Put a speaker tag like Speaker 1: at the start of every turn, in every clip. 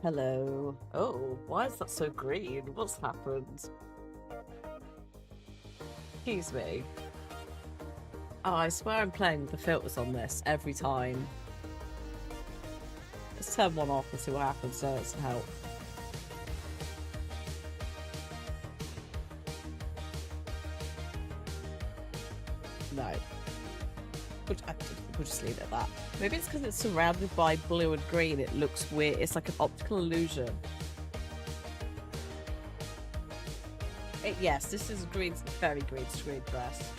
Speaker 1: Hello. Oh, why is that so green? What's happened? Excuse me. Oh, I swear I'm playing with the filters on this every time. Let's turn one off and see what happens so it's help. No. We'll just leave it at that. Maybe it's because it's surrounded by blue and green. It looks weird. It's like an optical illusion. Yes, this is a very green screen press.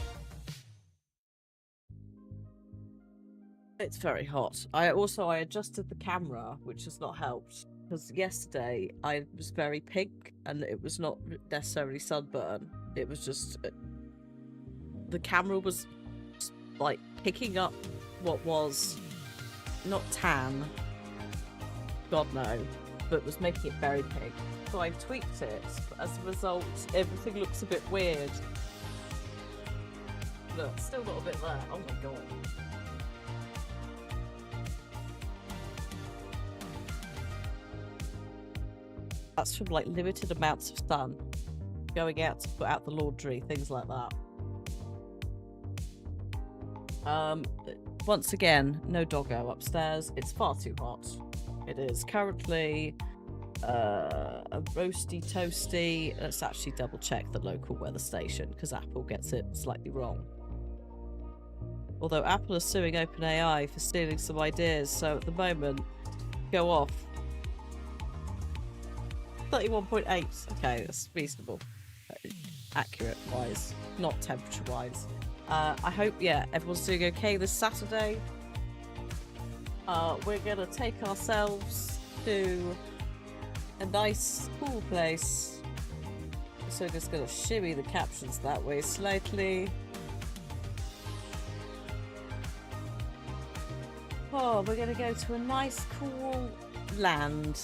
Speaker 1: It's very hot. I adjusted the camera, which has not helped. Because yesterday I was very pink and it was not necessarily sunburn. It was just... the camera was like picking up what was not tan, God no, but was making it very pink. So I tweaked it, but as a result, everything looks a bit weird. Look, still got a bit there. Oh my god. That's from like limited amounts of sun, going out to put out the laundry, things like that. Once again, no doggo upstairs. It's far too hot. It is currently a roasty toasty. Let's actually double check the local weather station because Apple gets it slightly wrong. Although Apple is suing OpenAI for stealing some ideas, so at the moment, go off. 31.8. Okay, that's reasonable. Accurate wise, not temperature wise. I hope, yeah, everyone's doing okay this Saturday. We're gonna take ourselves to a nice, cool place. So just gonna shimmy the captions that way slightly. Oh, we're gonna go to a nice, cool land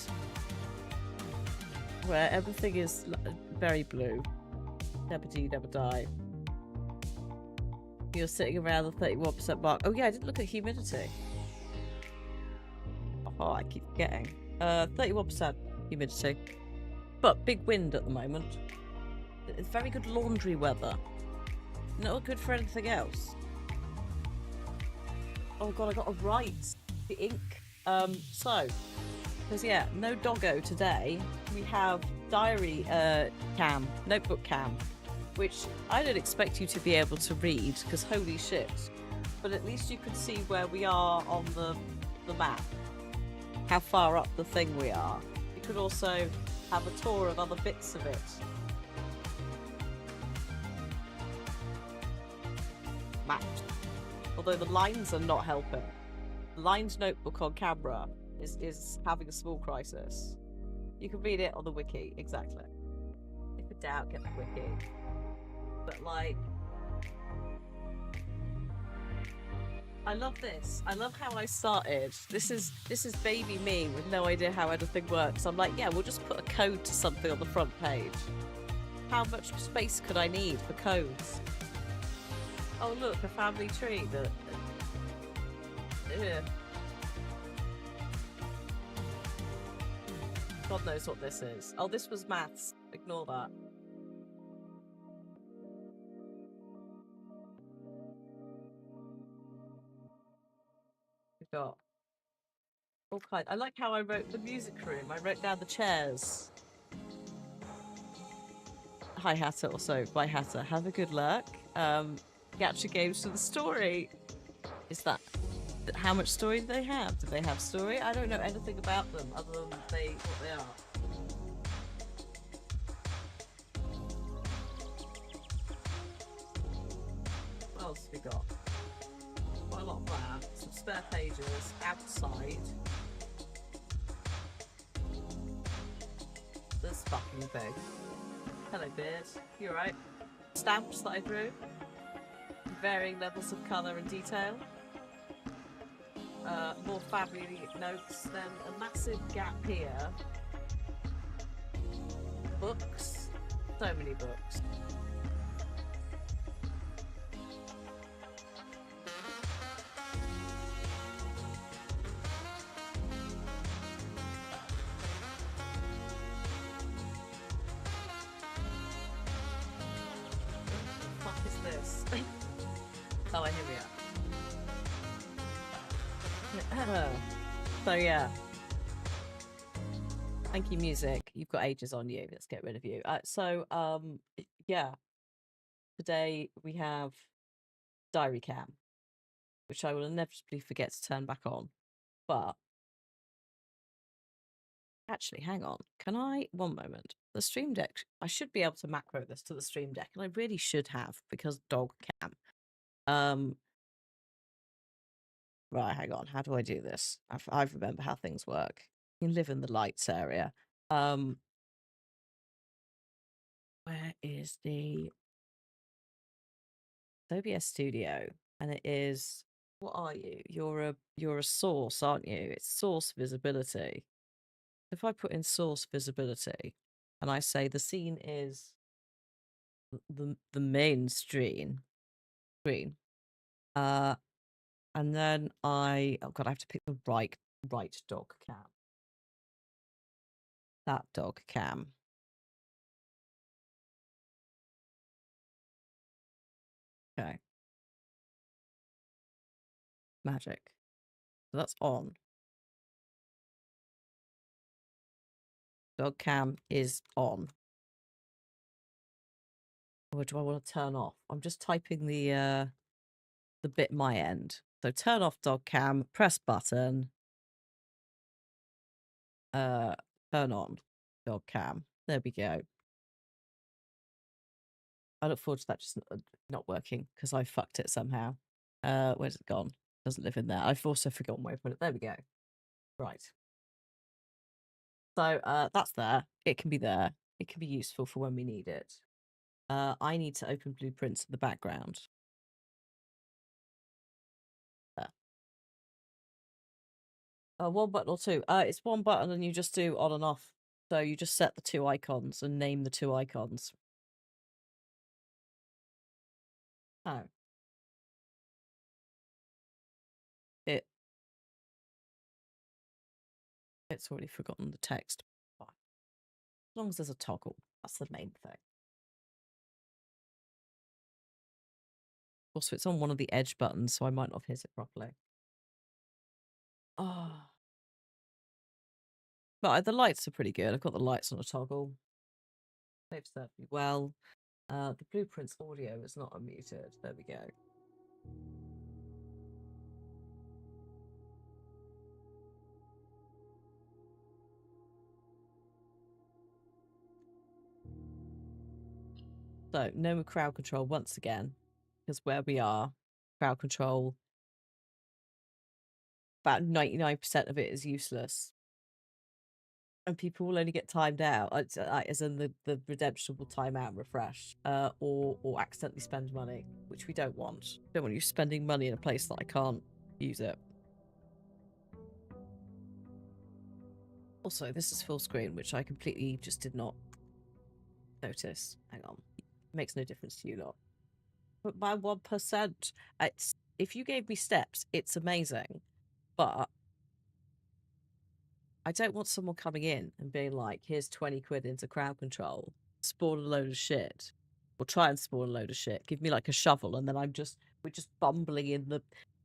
Speaker 1: where everything is very blue. Never do, never die. You're sitting around the 31% mark. Oh yeah, I didn't look at humidity. Oh, I keep forgetting. 31% humidity. But big wind at the moment. It's very good laundry weather. Not good for anything else. Oh god, I got to write the ink. Because yeah, no doggo today. We have diary cam, notebook cam. Which I don't expect you to be able to read, because holy shit. But at least you can see where we are on the map. How far up the thing we are. You could also have a tour of other bits of it. Mapped. Although the lines are not helping. The lines notebook on camera is having a small crisis. You can read it on the wiki, exactly. If in doubt, get the wiki. But like, I love this. I love how I started. This is baby me with no idea how anything works. I'm like, yeah, we'll just put a code to something on the front page. How much space could I need for codes? Oh look, a family tree that... God knows what this is. Oh, this was maths. Ignore that. Got all kind. I like how I wrote the music room. I wrote down the chairs. Hi Hatter, also bye Hatter. Have a good luck. Gacha games for the story. Is that how much story do they have? Do they have story? I don't know anything about them other than what they are. What else have we got? Quite a lot of that. Some spare pages outside. This fucking thing. Hello, Beard. You alright? Stamps that I drew. Varying levels of colour and detail. More family notes. Then a massive gap here. Books. So many books. Oh, here we are. So yeah. Thank you, music. You've got ages on you. Let's get rid of you. Yeah. Today we have diary cam, which I will inevitably forget to turn back on. But actually, hang on. Can I? One moment. The Stream Deck. I should be able to macro this to the Stream Deck, and I really should have because dog cam. Right. Hang on. How do I do this? I remember how things work. You can live in the lights area. Where is the OBS Studio? And it is. What are you? You're a source, aren't you? It's source visibility. If I put in source visibility, and I say the scene is the main screen, and then I have to pick the right dog cam. That dog cam. Okay. Magic. So that's on. Dog cam is on. Or do I want to turn off? I'm just typing the bit my end. So turn off dog cam, press button. Turn on dog cam. There we go. I look forward to that just not working because I fucked it somehow. Where's it gone? Doesn't live in there. I've also forgotten where to put it. There we go. Right. So that's there. It can be there. It can be useful for when we need it. I need to open blueprints in the background. There. One button or two. It's one button and you just do on and off. So you just set the two icons and name the two icons. Oh. It's already forgotten the text. As long as there's a toggle, that's the main thing. Also, it's on one of the edge buttons, so I might not have hit it properly. Oh. But the lights are pretty good. I've got the lights on a toggle. They've served me well. The blueprints audio is not unmuted. There we go. So, no crowd control once again, because where we are, crowd control, about 99% of it is useless. And people will only get timed out, as in the redemption will time out and refresh, or accidentally spend money, which we don't want. Don't want you spending money in a place that I can't use it. Also, this is full screen, which I completely just did not notice. Hang on. It makes no difference to you lot. But by 1%, if you gave me steps, it's amazing. But I don't want someone coming in and being like, here's 20 quid into crowd control, spawn a load of shit, or try and spawn a load of shit. Give me like a shovel, and then we're just bumbling in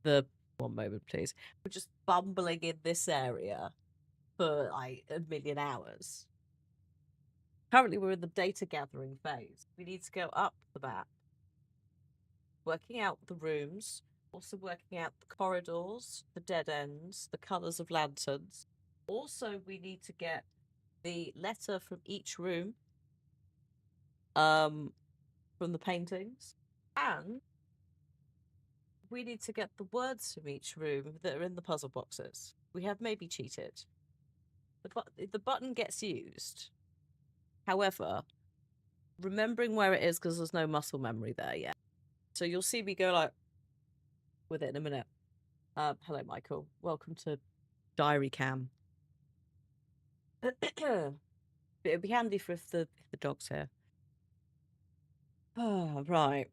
Speaker 1: the one moment, please. We're just bumbling in this area for like a million hours. Currently, we're in the data gathering phase. We need to go up the map, working out the rooms, also working out the corridors, the dead ends, the colours of lanterns. Also, we need to get the letter from each room, from the paintings, and we need to get the words from each room that are in the puzzle boxes. We have maybe cheated. The button gets used. However, remembering where it is because there's no muscle memory there yet. So you'll see me go like with it in a minute. Hello, Michael. Welcome to Diary Cam. It'd be handy for if the dog's here. Oh, right.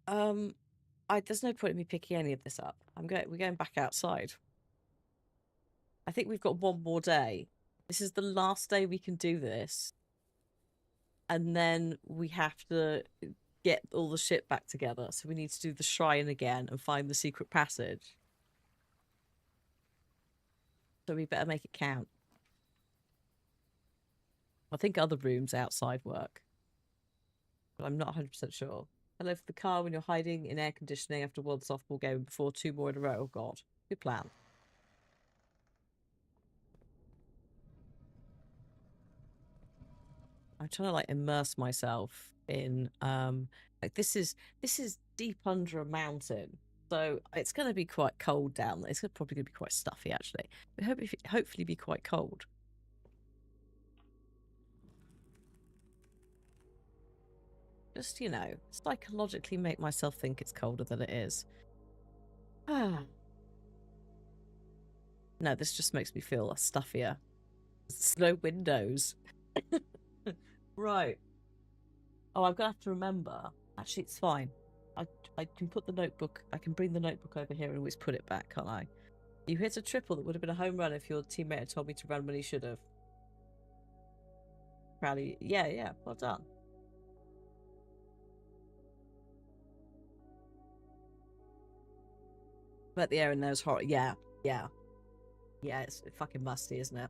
Speaker 1: There's no point in me picking any of this up. We're going back outside. I think we've got one more day. This is the last day we can do this. And then we have to get all the shit back together. So we need to do the shrine again and find the secret passage. So we better make it count. I think other rooms outside work, but I'm not 100% sure. Hello for the car when you're hiding in air conditioning after one softball game before 2 more in a row. Oh, God. Good plan. I'm trying to, like, immerse myself in, like, this is deep under a mountain. So it's going to be quite cold down there. It's probably going to be quite stuffy, actually. But hopefully be quite cold. Just, you know, psychologically make myself think it's colder than it is. Ah. No, this just makes me feel stuffier. There's no windows. Right. Oh, I'm going to have to remember. Actually, it's fine. I can put the notebook... I can bring the notebook over here and always put it back, can't I? You hit a triple that would have been a home run if your teammate had told me to run when he should have. Proudly. Yeah. Well done. But the air in there is hot. Yeah. It's fucking musty, isn't it?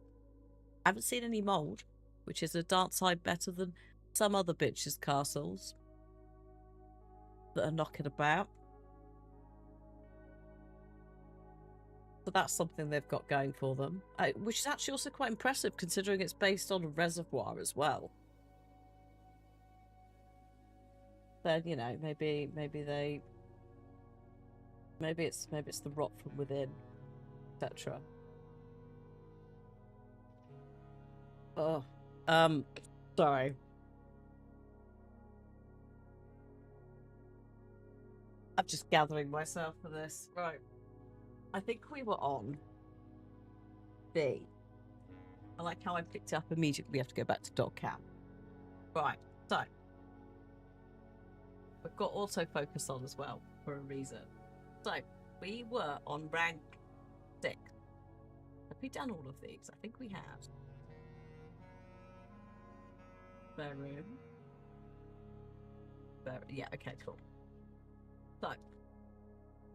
Speaker 1: I haven't seen any mould, which is a dark side better than some other bitches' castles that are knocking about. So that's something they've got going for them, which is actually also quite impressive considering it's based on a reservoir as well. Then, you know, maybe it's the rot from within, etc. Oh, sorry. I'm just gathering myself for this. Right. I think we were on B. I like how I picked it up immediately. We have to go back to dog camp. Right. So we've got autofocus on as well for a reason. So we were on rank 6. Have we done all of these? I think we have. Spare room. Yeah, okay, cool. So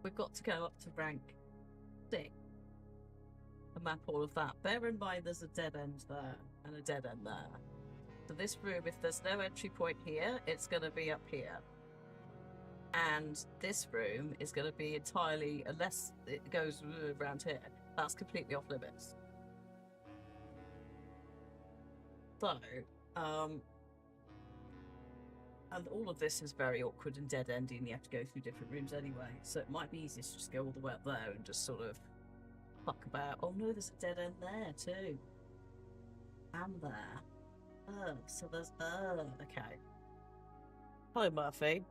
Speaker 1: we've got to go up to rank 6 and map all of that. Bear in mind there's a dead end there and a dead end there. So this room, if there's no entry point here, it's going to be up here. And this room is going to be entirely, unless it goes around here, that's completely off limits. So, and all of this is very awkward and dead ending. You have to go through different rooms anyway. So it might be easiest to just go all the way up there and just sort of fuck about. Oh no, there's a dead end there too. And there. So there's, okay. Hello, Murphy.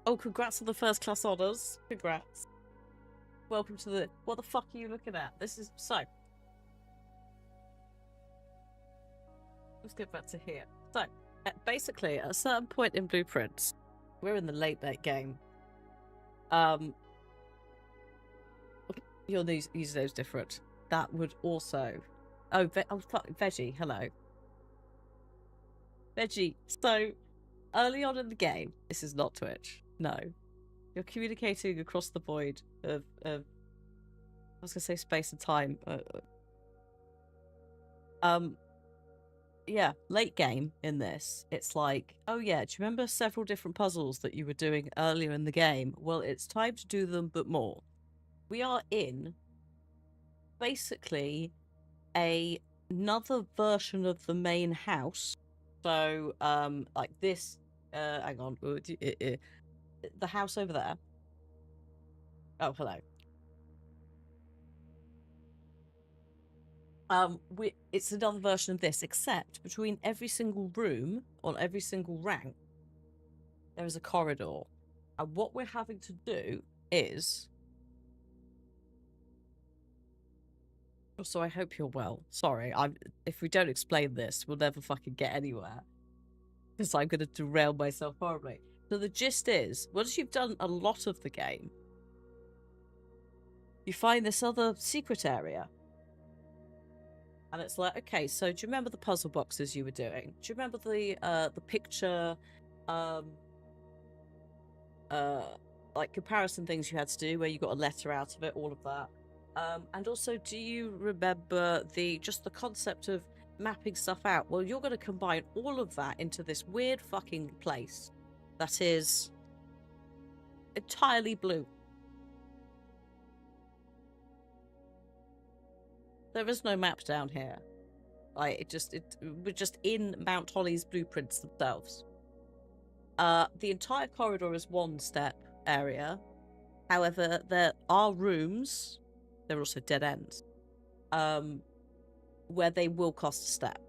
Speaker 1: Oh, congrats on the first class honours. Congrats. Welcome to the... What the fuck are you looking at? This is... So. Let's get back to here. So, basically, at a certain point in Blueprints, we're in the late game. You'll use those different. That would also... Oh, fuck, Veggie, hello. Veggie, so, early on in the game, this is not Twitch, no. You're communicating across the void of I was going to say space and time. Yeah, late game in this, it's like, oh yeah, do you remember several different puzzles that you were doing earlier in the game? Well, it's time to do them, but more. We are in basically another version of the main house. So, like this, hang on, the house over there. Oh, hello. It's another version of this, except between every single room on every single rank, there is a corridor. And what we're having to do is... So I hope you're well. Sorry, if we don't explain this, we'll never fucking get anywhere. Because I'm going to derail myself horribly. So the gist is, once you've done a lot of the game, you find this other secret area. And it's like, okay, so do you remember the puzzle boxes you were doing? Do you remember the picture, like comparison things you had to do where you got a letter out of it, all of that? And also, do you remember just the concept of mapping stuff out? Well, you're going to combine all of that into this weird fucking place that is entirely blue. There is no map down here. Like, we're just in Mount Holly's blueprints themselves. The entire corridor is one step area. However, there are rooms, there are also dead ends, where they will cost a step.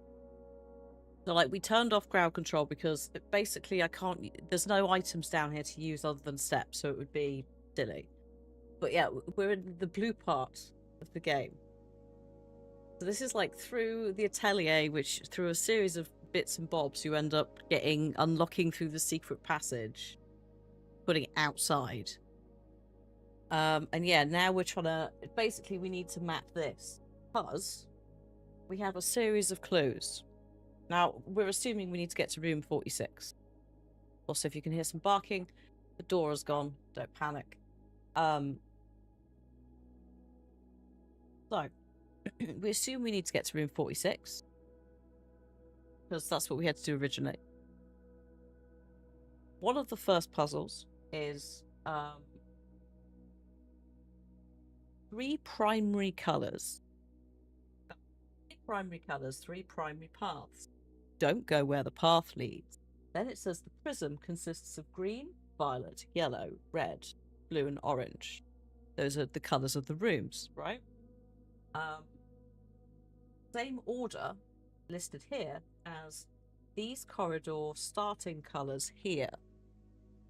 Speaker 1: So, like, we turned off crowd control because basically there's no items down here to use other than steps, so it would be silly. But yeah, we're in the blue part of the game. So this is like through the Atelier, which through a series of bits and bobs, you end up unlocking through the secret passage, putting it outside. And yeah, now we're trying to, basically we need to map this because we have a series of clues. Now, we're assuming we need to get to room 46. Also, if you can hear some barking, the door is gone. Don't panic. So, we assume we need to get to room 46. Because that's what we had to do originally. One of the first puzzles is 3 primary colours. 3 primary colours, 3 primary paths. Don't go where the path leads. Then it says the prism consists of green, violet, yellow, red, blue, and orange. Those are the colours of the rooms, right? Same order listed here as these corridor starting colours here.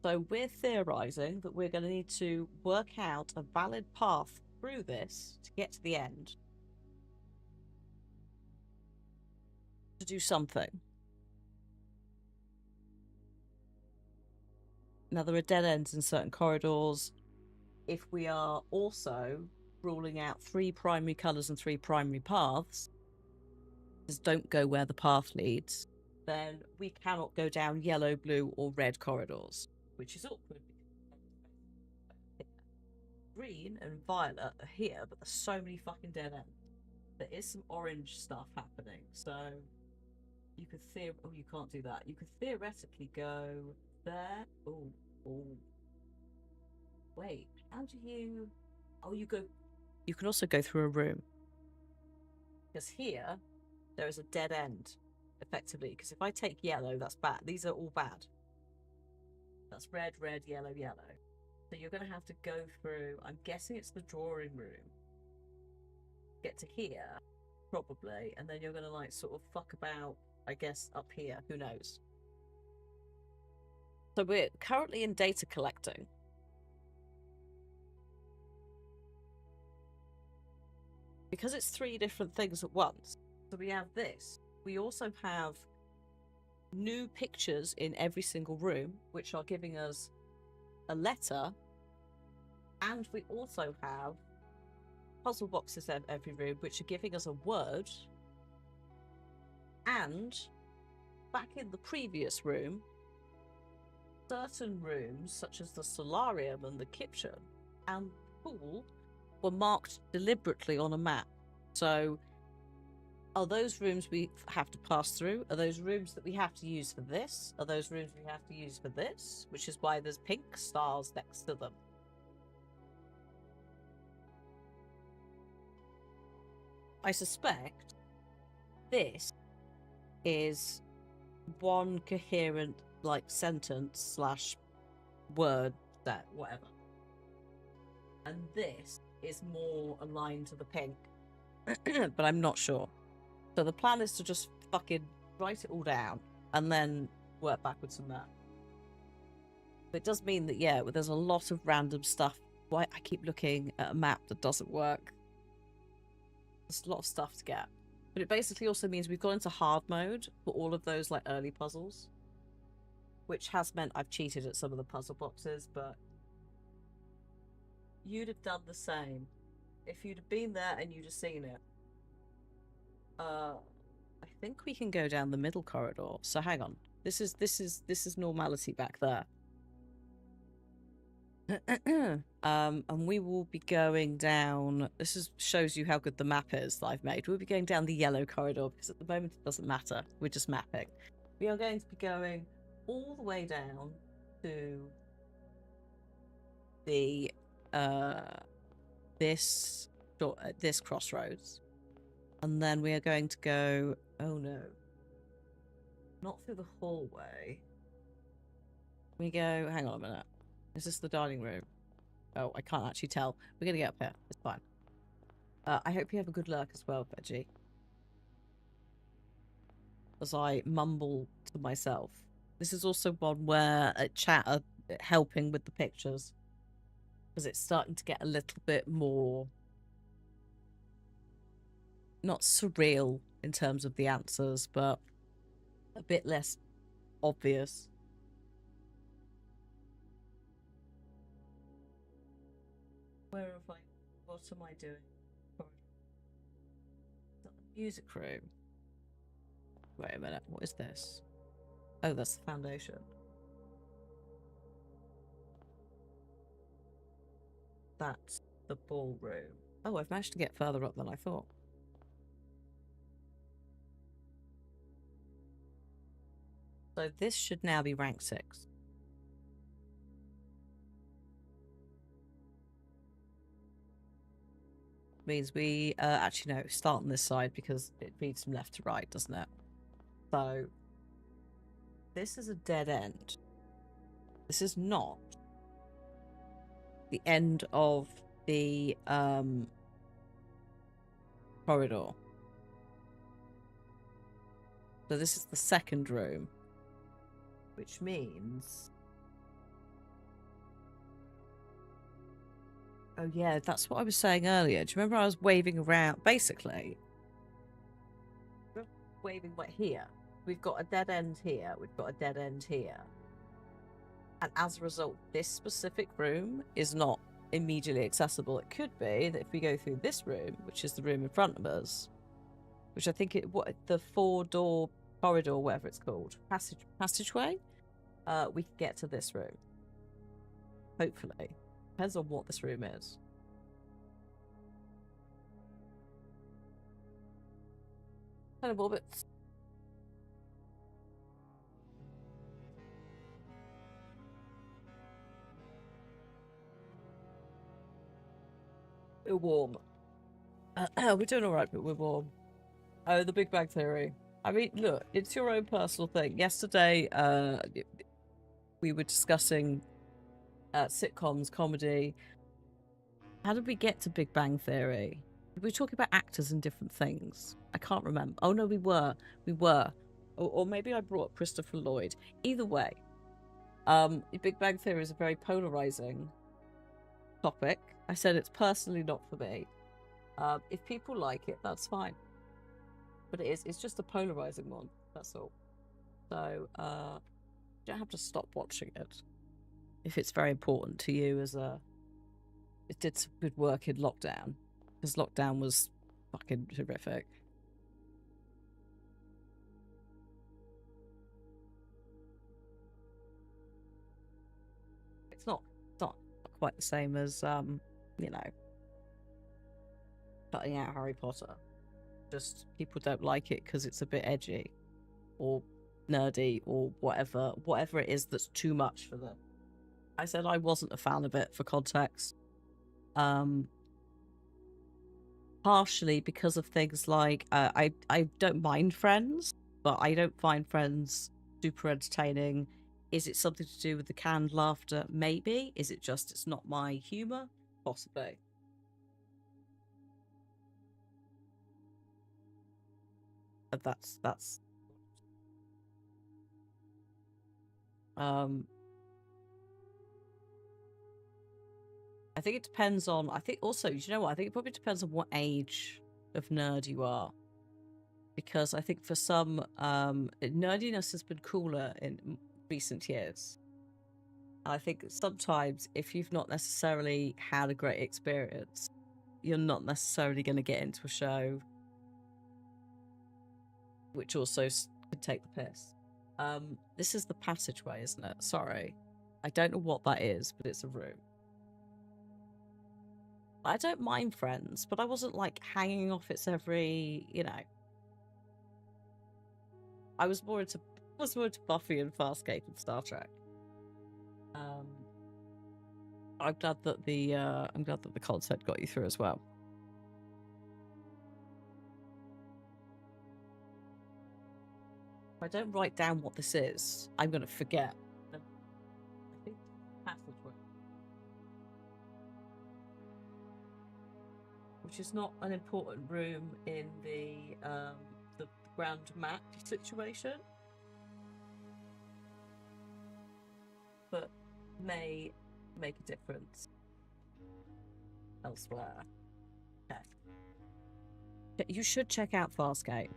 Speaker 1: So we're theorising that we're going to need to work out a valid path through this to get to the end. To do something. Now, there are dead ends in certain corridors. If we are also ruling out 3 primary colours and 3 primary paths, just don't go where the path leads, then we cannot go down yellow, blue, or red corridors, which is awkward. Green and violet are here, but there's so many fucking dead ends. There is some orange stuff happening, so you could oh, you can't do that. You could theoretically go there. Oh, wait, how do you? Oh, you can also go through a room. Because here, there is a dead end, effectively. Because if I take yellow, that's bad. These are all bad. That's red, red, yellow, yellow. So you're going to have to go through, I'm guessing it's the drawing room. Get to here, probably. And then you're going to, like, sort of fuck about, I guess, up here. Who knows? So we're currently in data collecting. Because it's 3 different things at once. So we have this. We also have new pictures in every single room, which are giving us a letter. And we also have puzzle boxes in every room, which are giving us a word. And back in the previous room, certain rooms, such as the solarium and the kitchen and the pool, were marked deliberately on a map. So, are those rooms we have to pass through? Are those rooms that we have to use for this? Are those rooms we have to use for this? Which is why there's pink stars next to them. I suspect this is one coherent, like, sentence / word that whatever. And this is more aligned to the pink. But I'm not sure. So the plan is to just fucking write it all down and then work backwards from that. But it does mean that, yeah, there's a lot of random stuff. Why I keep looking at a map that doesn't work. There's a lot of stuff to get. But it basically also means we've gone into hard mode for all of those, like, early puzzles. Which has meant I've cheated at some of the puzzle boxes, but you'd have done the same if you'd have been there and you'd have seen it. I think we can go down the middle corridor. So hang on. This is normality back there. And we will be going down. Shows you how good the map is that I've made. We'll be going down the yellow corridor because at the moment it doesn't matter. We're just mapping. We are going to be going all the way down to the this crossroads, and then we are going to go. Oh no, not through the hallway. We go. Hang on a minute. Is this the dining room? Oh, I can't actually tell. We're gonna get up here. It's fine. I hope you have a good lurk as well, Veggie. As I mumble to myself. This is also one where chat are helping with the pictures. Because it's starting to get a little bit more... not surreal in terms of the answers, but a bit less obvious. Where have I... what am I doing? Music room. Wait a minute, what is this? Oh, that's the foundation. That's the ballroom. Oh, I've managed to get further up than I thought. So this should now be rank 6. Means we actually no, start on this side because it feeds from left to right, doesn't it? So this is a dead end. This is not the end of the corridor. So this is the second room, which means... oh yeah, that's what I was saying earlier. Do you remember I was waving around? Basically, waving right here. We've got a dead end here. We've got a dead end here. And as a result, this specific room is not immediately accessible. It could be that if we go through this room, which is the room in front of us, which I think the 4-door corridor, whatever it's called, passageway, we can get to this room. Hopefully. Depends on what this room is. Kind of orbits. We're warm. We're doing alright, but we're warm. Oh, the Big Bang Theory. I mean, look, it's your own personal thing. Yesterday, we were discussing sitcoms, comedy. How did we get to Big Bang Theory? We were talking about actors and different things. I can't remember. Oh no, we were. Or maybe I brought up Christopher Lloyd. Either way, Big Bang Theory is a very polarizing topic. I said it's personally not for me. If people like it, that's fine. But it's just a polarizing one. That's all. So you don't have to stop watching it if it's very important to you. It did some good work in lockdown, because lockdown was fucking horrific. It's not quite the same as you know, cutting out Harry Potter. Just people don't like it because it's a bit edgy or nerdy or whatever it is that's too much for them. I said I wasn't a fan of it for context. Partially because of things like I don't mind Friends, but I don't find Friends super entertaining. Is it something to do with the canned laughter? Maybe. Is it just it's not my humour? Possibly. But that's I think it depends on, I think also, you know what, I think it probably depends on what age of nerd you are. Because I think for some, nerdiness has been cooler in recent years. And I think sometimes if you've not necessarily had a great experience, you're not necessarily going to get into a show which also could take the piss. This is the passageway, isn't it? Sorry. I don't know what that is, but it's a room. I don't mind Friends, but I wasn't like hanging off its every, you know. I was more into Buffy and Farscape and Star Trek. I'm glad that the concept got you through as well. If I don't write down what this is, I'm gonna forget. I think passageway, which is not an important room in the ground map situation, but may make a difference elsewhere. Okay. You should check out Farscape.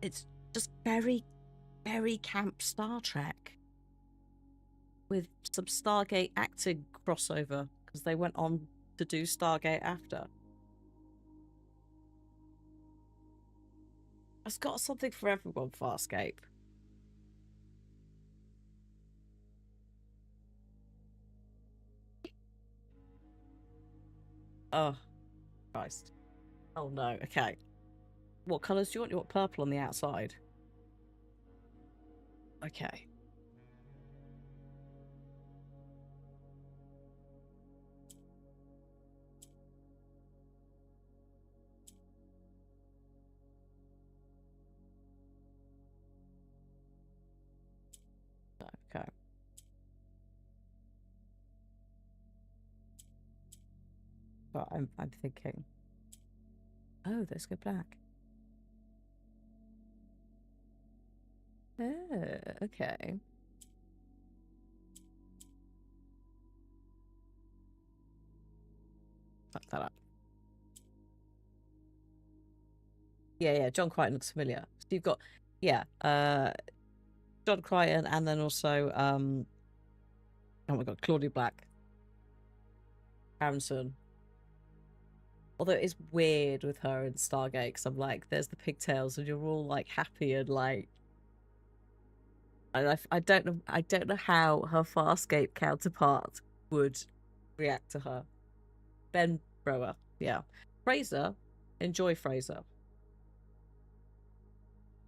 Speaker 1: It's just very, very camp Star Trek with some Stargate acting crossover because they went on to do Stargate after. It's got something for everyone, Farscape. Oh, Christ. Oh no, okay. What colours do you want? You want purple on the outside? Okay. Okay. But I'm thinking. Oh, let's go black. Oh, okay. Fuck that up. Yeah, John Crichton looks familiar. So you've got, yeah, John Crichton, and then also, oh my god, Claudia Black. Aronson. Although it is weird with her in Stargate, because I'm like, there's the pigtails, and you're all like happy and like. And I don't know how her Farscape counterpart would react to her. Ben Brower, yeah. Fraser, enjoy Fraser.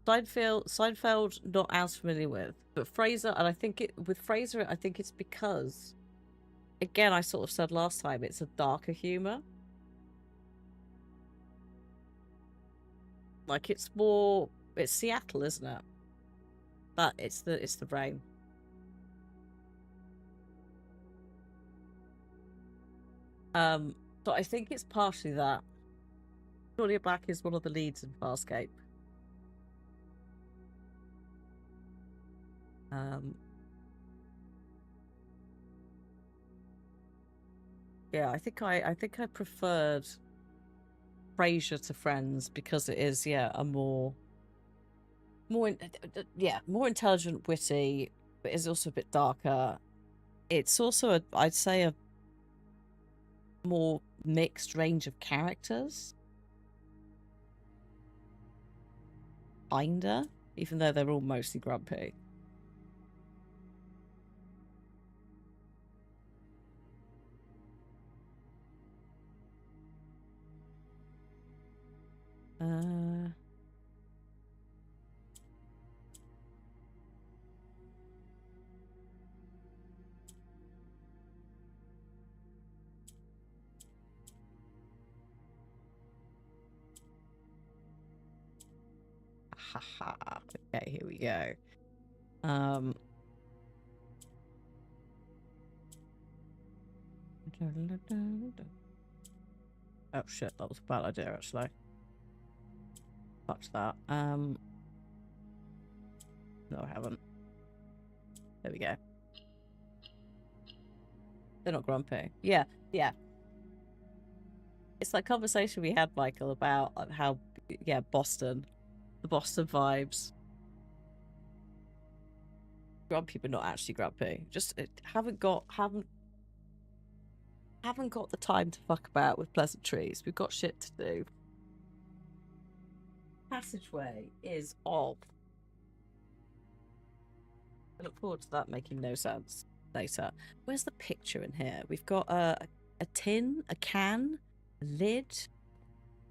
Speaker 1: Seinfeld, not as familiar with, but Fraser, and I think with Fraser, I think it's because, again, I sort of said last time, it's a darker humor. Like it's Seattle, isn't it? But it's the brain. So I think it's partially that. Claudia Black is one of the leads in Farscape. Yeah, I think I preferred Frasier to Friends because it is, yeah, a more intelligent, witty, but is also a bit darker. It's also I'd say a more mixed range of characters. Kinda, even though they're all mostly grumpy. Haha. Okay, here we go. Oh shit, that was a bad idea actually. Fuck that. No, I haven't. There we go. They're not grumpy. Yeah. It's that conversation we had, Michael, about how, yeah, Boston. The Boston vibes. Grumpy, but not actually grumpy. Just haven't Haven't got the time to fuck about with pleasantries. We've got shit to do. Passageway is off. I look forward to that making no sense later. Where's the picture in here? We've got a tin, a can, a lid,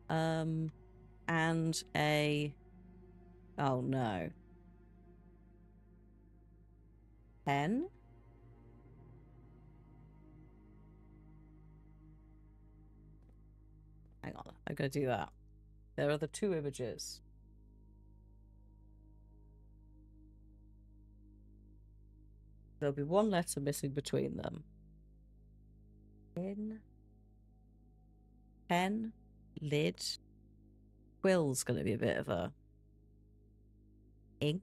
Speaker 1: and a... Oh no. Pen? Hang on, I'm gonna do that. There are the two images. There'll be one letter missing between them. Pen, lid. Quill's gonna be a bit of a ink.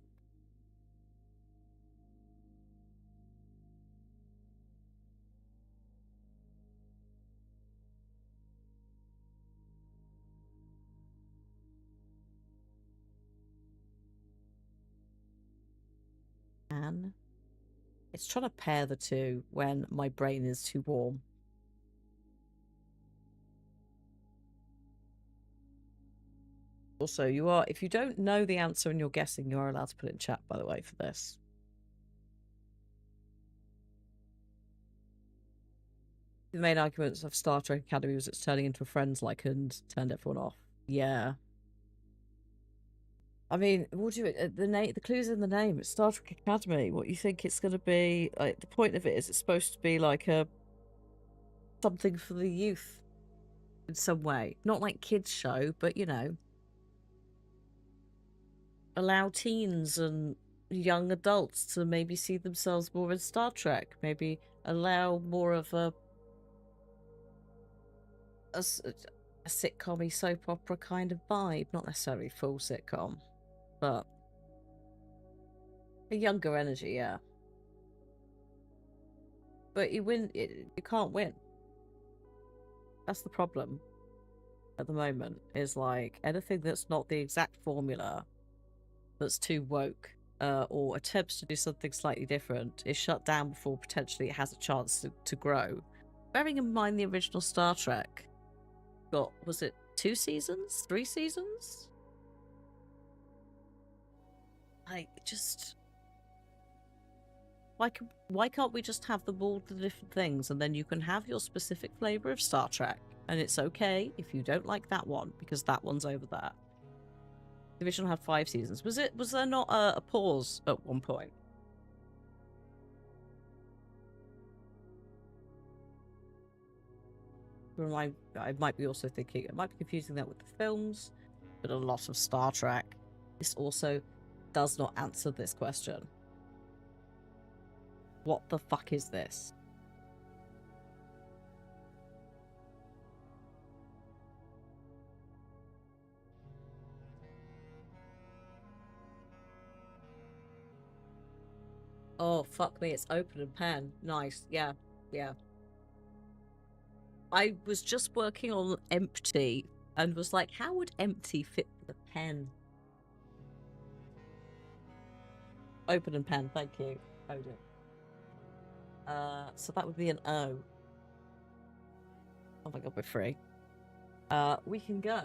Speaker 1: Can. It's trying to pair the two when my brain is too warm. Also, you are, if you don't know the answer and you're guessing, you are allowed to put it in chat, by the way, for this. The main arguments of Star Trek Academy was it's turning into a Friends-like and turned everyone off. Yeah. I mean, what do you the clue's in the name. It's Star Trek Academy. What you think it's going to be? Like, the point of it is it's supposed to be like a something for the youth in some way. Not like kids show, but you know, allow teens and young adults to maybe see themselves more in Star Trek. Maybe allow more of a sitcom-y soap opera kind of vibe. Not necessarily full sitcom, but a younger energy, yeah. But you can't win. That's the problem at the moment, is like anything that's not the exact formula, that's too woke, or attempts to do something slightly different, is shut down before potentially it has a chance to grow. Bearing in mind the original Star Trek got, was it 2 seasons? 3 seasons? Like, just... Why can't we just have them all the different things, and then you can have your specific flavour of Star Trek, and it's okay if you don't like that one, because that one's over there. The original had 5 seasons. Was there not a pause at one point? Or I might be also thinking, I might be confusing that with the films, but a lot of Star Trek. This also does not answer this question. What the fuck is this? Oh, fuck me, it's open and pen. Nice, yeah, yeah. I was just working on empty and was like, how would empty fit with a pen? Open and pen, thank you, Odin. So that would be an O. Oh my god, we're free. We can go.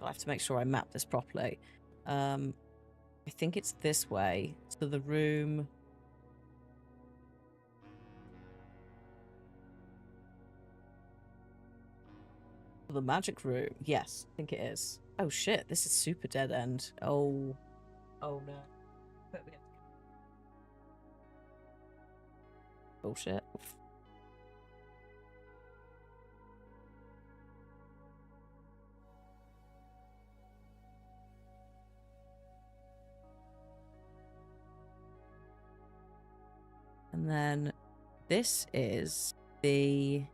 Speaker 1: I have to make sure I map this properly. I think it's this way to the room. The magic room. Yes, I think it is. Oh shit, this is super dead end. Oh. Oh no. Bullshit. And then this is the...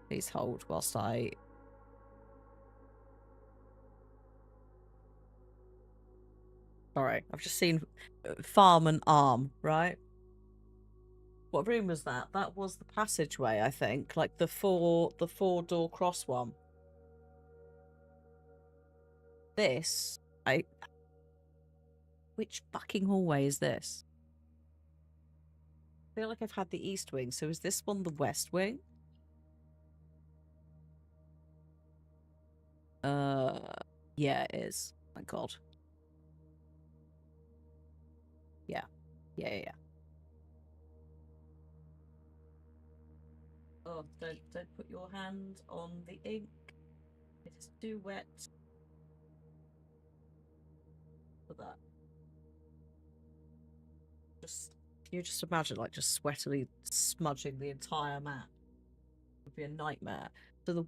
Speaker 1: Please hold whilst I... Sorry, I've just seen farm and arm, right? What room was that? That was the passageway, I think. Like the four door cross one. This, which fucking hallway is this? feel like I've had the east wing, so is this one the west wing? Yeah, it is. Thank God. Yeah. Yeah. Oh, don't put your hand on the ink. It is too wet for that. You just imagine like just sweatily smudging the entire map. It would be a nightmare. So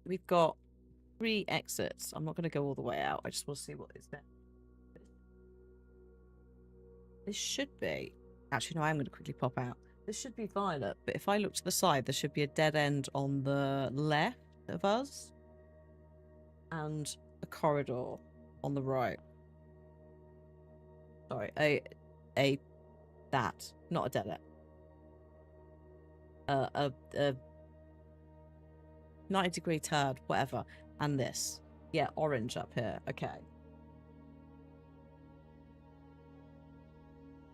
Speaker 1: we've got 3 exits. I'm not going to go all the way out. I just want to see what is there. This should be. Actually, no, I'm going to quickly pop out. This should be violet, but if I look to the side, there should be a dead end on the left of us and a corridor on the right. Sorry, that, not a dead end. A 90-degree turn, whatever, and this. Yeah, orange up here. Okay.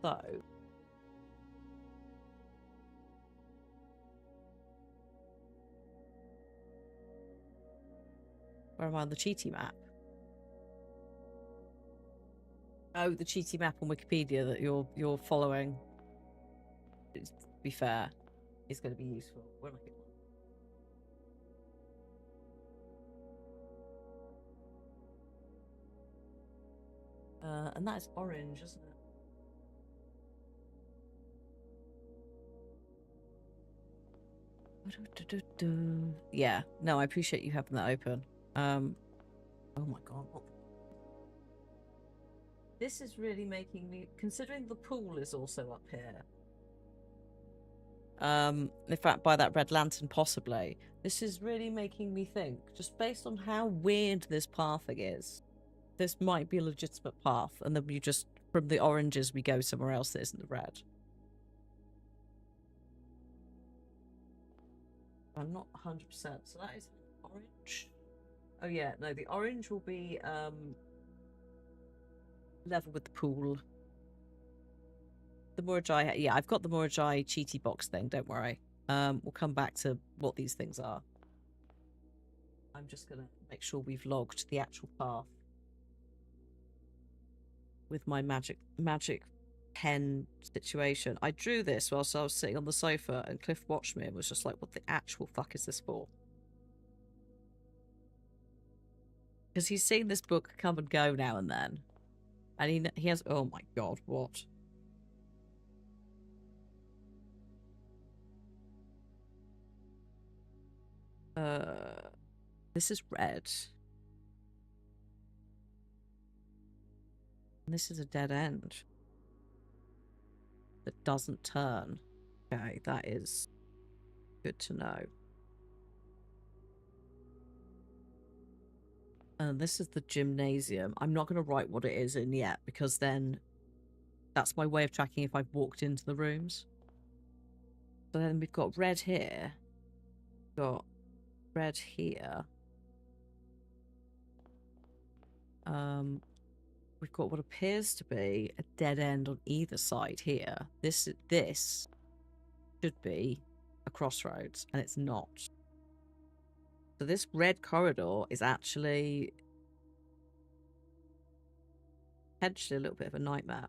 Speaker 1: So where am I on the cheaty map? Oh, the cheaty map on Wikipedia that you're following. To be fair, is going to be useful. Where am I? And that is orange, isn't it? Yeah, no, I appreciate you having that open. Oh my god, what? This is really making me, considering the pool is also up here. In fact, by that red lantern, possibly. This is really making me think, just based on how weird this pathing is, this might be a legitimate path, and then we just, from the oranges, we go somewhere else that isn't the red. I'm not 100%, so that is orange. Oh yeah, no, the orange will be level with the pool. The Murajai, yeah, I've got the Murajai cheaty box thing, don't worry. We'll come back to what these things are. I'm just gonna make sure we've logged the actual path with my magic pen situation. I drew this whilst I was sitting on the sofa, and Cliff watched me and was just like, what the actual fuck is this for? Because he's seen this book come and go now and then. And he has, oh my god, what? This is red. And this is a dead end that doesn't turn. Okay, that is good to know. And this is the gymnasium. I'm not going to write what it is in yet, because then that's my way of tracking if I've walked into the rooms. So then we've got red here. Got red here. We've got what appears to be a dead end on either side here. This should be a crossroads, and it's not. So this red corridor is actually potentially a little bit of a nightmare.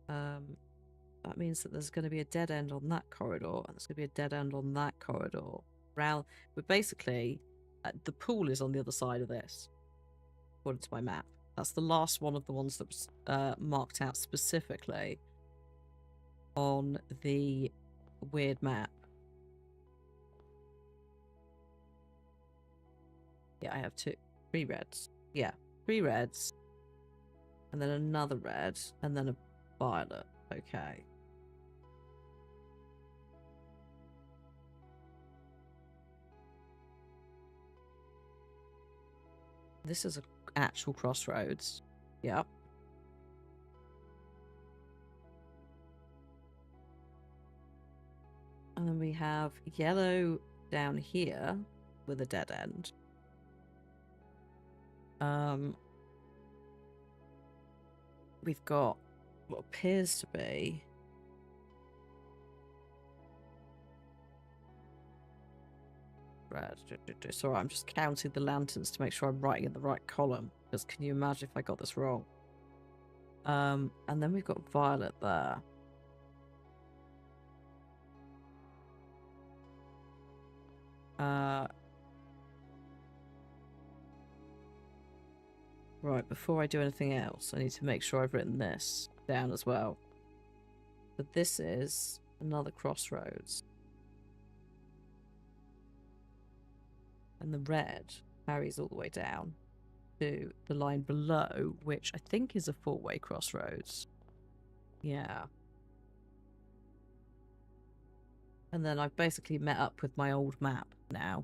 Speaker 1: That means that there's going to be a dead end on that corridor, and there's going to be a dead end on that corridor. But basically, the pool is on the other side of this, according to my map. That's the last one of the ones that was marked out specifically on the weird map. Yeah, I have 3 reds. Yeah, 3 reds. And then another red. And then a violet. Okay. This is an actual crossroads. Yep. And then we have yellow down here with a dead end. we've got what appears to be red. Sorry, I'm just counting the lanterns to make sure I'm writing in the right column. Because can you imagine if I got this wrong? And then we've got violet there. Right, before I do anything else, I need to make sure I've written this down as well. But this is another crossroads. And the red carries all the way down to the line below, which I think is a four-way crossroads. Yeah. And then I've basically met up with my old map now.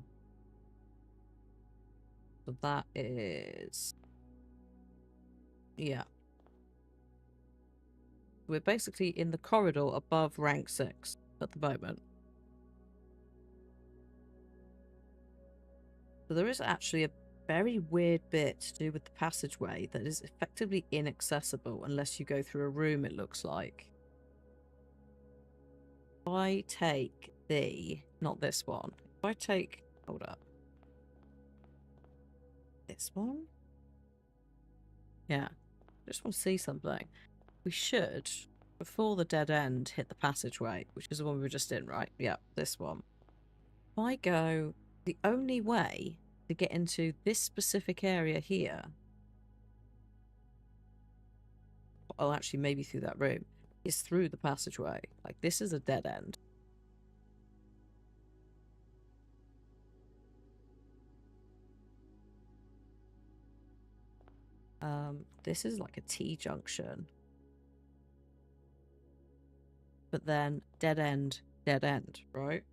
Speaker 1: So that is... yeah. We're basically in the corridor above rank 6 at the moment. So there is actually a very weird bit to do with the passageway that is effectively inaccessible unless you go through a room, it looks like. If I take not this one. If I take, hold up. This one? Yeah. I just want to see something. We should, before the dead end, hit the passageway, which is the one we were just in, right? Yeah, this one. If I go, the only way to get into this specific area here, oh, actually, maybe through that room, is through the passageway. Like, this is a dead end. This is like a T-junction. But then dead end, right?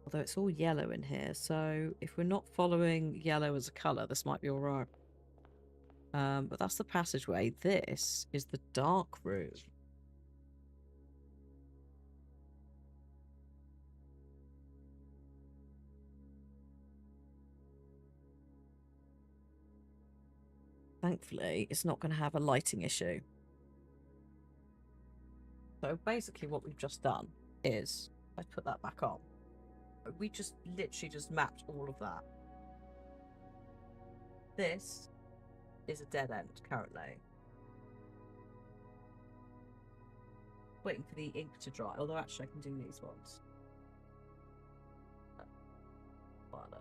Speaker 1: Although it's all yellow in here, so if we're not following yellow as a colour, this might be alright. But that's the passageway. This is the dark room. Thankfully, it's not going to have a lighting issue. So basically what we've just done is, let's put that back on. We just literally just mapped all of that. This is a dead end currently. Waiting for the ink to dry, although actually I can do these ones. Violet.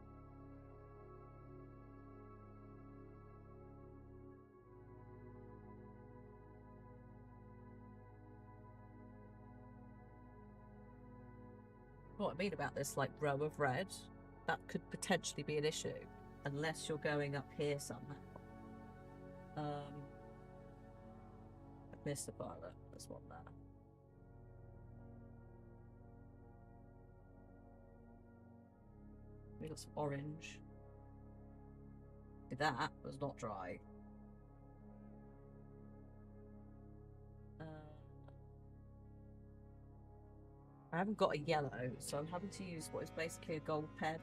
Speaker 1: What I mean about this, like, row of red, that could potentially be an issue, unless you're going up here somehow. I've missed a violet. There's one there. We got some orange. That was not dry. I haven't got a yellow, so I'm having to use what is basically a gold pen.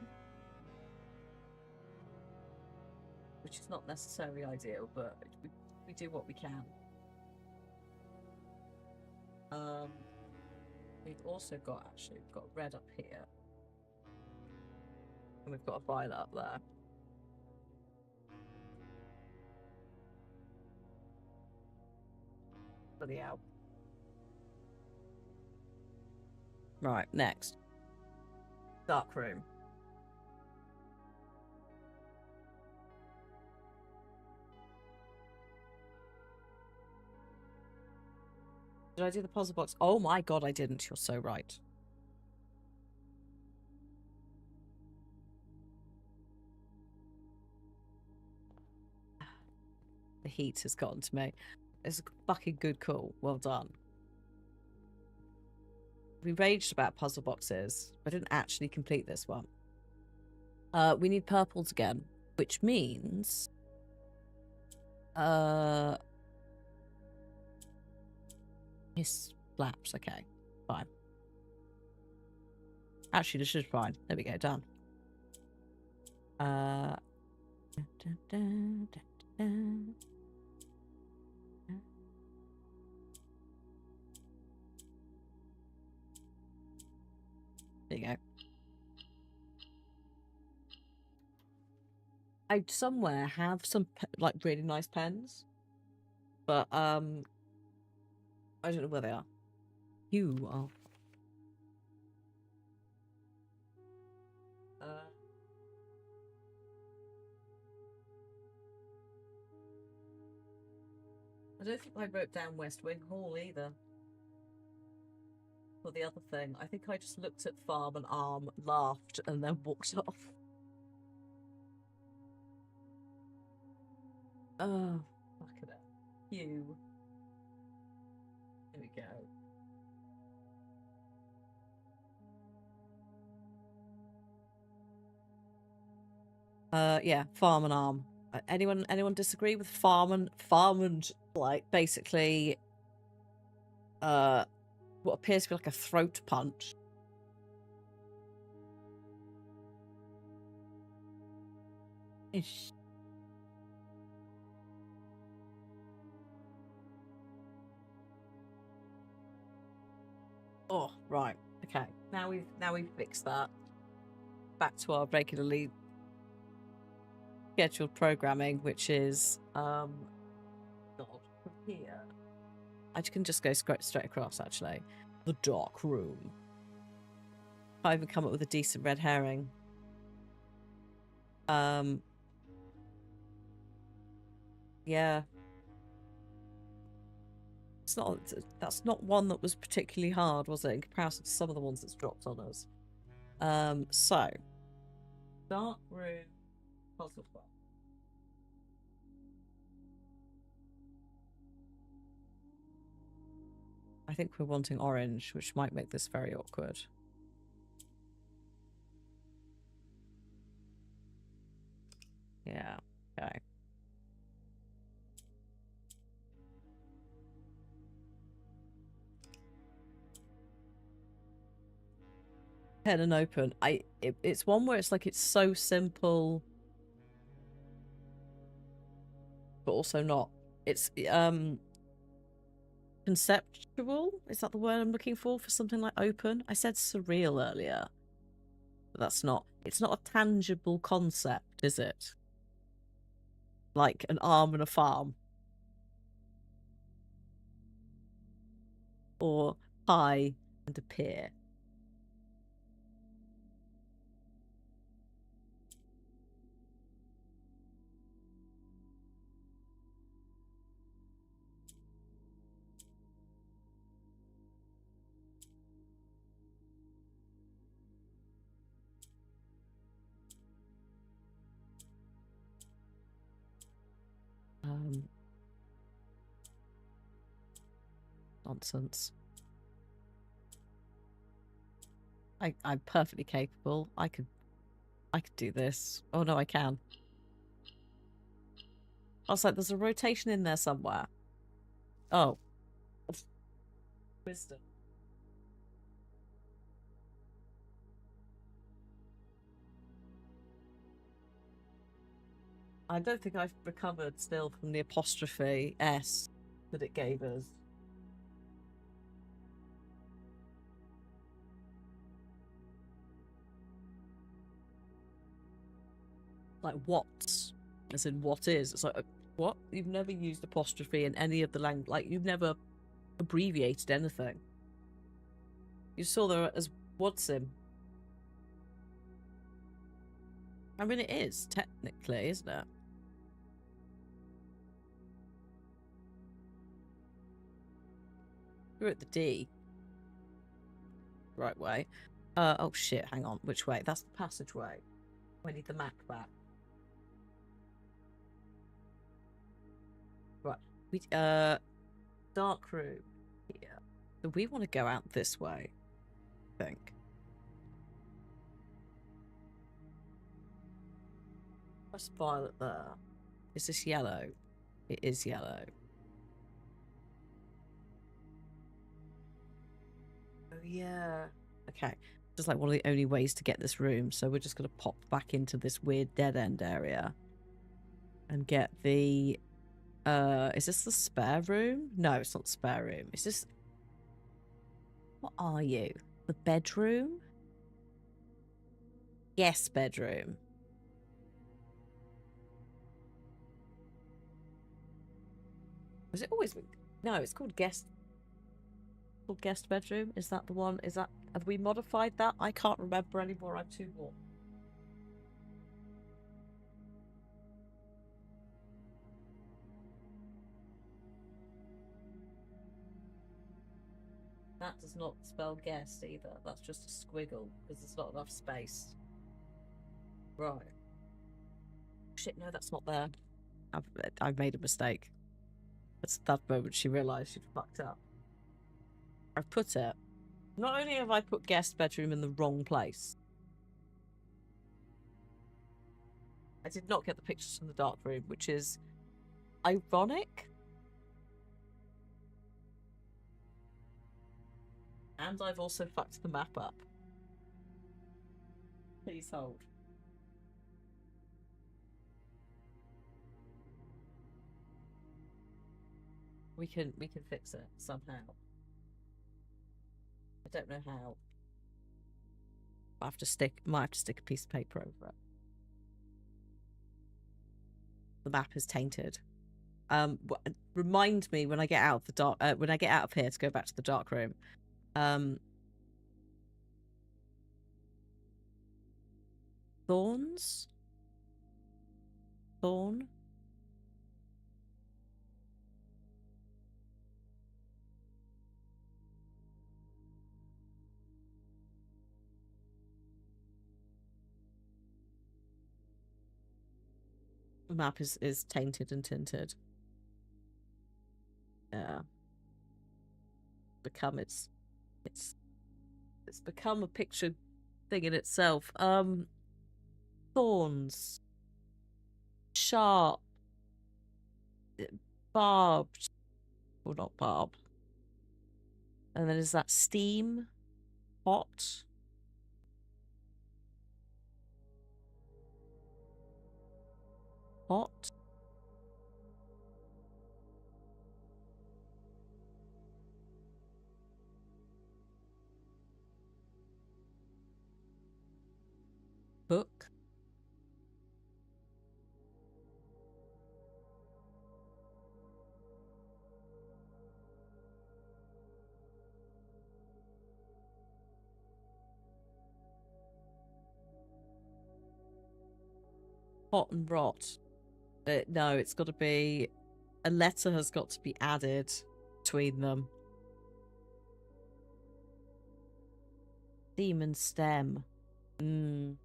Speaker 1: Which is not necessarily ideal, but we do what we can. We've also got, actually, we've got red up here. And we've got a violet up there. Bloody hell. Right, next. Dark room. Did I do the puzzle box? Oh my god, I didn't. You're so right. The heat has gotten to me. It's a fucking good call. Well done. We raged about puzzle boxes. I didn't actually complete this one. We need purples again, which means... His flaps, okay. Fine. Actually, this is fine. There we go, done. There you go. I somewhere have some like really nice pens, but I don't know where they are. You are. I don't think I wrote down West Wing Hall either. For the other thing, I think I just looked at Farm and Arm, laughed, and then walked off. Oh, fuck it up. You. Here we go. Yeah, Farm and Arm. Anyone disagree with Farm and like basically what appears to be like a throat punch? Ish. Oh, right. Okay. Now we've fixed that. Back to our regularly scheduled programming, which is not from here. I can just go straight across, actually. The dark room. Can't even come up with a decent red herring. Yeah. It's not. That's not one that was particularly hard, was it? In comparison to some of the ones that's dropped on us. So dark room puzzle box. I think we're wanting orange, which might make this very awkward. Yeah. Okay. Pen and open. It's one where it's like it's so simple, but also not. It's conceptual. Is that the word I'm looking for something like open? I said surreal earlier, but that's not. It's not a tangible concept, is it? Like an arm and a farm, or pie and a pear. Nonsense. I'm perfectly capable. I could do this. Oh no, I can. I was like, there's a rotation in there somewhere. Oh. Wisdom. I don't think I've recovered still from the apostrophe S that it gave us. Like what? As in what is? It's like, what? You've never used apostrophe in any of the language. Like, you've never abbreviated anything. You saw there as Watsim. I mean, it is, technically, isn't it? You're at the D. Right way. Oh shit, hang on. Which way? That's the passageway. I need the map back. Right. We, dark room here. So we want to go out this way, I think. That's violet there. Is this yellow? It is yellow. Oh yeah. Okay. Just like one of the only ways to get this room, so we're just gonna pop back into this weird dead end area. and get the is this the spare room? No, it's not the spare room. Is this, what are you? The bedroom? Yes, bedroom. Was it always, no, it's called guest bedroom. Is that the one? Is that, have we modified that? I can't remember anymore. I'm too warm. That does not spell guest either. That's just a squiggle because there's not enough space. Right. Shit, no, that's not there. I've made a mistake. It's that moment she realised she'd fucked up. I've put it. Not only have I put guest bedroom in the wrong place, I did not get the pictures from the dark room, which is ironic. And I've also fucked the map up. Please hold. We can fix it somehow. I don't know how. I have to might have to stick a piece of paper over it. The map is tainted. Remind me when I get out of the dark. When I get out of here to go back to the dark room. Thorns. Thorn. The map is tainted and tinted. Yeah. It's become a picture thing in itself. Thorns. Sharp. Barbed. Well, not barbed. And then is that steam? Hot. Hot. Book. Hot and rot. No, it's got to be, a letter has got to be added between them. Theme and stem. I mean,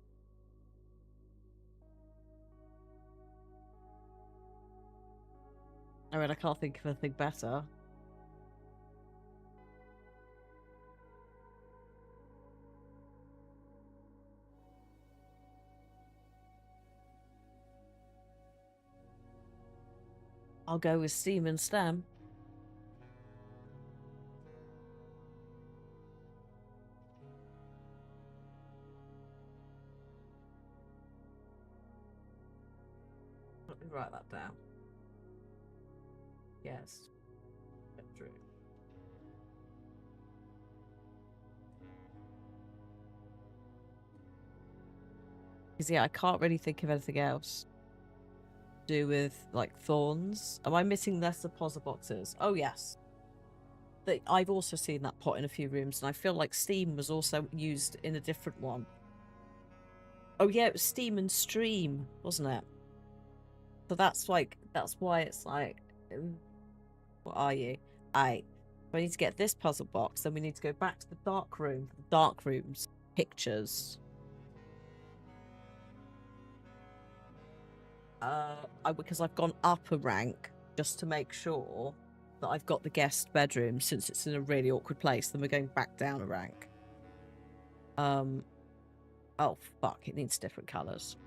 Speaker 1: I can't think of anything better. I'll go with steam and stem. Let me write that down. Yes. True. Because yeah, I can't really think of anything else to do with like thorns. Am I missing less deposit boxes? Oh yes. I've also seen that pot in a few rooms, and I feel like steam was also used in a different one. Oh yeah, it was steam and stream, wasn't it? So that's why it's like, what are you? I need to get this puzzle box, then we need to go back to the dark room. The dark room's pictures. Because I've gone up a rank just to make sure that I've got the guest bedroom, since it's in a really awkward place. Then we're going back down a rank. Oh fuck! It needs different colours.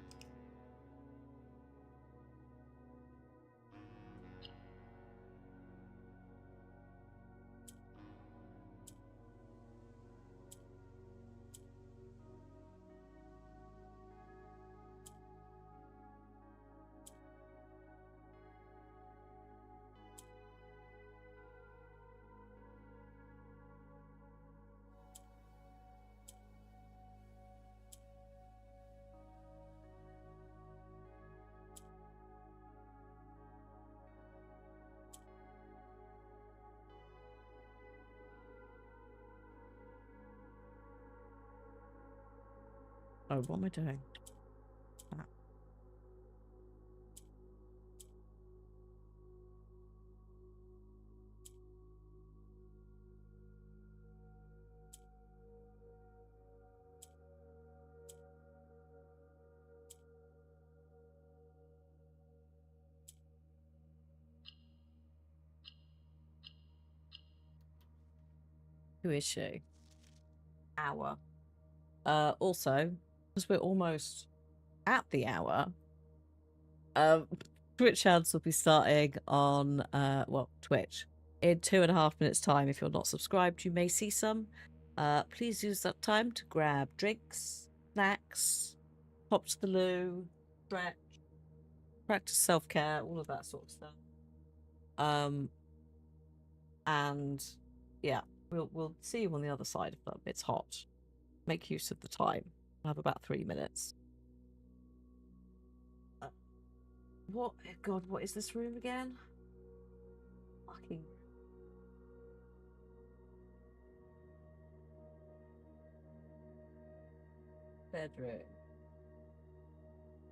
Speaker 1: Oh, what am I doing? Ah. Who is she? Hour. Also, because we're almost at the hour, Twitch ads will be starting on Twitch in 2.5 minutes time. If you're not subscribed, you may see some. Please use that time to grab drinks, snacks, pop to the loo, stretch, practice self-care, all of that sort of stuff. And yeah, we'll see you on the other side of them. It's hot. Make use of the time. We'll have about 3 minutes. What? God, what is this room again? Fucking. Bedroom.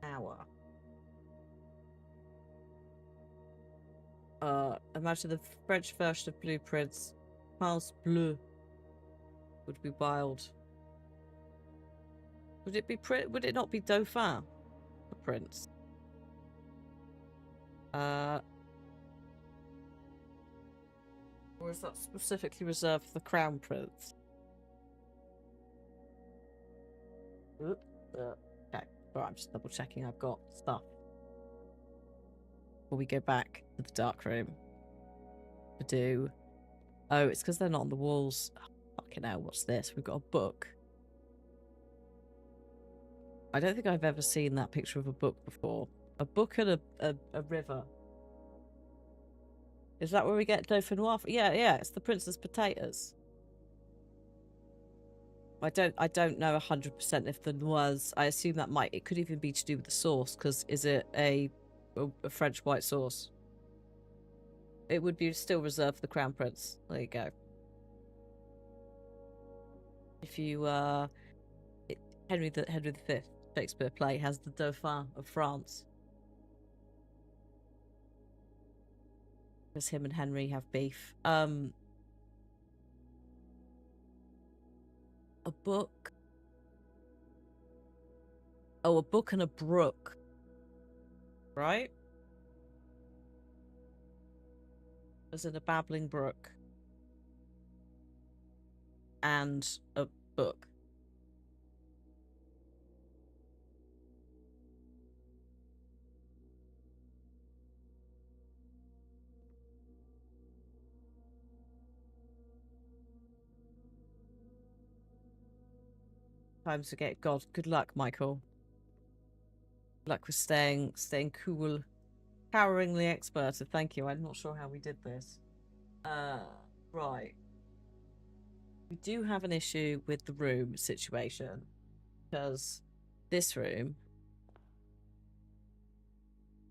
Speaker 1: Hour. Imagine the French version of Blueprints. Prince Bleu would be wild. Would it be would it not be Dauphin? The prince. Or is that specifically reserved for the Crown Prince? Okay. Alright, I'm just double checking I've got stuff. Before we go back to the dark room. To do. Oh, it's because they're not on the walls. Oh, fucking hell, what's this? We've got a book. I don't think I've ever seen that picture of a book before. A book and a river. Is that where we get Dauphinois? Yeah, it's the Princess Potatoes. I don't know 100% if the was. I assume that it could even be to do with the sauce, because is it a French white sauce? It would be still reserved for the Crown Prince. There you go. If you Henry V Shakespeare play has the Dauphin of France. Because him and Henry have beef. A book. Oh, a book and a brook. Right? As in a babbling brook. And a book. Times to get God. Good luck, Michael. Good luck with staying cool. Toweringly expert. Thank you. I'm not sure how we did this. Right. We do have an issue with the room situation. Because this room,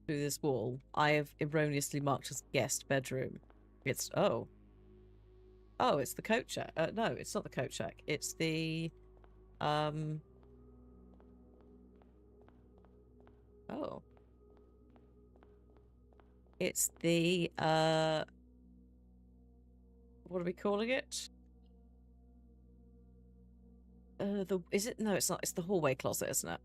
Speaker 1: through this wall, I have erroneously marked as guest bedroom. It's oh, it's the coat check. No, it's not the coat check. It's the oh, it's the what are we calling it? Is it? No, it's not. It's the hallway closet, isn't it?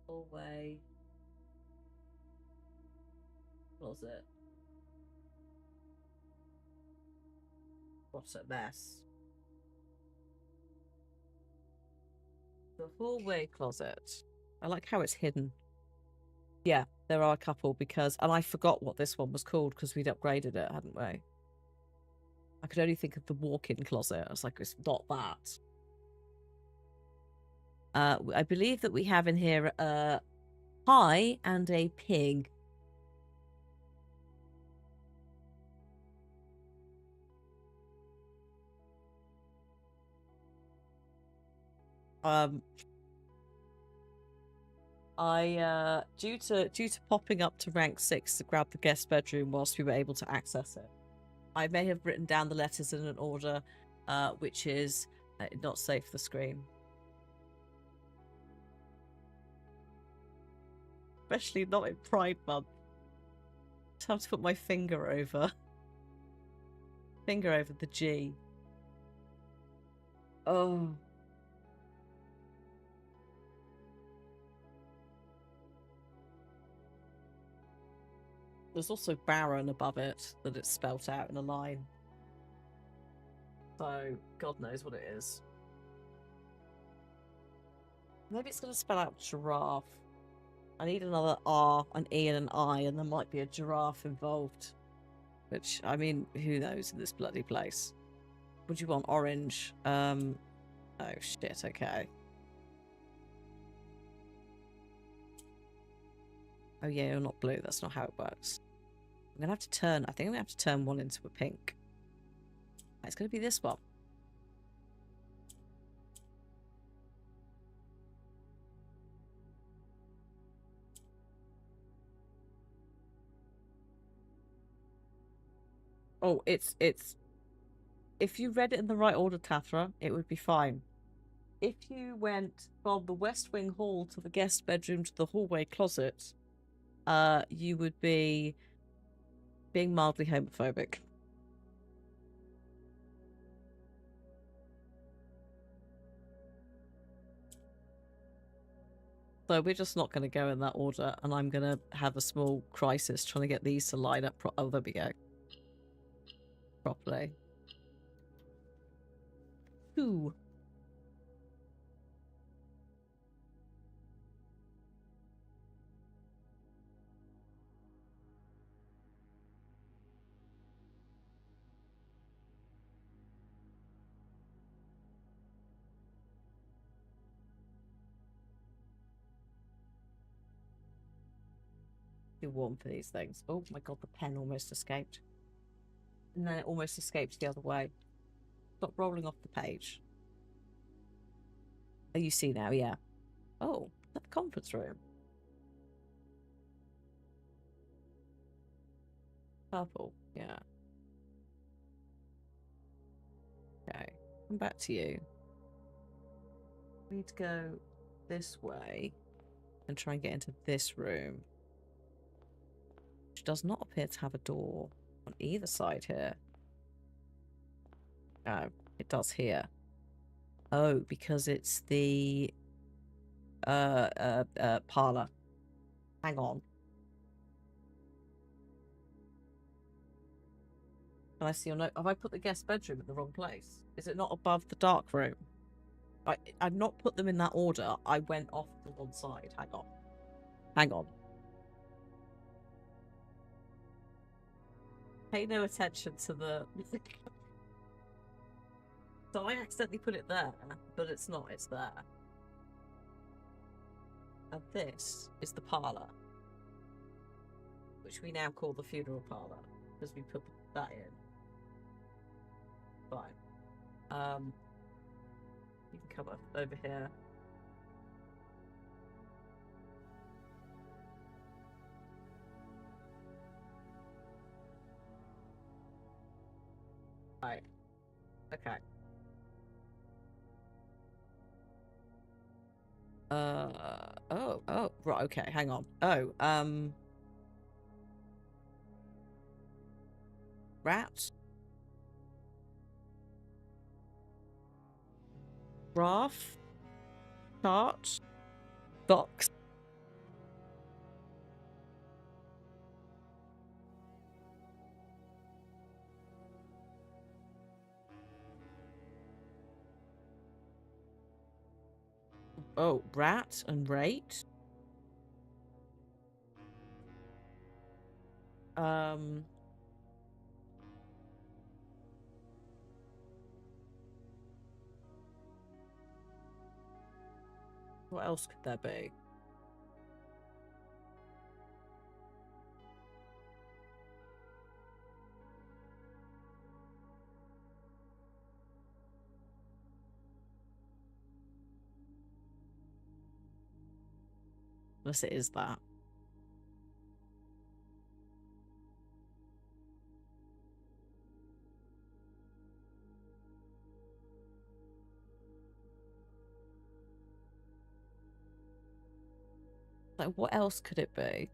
Speaker 1: Hallway closet. What a mess. The hallway closet. I like how it's hidden. Yeah, there are a couple because... And I forgot what this one was called because we'd upgraded it, hadn't we? I could only think of the walk-in closet. I was like, it's not that. I believe that we have in here a pie and a pig. Due to popping up to rank 6 to grab the guest bedroom whilst we were able to access it, I may have written down the letters in an order, which is not safe for the screen. Especially not in Pride Month. Just have to put my finger over the G. Oh. There's also Baron above it that it's spelt out in a line. So, God knows what it is. Maybe it's going to spell out giraffe. I need another R, an E, and an I, and there might be a giraffe involved. Which, I mean, who knows in this bloody place? What do you want? Orange. Oh, shit, okay. Oh, yeah, you're not blue. That's not how it works. I'm going to have to turn... I think I'm going to have to turn one into a pink. It's going to be this one. Oh, it's... If you read it in the right order, Tathra, it would be fine. If you went from the West Wing hall to the guest bedroom to the hallway closet, you would be being mildly homophobic. So we're just not going to go in that order, and I'm going to have a small crisis trying to get these to line up. Oh, there we go. Properly. Ooh. Too warm for these things. Oh my god, the pen almost escaped. And then it almost escaped the other way. Stop rolling off the page. Oh, you see now, yeah. Oh, that conference room. Purple, yeah. Okay, come back to you. We need to go this way and try and get into this room. Which does not appear to have a door on either side here. Oh, it does here. Oh, because it's the parlor. Hang on. Can I see your note? Have I put the guest bedroom in the wrong place? Is it not above the dark room? I've not put them in that order. I went off to one side. Hang on. Hang on. Pay no attention to the... So I accidentally put it there, but it's not. It's there. And this is the parlour, which we now call the funeral parlour, because we put that in. Fine. You can come up over here. Right. Okay. Oh, right, okay, hang on. Oh, rat? Graph? Chart? Box? Oh, rat and rate? What else could there be? Unless it is that. Like, what else could it be?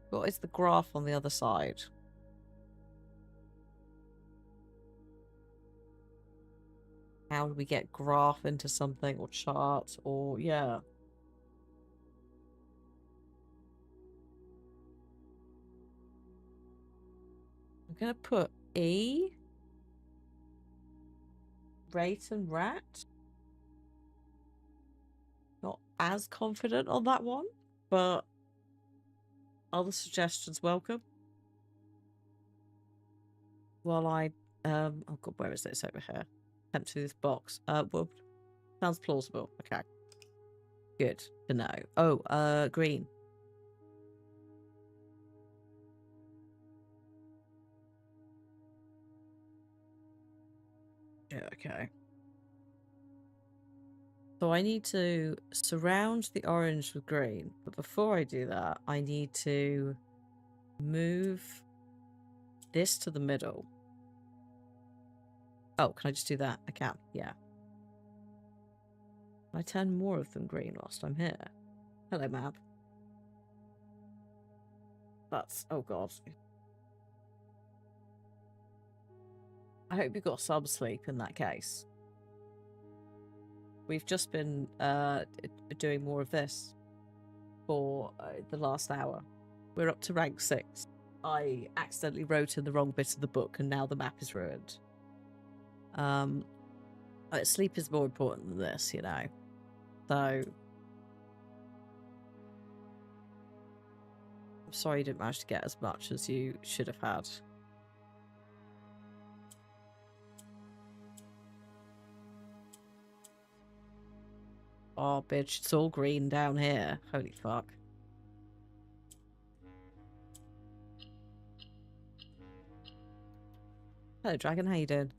Speaker 1: What is the graph on the other side? How do we get graph into something, or chart, or yeah? I'm gonna put E. Rate and rat. Not as confident on that one, but other suggestions welcome. While I oh god, where is this? Over here. Attempt to this box. Well, sounds plausible. Okay. Good to know. Oh, green. Yeah, okay. So I need to surround the orange with green, but before I do that, I need to move this to the middle. Oh, can I just do that? I can, yeah. Can I turn more of them green whilst I'm here? Hello, map. That's, oh god. I hope you got some sleep in that case. We've just been doing more of this for the last hour. We're up to rank 6. I accidentally wrote in the wrong bit of the book and now the map is ruined. Sleep is more important than this, you know. So I'm sorry you didn't manage to get as much as you should have had. Oh, bitch, it's all green down here. Holy fuck. Hello, Dragon. How you doing?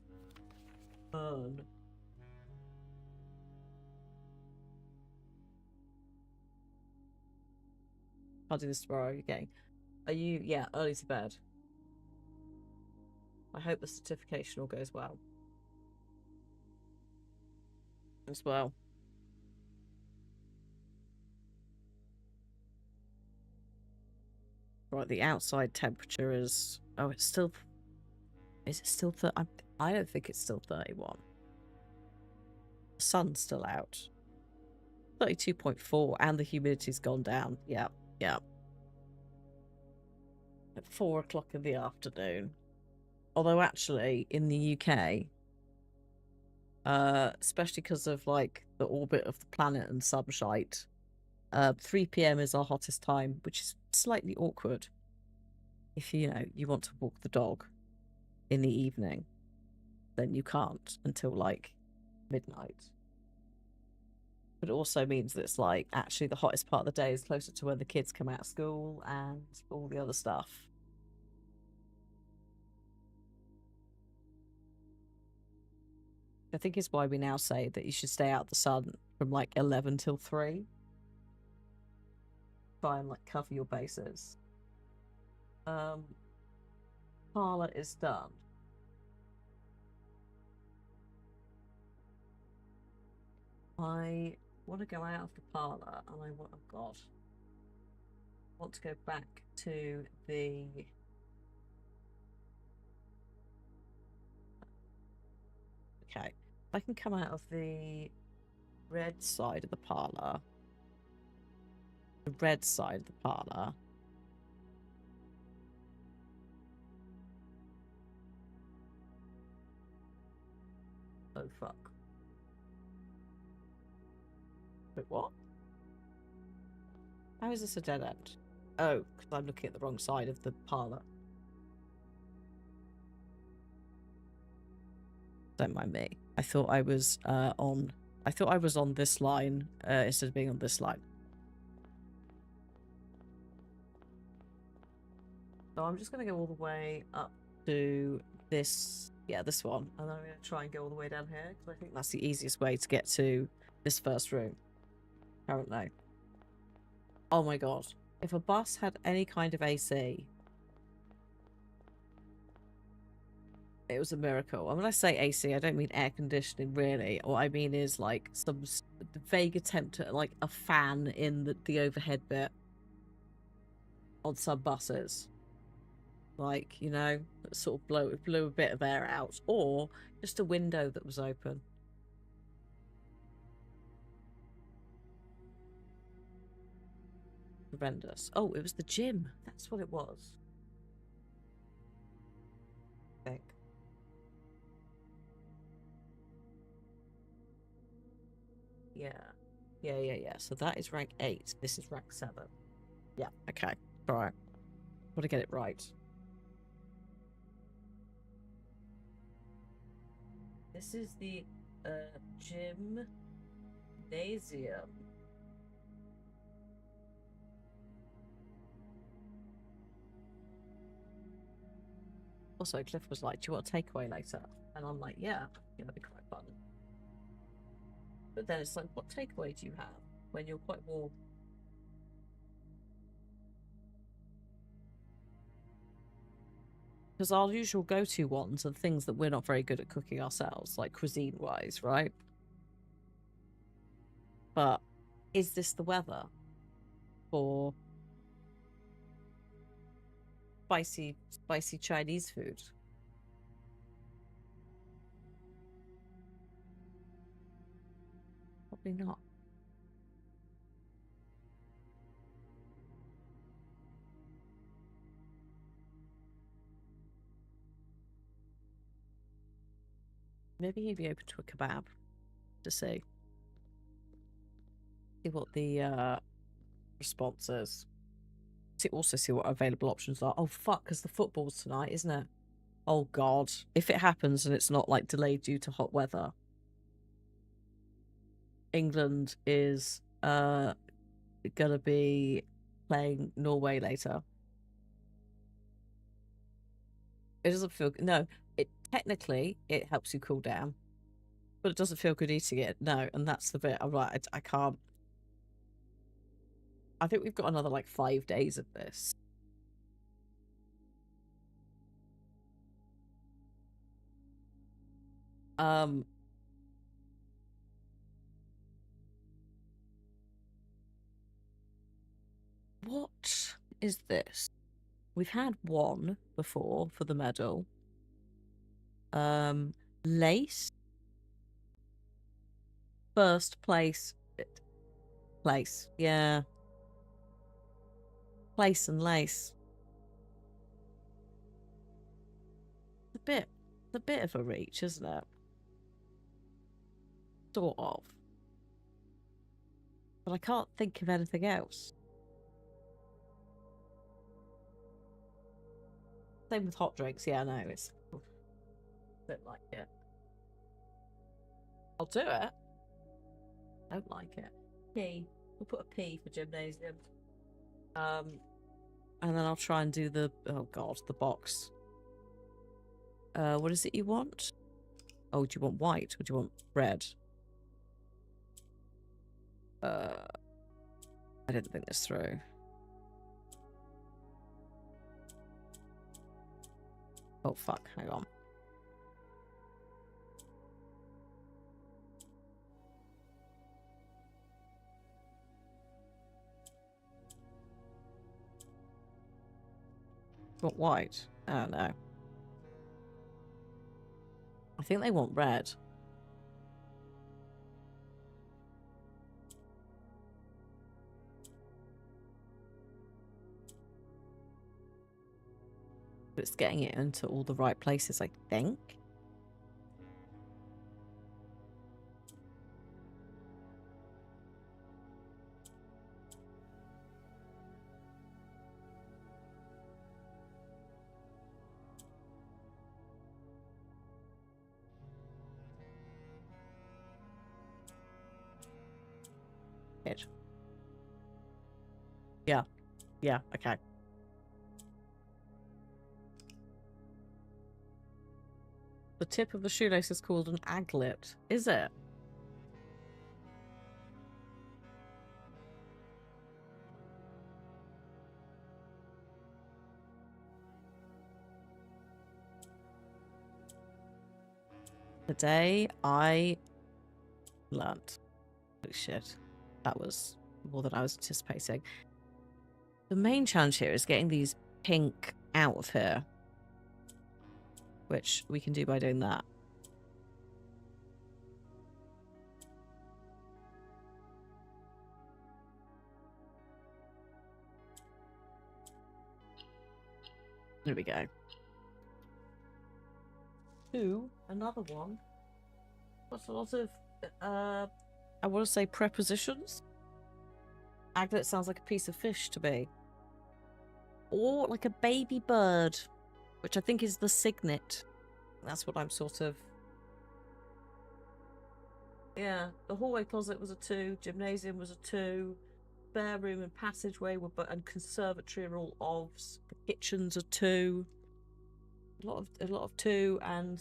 Speaker 1: Fun. I'll do this tomorrow. Okay. Are you, yeah, early to bed? I hope the certification all goes well. As well. Right, the outside temperature is... Oh, it's still... Is it still... I don't think it's still 31. The sun's still out. 32.4 and the humidity's gone down. Yeah, yeah. At 4 o'clock in the afternoon. Although actually, in the UK, especially because of like the orbit of the planet and some shite, 3 p.m. is our hottest time, which is slightly awkward if you know you want to walk the dog in the evening. Then you can't until like midnight. But it also means that it's like actually the hottest part of the day is closer to when the kids come out of school and all the other stuff. I think is why we now say that you should stay out of the sun from like 11 till 3. Try and like cover your bases. Parlour is done. I want to go out of the parlour and I want, oh god, I want to go back to the okay. I can come out of the red side of the parlour. The red side of the parlour. Oh fuck. Wait, what? How is this a dead end? Oh, because I'm looking at the wrong side of the parlour. Don't mind me. I thought I was on this line instead of being on this line. So I'm just going to go all the way up to this, yeah, this one. And then I'm going to try and go all the way down here, because I think that's the easiest way to get to this first room, apparently. Oh my god. If a bus had any kind of AC... It was a miracle. And when I say AC, I don't mean air conditioning, really. What I mean is like some vague attempt at like a fan in the overhead bit on some buses. Like, you know, sort of blew a bit of air out. Or just a window that was open. Horrendous. Oh, it was the gym. That's what it was. I think. Yeah. Yeah. So that is rank 8. This is rank 7. Yeah, okay. Alright. Got to get it right. This is the gymnasium. Also, Cliff was like, do you want a takeaway later? And I'm like, yeah, that'd be quite fun. But then it's like, what takeaway do you have when you're quite warm? Because our usual go-to ones are things that we're not very good at cooking ourselves, like cuisine-wise, right? But is this the weather for spicy Chinese food? Probably not. Maybe he'd be open to a kebab to see what the response is. Also see what available options are. Oh fuck, because the football's tonight, isn't it? Oh god. If it happens and it's not like delayed due to hot weather, England is gonna be playing Norway later. It doesn't feel no, it technically it helps you cool down, but it doesn't feel good eating it. No, and that's the bit. I'm like, I can't. I think we've got another like 5 days of this. What is this? We've had one before for the medal. Lace. First place. Place. Yeah. Place and lace. It's a bit of a reach, isn't it? Sort of. But I can't think of anything else. Same with hot drinks. Yeah, no, it's a bit like it. I'll do it. Don't like it. P. We'll put a P for gymnasium. And then I'll try and do the oh god, the box. What is it you want? Oh, do you want white or do you want red? I didn't think this through. Oh fuck, hang on. Want white? Oh no. I think they want red. But it's getting it into all the right places, I think. Good. Yeah. Yeah, okay. The tip of the shoelace is called an aglet, is it? Today I learnt. Holy shit. That was more than I was anticipating. The main challenge here is getting these pink out of here. Which we can do by doing that. There we go. Two, another one. What's a lot of, I want to say prepositions? Aglet sounds like a piece of fish to me. Or like a baby bird, which I think is the signet. That's what I'm sort of... Yeah, the hallway closet was a 2, gymnasium was a 2, spare room and passageway were and conservatory are all OVs. The kitchen's a 2. A lot of 2, and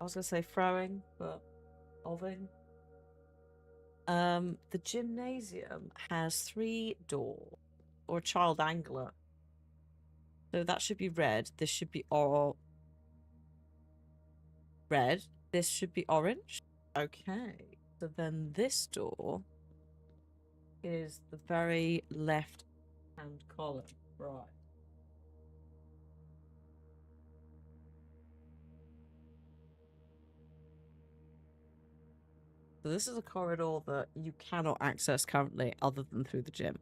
Speaker 1: I was gonna say throwing, but oving. The gymnasium has 3 doors, or a child angler. So that should be red. This should be red. This should be orange. Okay. So then this door is the very left hand column. Right. So this is a corridor that you cannot access currently other than through the gym.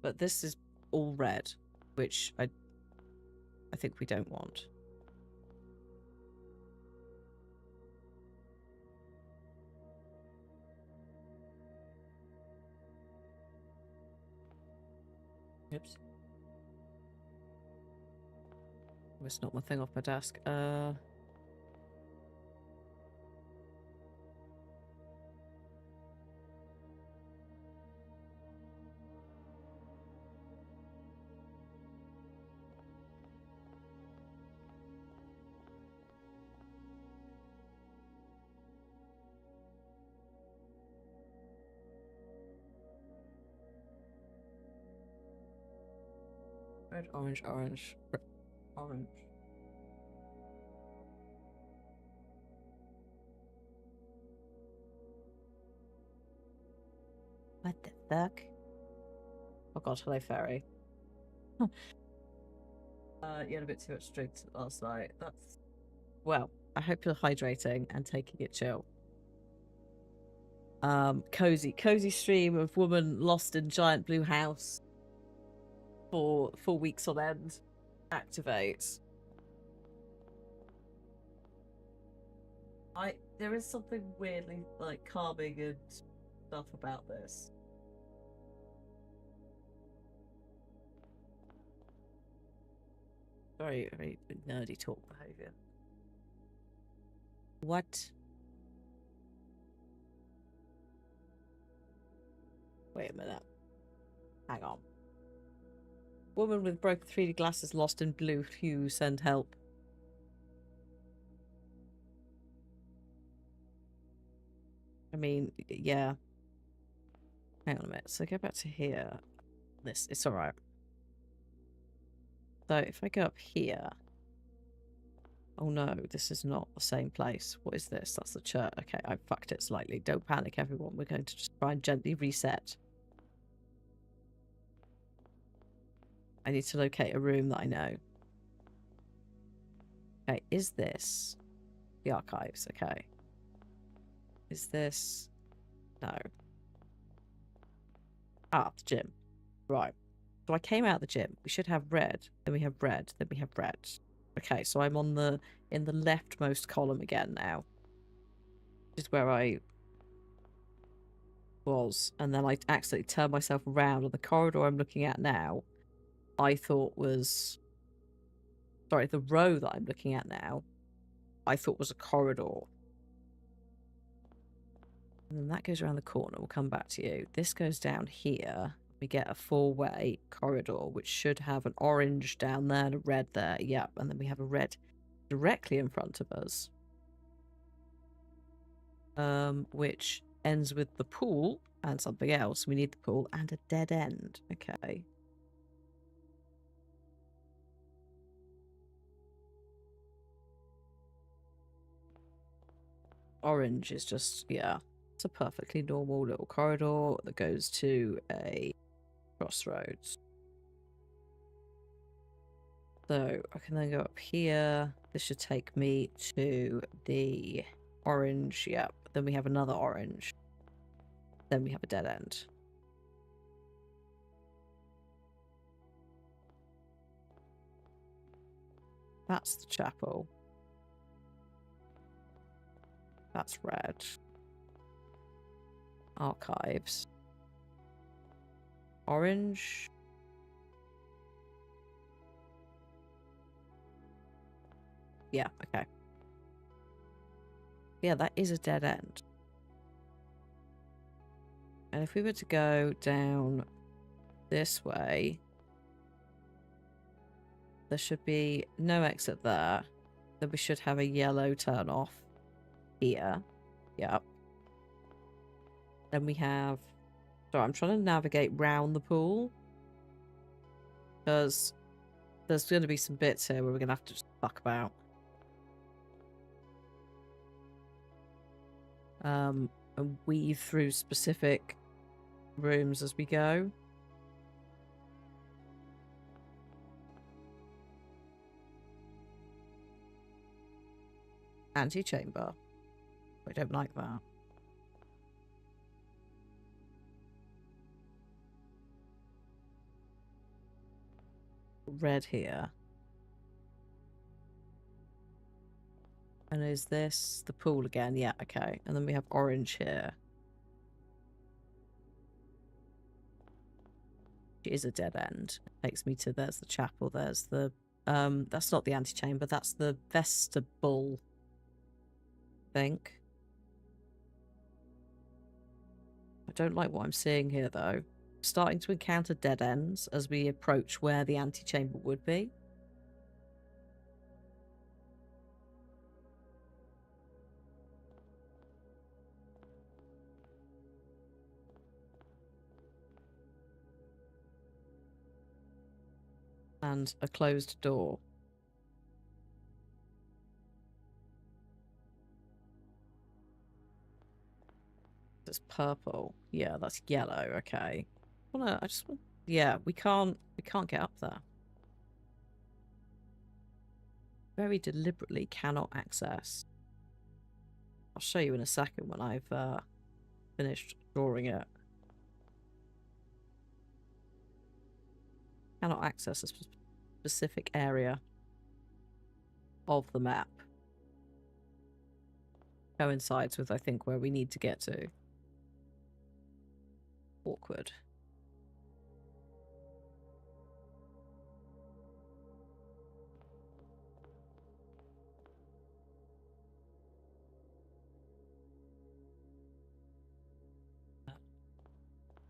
Speaker 1: But this is all red, which I think we don't want. Oops. It's not my thing off my desk. Red, orange, orange, orange. What the fuck? Oh god, hello fairy. You had a bit too much drink last night. That's... Well, I hope you're hydrating and taking it chill. Cozy stream of woman lost in giant blue house for 4 weeks on end. Activate. There is something weirdly like calming and stuff about this. Very, very nerdy talk behavior. What? Wait a minute. Hang on. Woman with broken 3D glasses lost in blue hue, send help. I mean, yeah. Hang on a minute. So go back to here. This, it's alright. So if I go up here... Oh no, this is not the same place. What is this? That's the church. Okay, I fucked it slightly. Don't panic, everyone. We're going to just try and gently reset. I need to locate a room that I know. Okay, is this the archives? Okay. Is this... No. Ah, the gym. Right. So I came out of the gym. We should have red. Then we have red. Then we have red. Okay, so I'm on the... in the leftmost column again now. Which is where I was. And then I accidentally turned myself around, and the corridor I'm looking at now, I thought was... Sorry, the row that I'm looking at now, I thought was a corridor. And then that goes around the corner. We'll come back to you. This goes down here. We get a 4-way corridor, which should have an orange down there and a red there. Yep, and then we have a red directly in front of us. Which ends with the pool and something else. We need the pool and a dead end. Okay. Orange is just, yeah, it's a perfectly normal little corridor that goes to a crossroads. So I can then go up here. This should take me to the orange. Yep. Then we have another orange. Then we have a dead end. That's the chapel. That's red. Archives. Orange. Yeah, okay. Yeah, that is a dead end. And if we were to go down this way, there should be no exit there. Then we should have a yellow turn off here. Yep. Then we have... Sorry, I'm trying to navigate round the pool. Because there's going to be some bits here where we're going to have to just fuck about. And weave through specific rooms as we go. Antechamber. I don't like that. Red here. And is this the pool again? Yeah, okay. And then we have orange here. It is a dead end. It takes me to, there's the chapel, there's the, that's not the antechamber, that's the vestibule, I think. I don't like what I'm seeing here, though. Starting to encounter dead ends as we approach where the antechamber would be. And a closed door. It's purple. Yeah, that's yellow. Okay. Well, I just want... Yeah, we can't get up there. Very deliberately cannot access. I'll show you in a second when I've finished drawing it. Cannot access a specific area of the map. Coincides with, I think, where we need to get to. Awkward.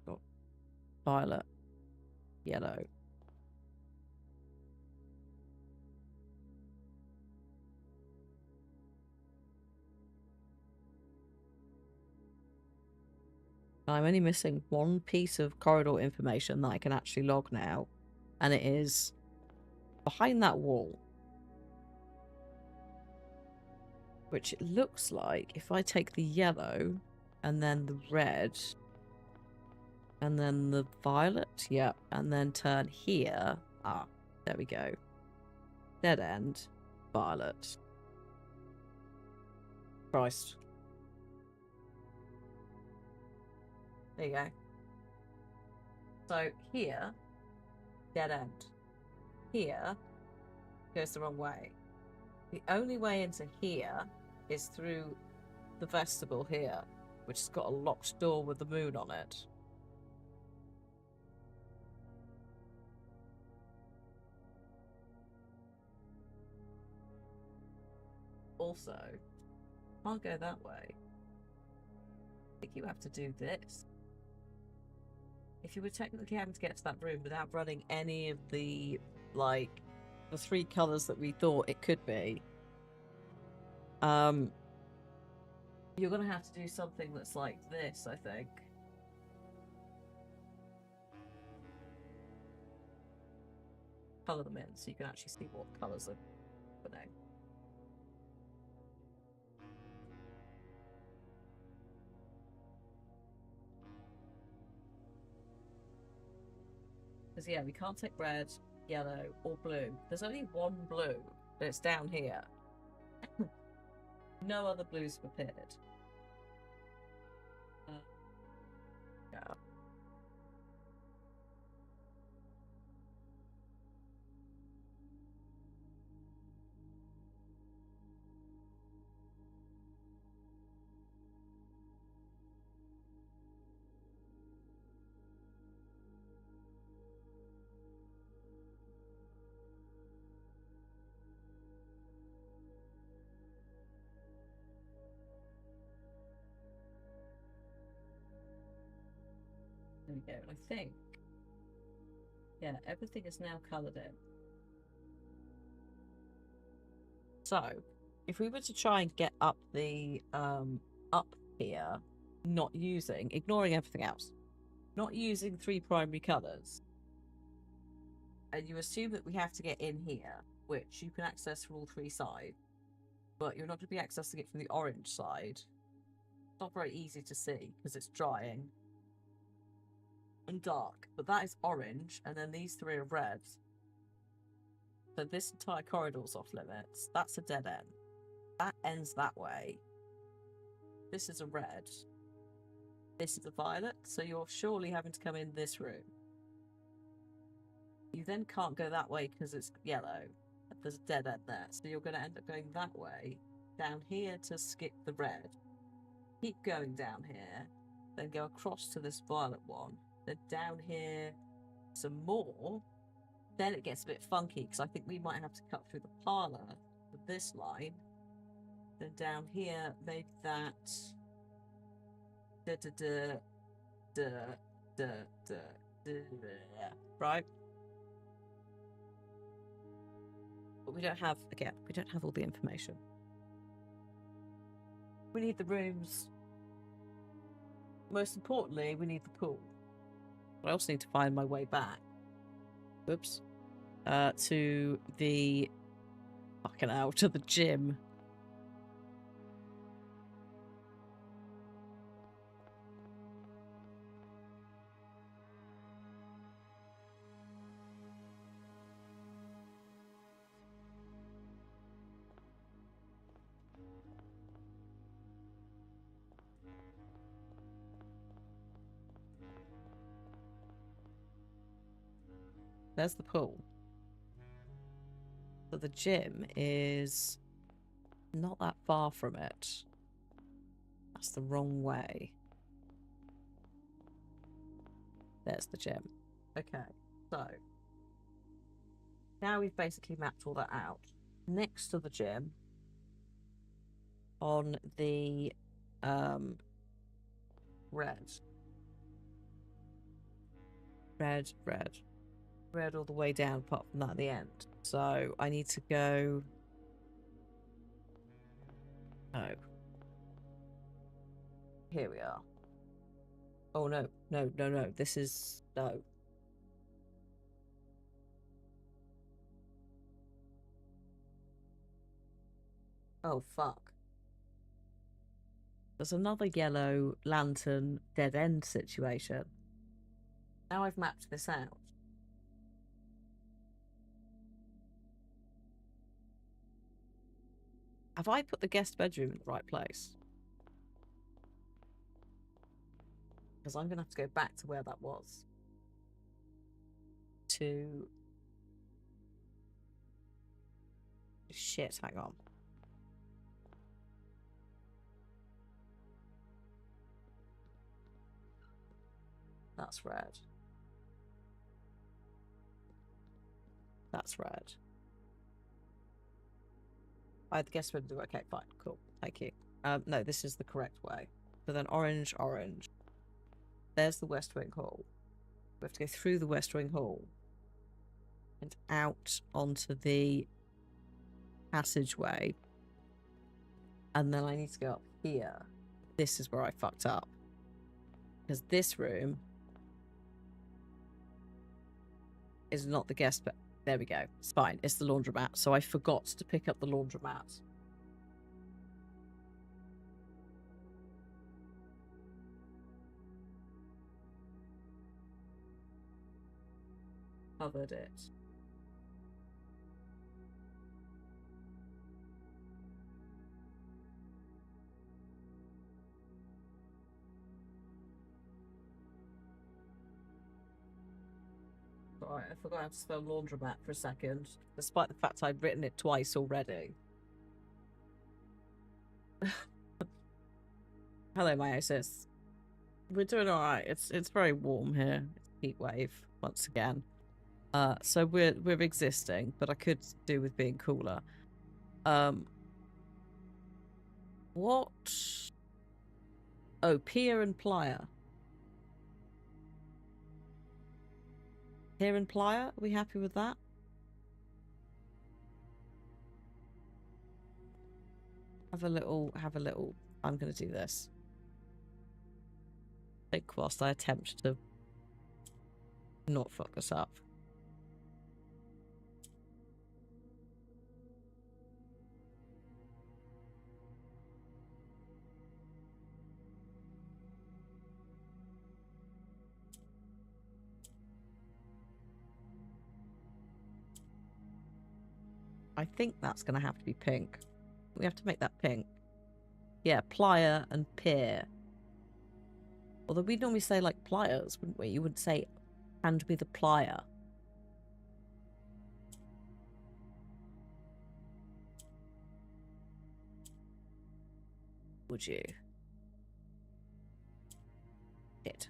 Speaker 1: Got violet, yellow. I'm only missing one piece of corridor information that I can actually log now, and it is behind that wall. Which it looks like if I take the yellow and then the red and then the violet, yep, and then turn here. Ah, there we go. Dead end, violet. Christ. There you go. So here, dead end. Here goes the wrong way. The only way into here is through the vestibule here, which has got a locked door with the moon on it. Also, can't go that way. I think you have to do this. If you were technically having to get to that room without running any of the, like, the three colours that we thought it could be, You're going to have to do something that's like this, I think. Colour them in so you can actually see what colours are happening. Because, yeah, we can't take red, yellow, or blue. There's only one blue, and it's down here. No other blues have appeared. Yeah. There we go. I think, yeah, everything is now coloured in. So, if we were to try and get up the up here, ignoring everything else, not using 3 primary colours, and you assume that we have to get in here, which you can access from all 3 sides, but you're not going to be accessing it from the orange side. It's not very easy to see because it's drying and dark, but that is orange, and then these 3 are red. So this entire corridor's off limits. That's a dead end. That ends that way. This is a red. This is a violet, so you're surely having to come in this room. You then can't go that way because it's yellow. There's a dead end there, so you're going to end up going that way, down here to skip the red. Keep going down here, then go across to this violet one, then down here some more. Then it gets a bit funky because I think we might have to cut through the parlour with this line. Then down here, maybe that. Right? But we don't have, again, we don't have all the information. We need the rooms. Most importantly, we need the pool. I also need to find my way back. Oops. To the fucking hell, to the gym. There's the pool. So the gym is not that far from it. That's the wrong way. There's the gym. Okay, so now we've basically mapped all that out. Next to the gym, on the red all the way down apart from that at the end. So I need to go. Oh, here we are. Oh no, this is no. Oh fuck. There's another yellow lantern dead end situation. Now I've mapped this out. Have I put the guest bedroom in the right place? Because I'm going to have to go back to where that was. Shit, hang on. That's red. That's red. I had the guest bedroom. Okay, fine, cool. Thank you. No, this is the correct way. So then orange. There's the West Wing Hall. We have to go through the West Wing Hall and out onto the passageway. And then I need to go up here this is where I fucked up. Because this room is not the guest bed. There we go. It's fine. It's the laundromat. So I forgot to pick up the laundromat. Covered it. Right, I forgot how to spell laundromat for a second, despite the fact I'd written it twice already. Hello, meiosis. We're doing alright. It's very warm here. It's heat wave once again. So we're existing, but I could do with being cooler. What? Oh, pier and plier. Pier and plier? Are we happy with that? Have a little. I'm gonna do this. Think whilst I attempt to not fuck this up. I think that's going to have to be pink. We have to make that pink. Yeah, plier and pier. Although we'd normally say, like, pliers, wouldn't we? You wouldn't say, hand me the plier. Would you? Shit.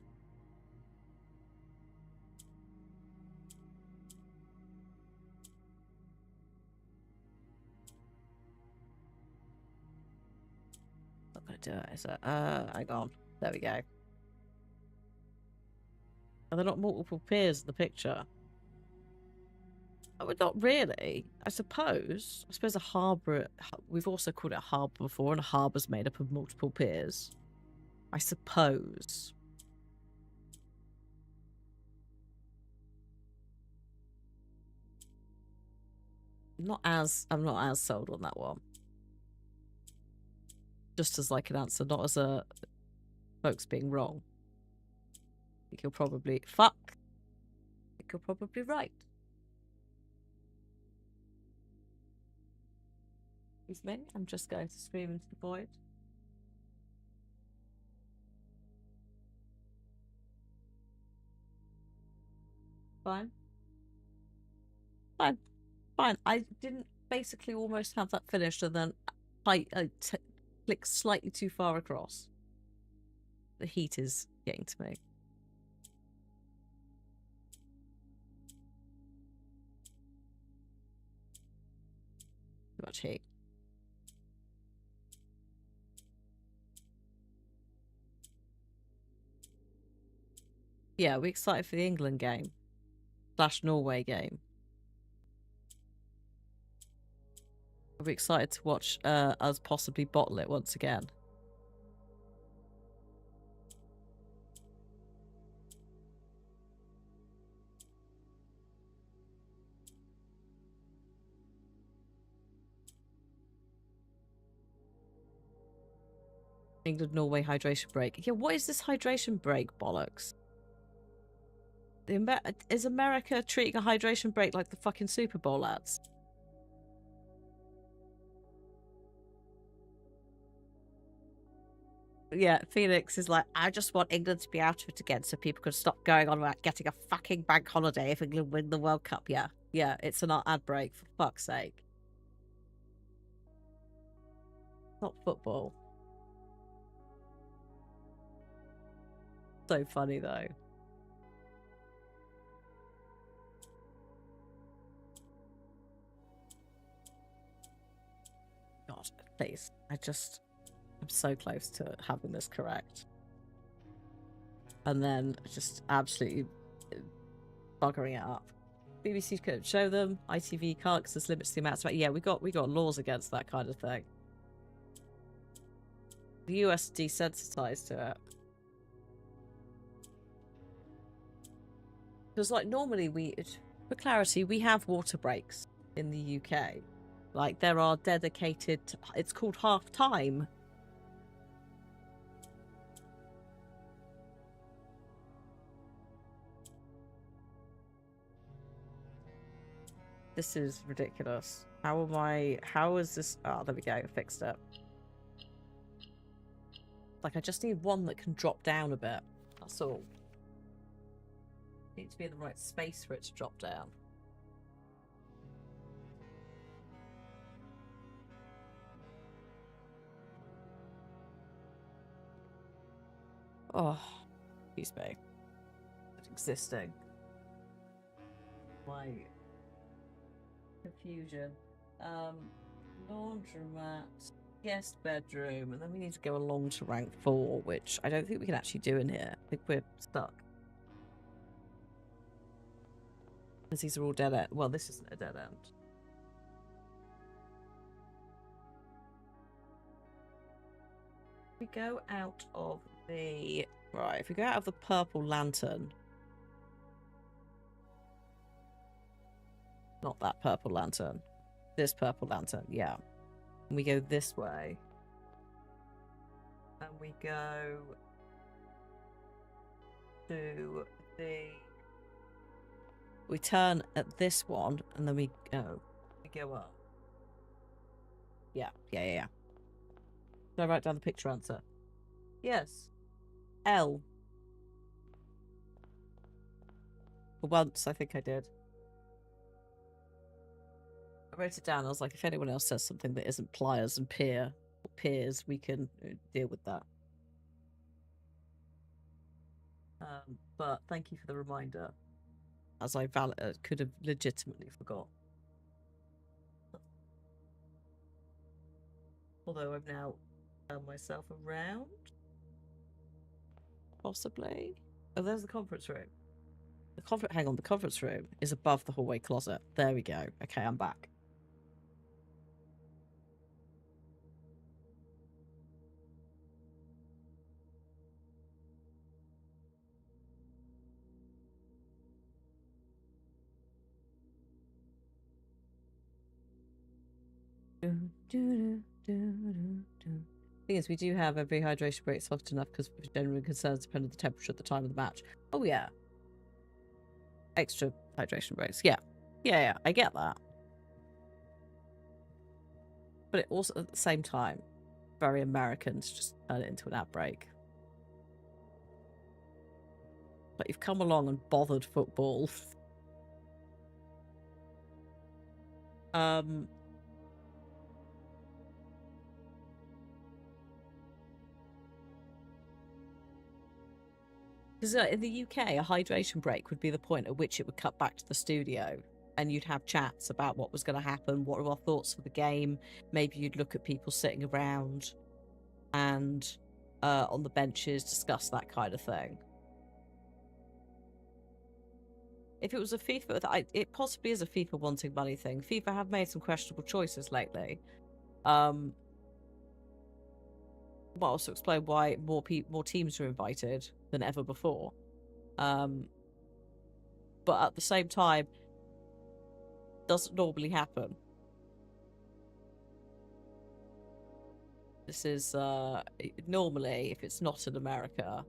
Speaker 1: Not gonna do it, is it? Hang on. There we go. Are there not multiple piers in the picture? Oh, not really. I suppose a harbour... We've also called it a harbour before, and a harbour's made up of multiple piers. I suppose. I'm not as sold on that one. Just as like an answer, not as a folks being wrong. I think you're probably... Fuck! I think you're probably right. Excuse me, I'm just going to scream into the void. Fine. Fine. Fine. I didn't basically almost have that finished and then I clicked slightly too far across. The heat is getting to me. Too much heat. Yeah, we're excited for the England game. / Norway game. Are we excited to watch us possibly bottle it once again? England-Norway hydration break. Yeah, what is this hydration break bollocks? Is America treating a hydration break like the fucking Super Bowl, lads? Yeah, Phoenix is like, I just want England to be out of it again so people can stop going on about getting a fucking bank holiday if England win the World Cup. Yeah, yeah, it's an ad break, for fuck's sake. Not football. So funny, though. God, please. I'm so close to having this correct. And then just absolutely buggering it up. BBC couldn't show them. ITV can't because there's limits to the amounts. But yeah, we got laws against that kind of thing. The US desensitized to it. Because, like, normally for clarity, we have water breaks in the UK. Like, there are dedicated, it's called half time. This is ridiculous. How is this? Oh, there we go, I fixed it. Like, I just need one that can drop down a bit. That's all. Need to be in the right space for it to drop down. Oh, excuse me. Existing. My confusion. Laundromat, guest bedroom, and then we need to go along to rank 4, which I don't think we can actually do in here. I think we're stuck. Because these are all dead end. Well, this isn't a dead end. We go out of the... Right, if we go out of the purple lantern... Not that purple lantern. This purple lantern, yeah. And we go this way. And we go... to the... We turn at this one, and then we go up. Yeah. Did I write down the picture answer? Yes. L. For once, I think I did. I wrote it down. I was like, if anyone else says something that isn't pliers and peers, we can deal with that. But thank you for the reminder, as I could have legitimately forgot. Although I've now turned myself around. Possibly. Oh, there's the conference room. Hang on, the conference room is above the hallway closet. There we go. Okay, I'm back. Thing is, we do have every hydration break soft enough because genuine concerns depend on the temperature at the time of the match. Oh yeah. Extra hydration breaks. Yeah, I get that. But it also, at the same time, very American to just turn it into an outbreak. But you've come along and bothered football. Because in the UK, a hydration break would be the point at which it would cut back to the studio and you'd have chats about what was going to happen, what are our thoughts for the game. Maybe you'd look at people sitting around and on the benches, discuss that kind of thing. If it was a FIFA, it possibly is a FIFA wanting money thing. FIFA have made some questionable choices lately. Well, also explain why more teams are invited than ever before. But at the same time, doesn't normally happen. This is normally, if it's not in America,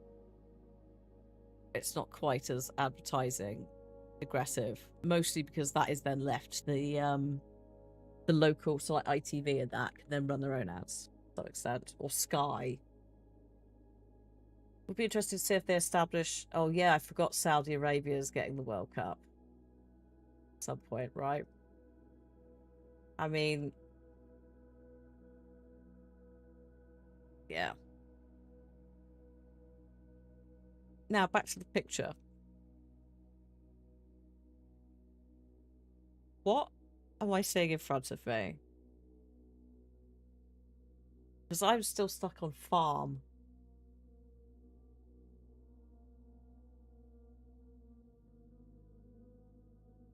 Speaker 1: it's not quite as advertising aggressive. Mostly because that is then left the local, so like ITV and that can then run their own ads to some extent, or Sky. Would be interesting to see if they establish. Oh yeah, I forgot Saudi Arabia is getting the World Cup at some point, right? I mean, yeah. Now back to the picture. What am I seeing in front of me? Because I'm still stuck on farm.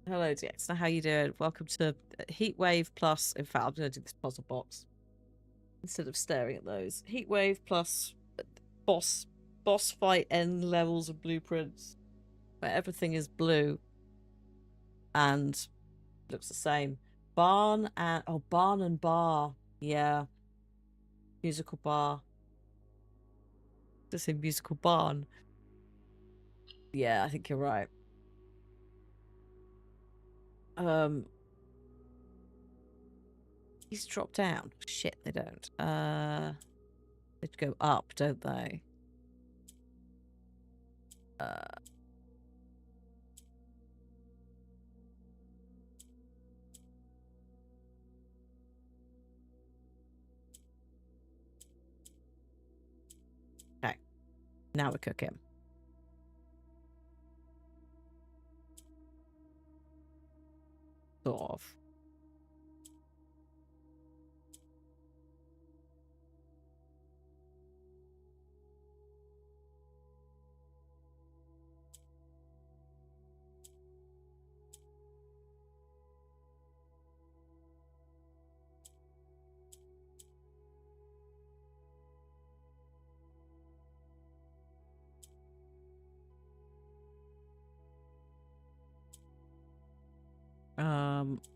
Speaker 1: Hello, DX. Now, how you doing? Welcome to Heatwave Plus. In fact, I'm going to do this puzzle box. instead of staring at those. Heatwave plus boss fight end levels of blueprints where everything is blue and looks the same. Barn and bar. Yeah. Musical bar. Just say musical barn. Yeah, I think you're right. These drop down. Shit, they don't. They go up, don't they? Okay. Now we're cooking. Sort of.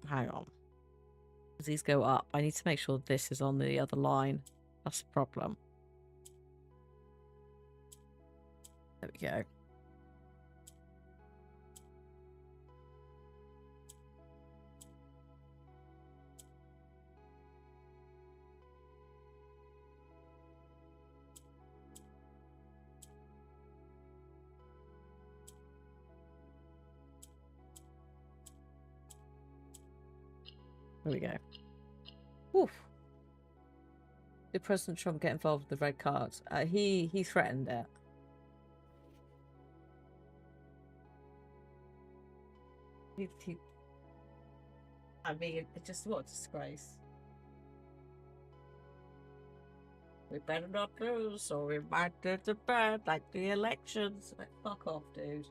Speaker 1: Hang on. As these go up, I need to make sure this is on the other line. That's the problem. There we go. There we go. Oof. Did President Trump get involved with the red card? He threatened it. I mean, it's just what a disgrace. We better not lose, or we might go to bed like the elections. Like, fuck off, dude.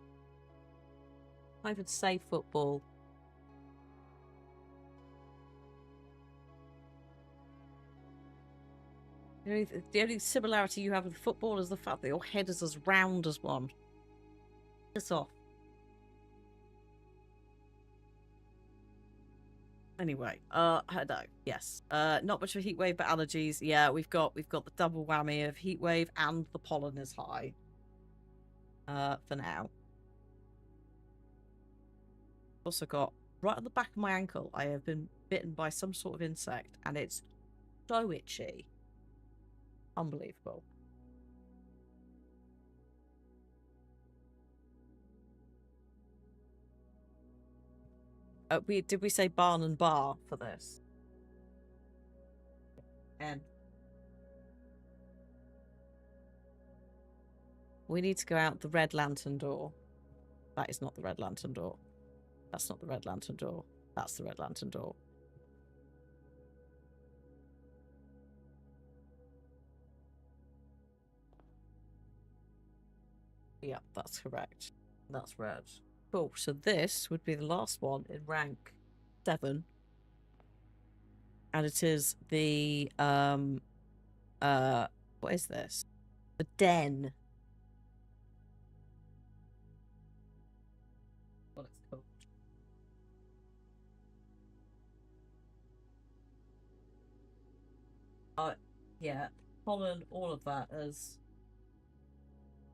Speaker 1: Not even say football. The only similarity you have with football is the fact that your head is as round as one. Piss off. Anyway, hello. Yes. Not much of a heat wave, but allergies. Yeah, we've got the double whammy of heat wave and the pollen is high. For now. Also got right on the back of my ankle, I have been bitten by some sort of insect, and it's so itchy. Unbelievable. Did we say barn and bar for this? And we need to go out the red lantern door. That is not the red lantern door. That's not the red lantern door. That's the red lantern door. Yep, that's correct. That's red. Cool. So this would be the last one in rank 7. And it is the what is this? The den. What it's called. Yeah. Pollen, all of that has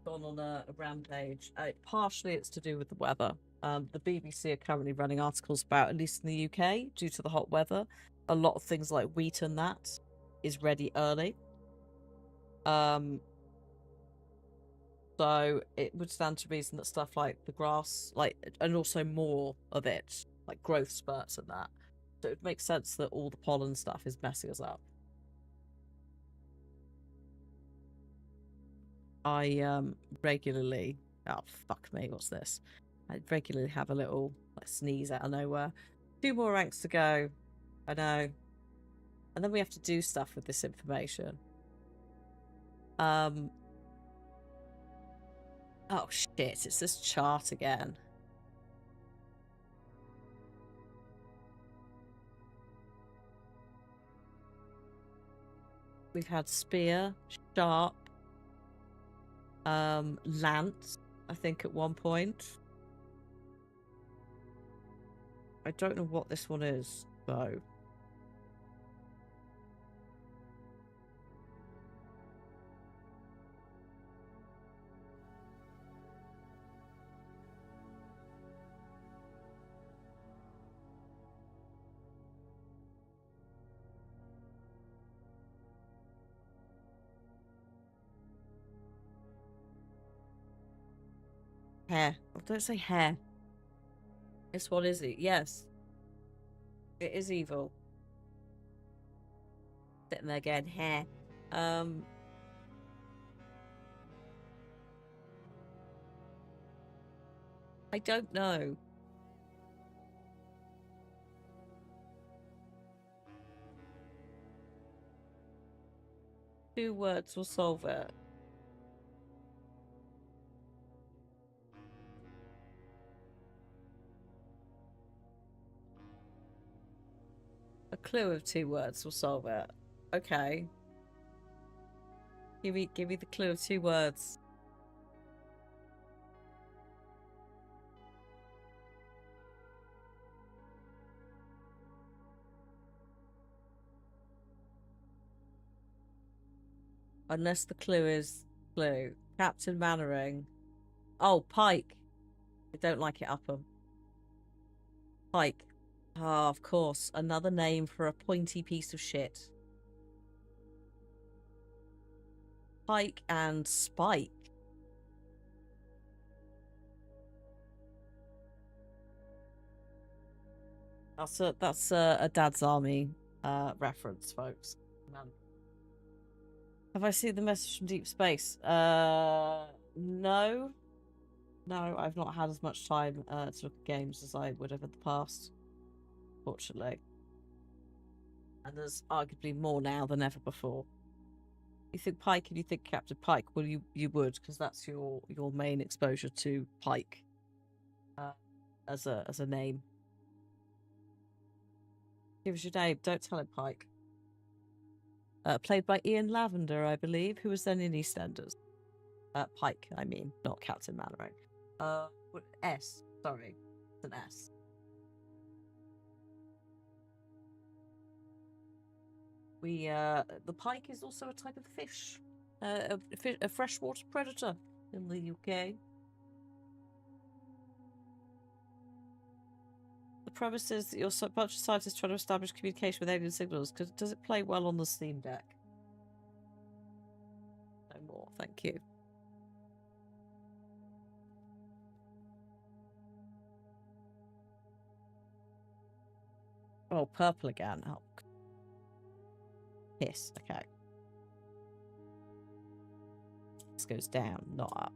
Speaker 1: gone on a rampage. Partially it's to do with the weather. The BBC are currently running articles about, at least in the UK, due to the hot weather, a lot of things like wheat and that is ready early. So it would stand to reason that stuff like the grass, and also more of it, like growth spurts and that. So it would make sense that all the pollen stuff is messing us up. I regularly, oh fuck me, what's this? I regularly have a little sneeze out of nowhere. 2 more ranks to go. I know. And then we have to do stuff with this information. Oh shit, it's this chart again. We've had spear, sharp, lance, I think at one point. I don't know what this one is, though. Hair. Oh, don't say hair. This one is it? Yes. It is evil. Sitting there again, hair. I don't know. Two words will solve it. A clue of 2 words will solve it. Okay. Give me the clue of 2 words. Unless the clue is clue. Captain Mannering. Oh, Pike. I don't like it, Upham. Pike. Ah, of course. Another name for a pointy piece of shit. Pike and Spike. That's a Dad's Army reference, folks. Man. Have I seen the message from deep space? No. No, I've not had as much time to look at games as I would have in the past, fortunately. And there's arguably more now than ever before. You think Pike and you think Captain Pike? Well, you would, because that's your main exposure to Pike as a name. Give us your name. Don't tell him Pike. Played by Ian Lavender, I believe, who was then in EastEnders. Pike, I mean, not Captain Mannering. S. Sorry, it's an S. The pike is also a type of fish, a freshwater predator in the UK. The premise is that you're a bunch of scientists trying to establish communication with alien signals. Does it play well on the Steam Deck? No more, thank you. Oh, purple again. Oh, piss. Okay. This goes down, not up.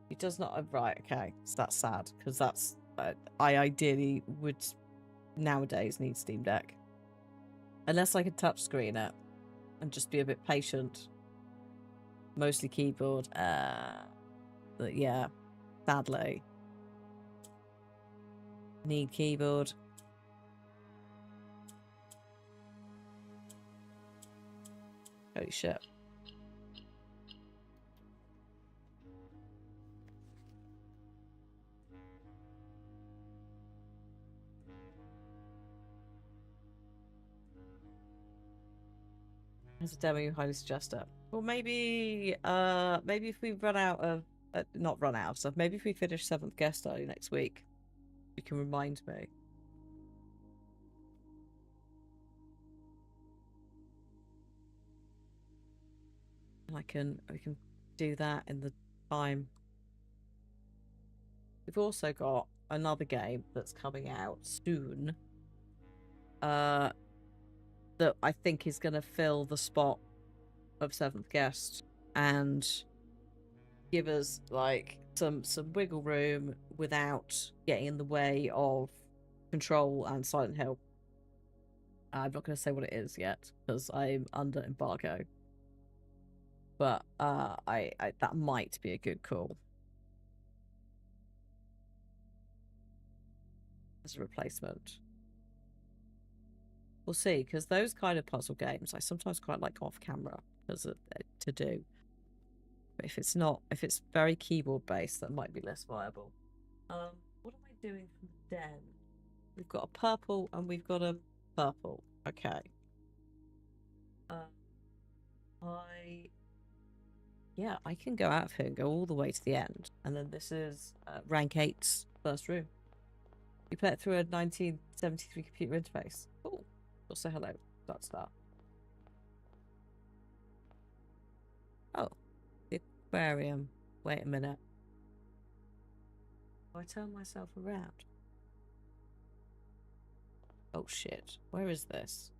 Speaker 1: It does not. Right. Okay. So that's sad because that's. I ideally would nowadays need Steam Deck, unless I could touchscreen it and just be a bit patient. Mostly keyboard. But yeah, sadly, need keyboard. Holy shit. As a demo, you highly suggest it. Well, maybe if we run out of not run out of stuff, maybe if we finish 7th Guest early next week, you can remind me. And we can do that in the time. We've also got another game that's coming out soon. That I think is going to fill the spot of 7th Guest and give us like some wiggle room without getting in the way of Control and Silent Hill. I'm not going to say what it is yet because I'm under embargo, but I that might be a good call as a replacement. We'll see, because those kind of puzzle games I sometimes quite like off camera to do. But if it's not, if it's very keyboard based, that might be less viable. What am I doing from the den? We've got a purple and we've got a purple. Okay. Yeah, I can go out of here and go all the way to the end. And then this is rank 8's first room. You play it through a 1973 computer interface. Oh, we'll say hello. That's that. Oh, the aquarium. Wait a minute. Oh, I turn myself around. Oh shit, where is this?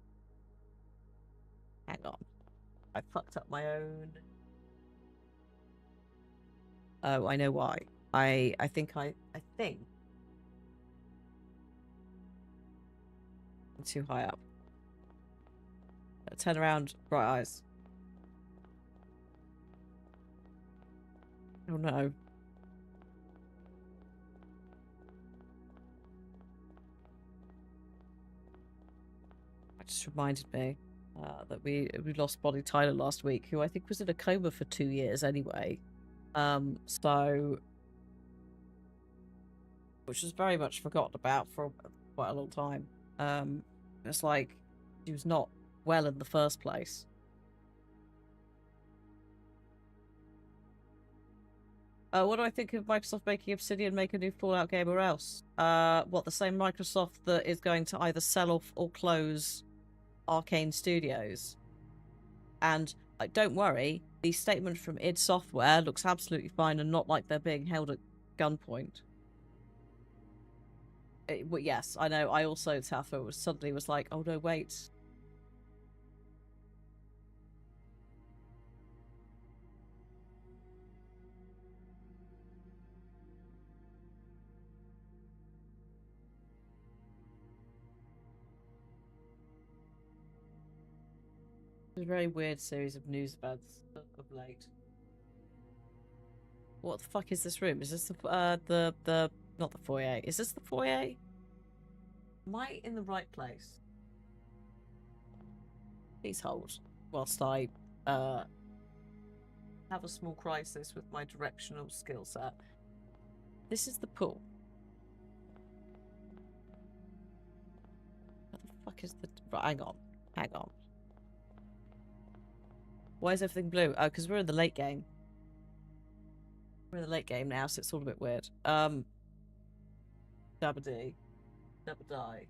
Speaker 1: Hang on. I fucked up my own. Oh, I know why. I think I'm too high up. Turn around, bright eyes. Oh no. That just reminded me that we lost Bonnie Tyler last week, who I think was in a coma for 2 years anyway. So, which was very much forgotten about for quite a long time. It's like she was not well in the first place. What do I think of Microsoft making Obsidian make a new Fallout game or else? What, the same Microsoft that is going to either sell off or close Arcane Studios? And don't worry, the statement from id Software looks absolutely fine and not like they're being held at gunpoint. Well, yes, I know. I also, Taffer, suddenly was like, oh no, wait. It's a very weird series of news events of late. What the fuck is this room? Is this the not the foyer? Is this the foyer? Am I in the right place? Please hold whilst I have a small crisis with my directional skill set. This is the pool. What the fuck is the... Right, hang on. Hang on. Why is everything blue? Oh, because we're in the late game. We're in the late game now, so it's all a bit weird. Dabba-dee. Dabba-die.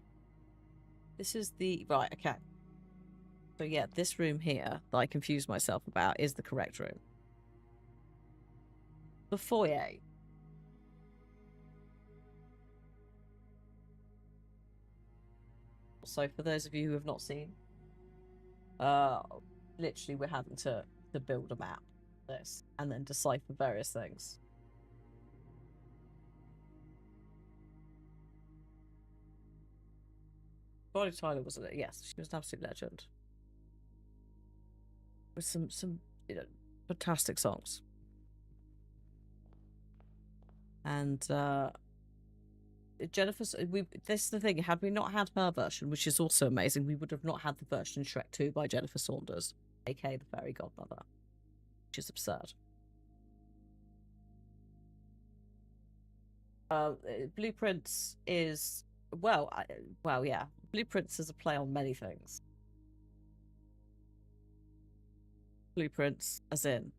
Speaker 1: This is the... Right, okay. So yeah, this room here that I confused myself about is the correct room. The foyer. So for those of you who have not seen, literally we're having to build a map this and then decipher various things. Bonnie Tyler was it? Yes, she was an absolute legend. With some fantastic songs. And Jennifer's this is the thing, had we not had her version, which is also amazing, we would have not had the version in Shrek 2 by Jennifer Saunders, aka the fairy godmother, which is absurd. Blueprints is well, yeah. Blueprints is a play on many things. Blueprints, as in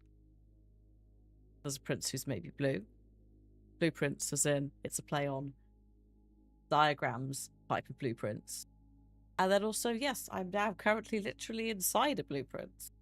Speaker 1: there's a prince who's maybe blue. Blueprints, as in it's a play on diagrams type of blueprints. And then also, yes, I'm now currently literally inside a blueprint.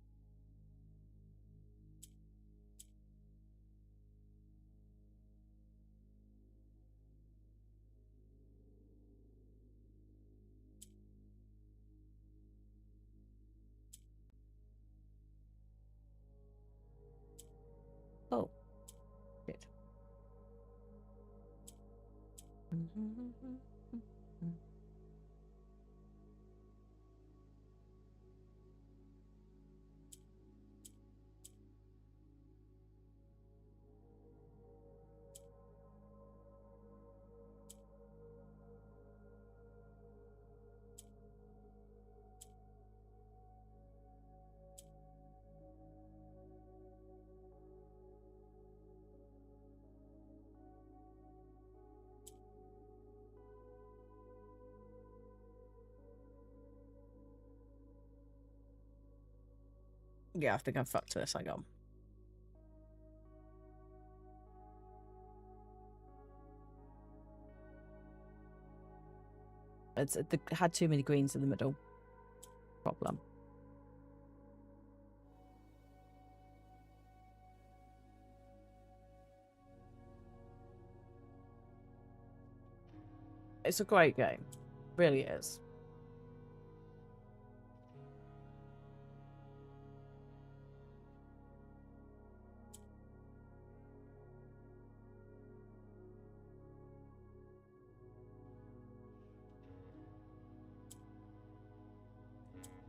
Speaker 1: Oh. Shit. Yeah, I think I'm fucked to this. Hang on. It had too many greens in the middle. Problem. It's a great game. Really is.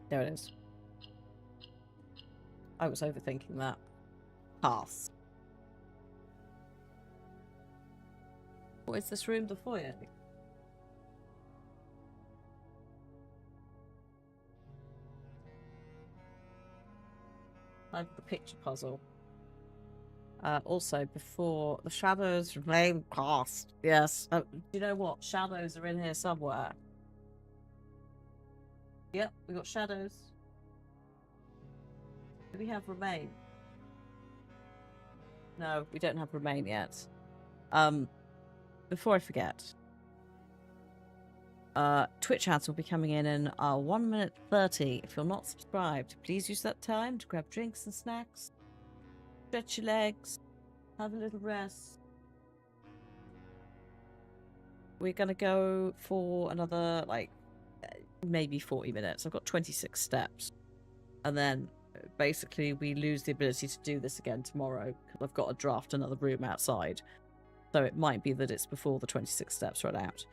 Speaker 1: There it is. I was overthinking that. Pass. What is this room? The foyer? I have the picture puzzle. Also, before the shadows remain cast. Yes. Do you know what? Shadows are in here somewhere. Yep, we got shadows. Do we have remain? No, we don't have remain yet. Before I forget, Twitch ads will be coming in 1 minute 30. If you're not subscribed, please use that time to grab drinks and snacks, stretch your legs, have a little rest. We're gonna go for another, like, maybe 40 minutes. I've got 26 steps. And then, basically, we lose the ability to do this again tomorrow, because I've got to draft another room outside. So it might be that it's before the 26 steps run out.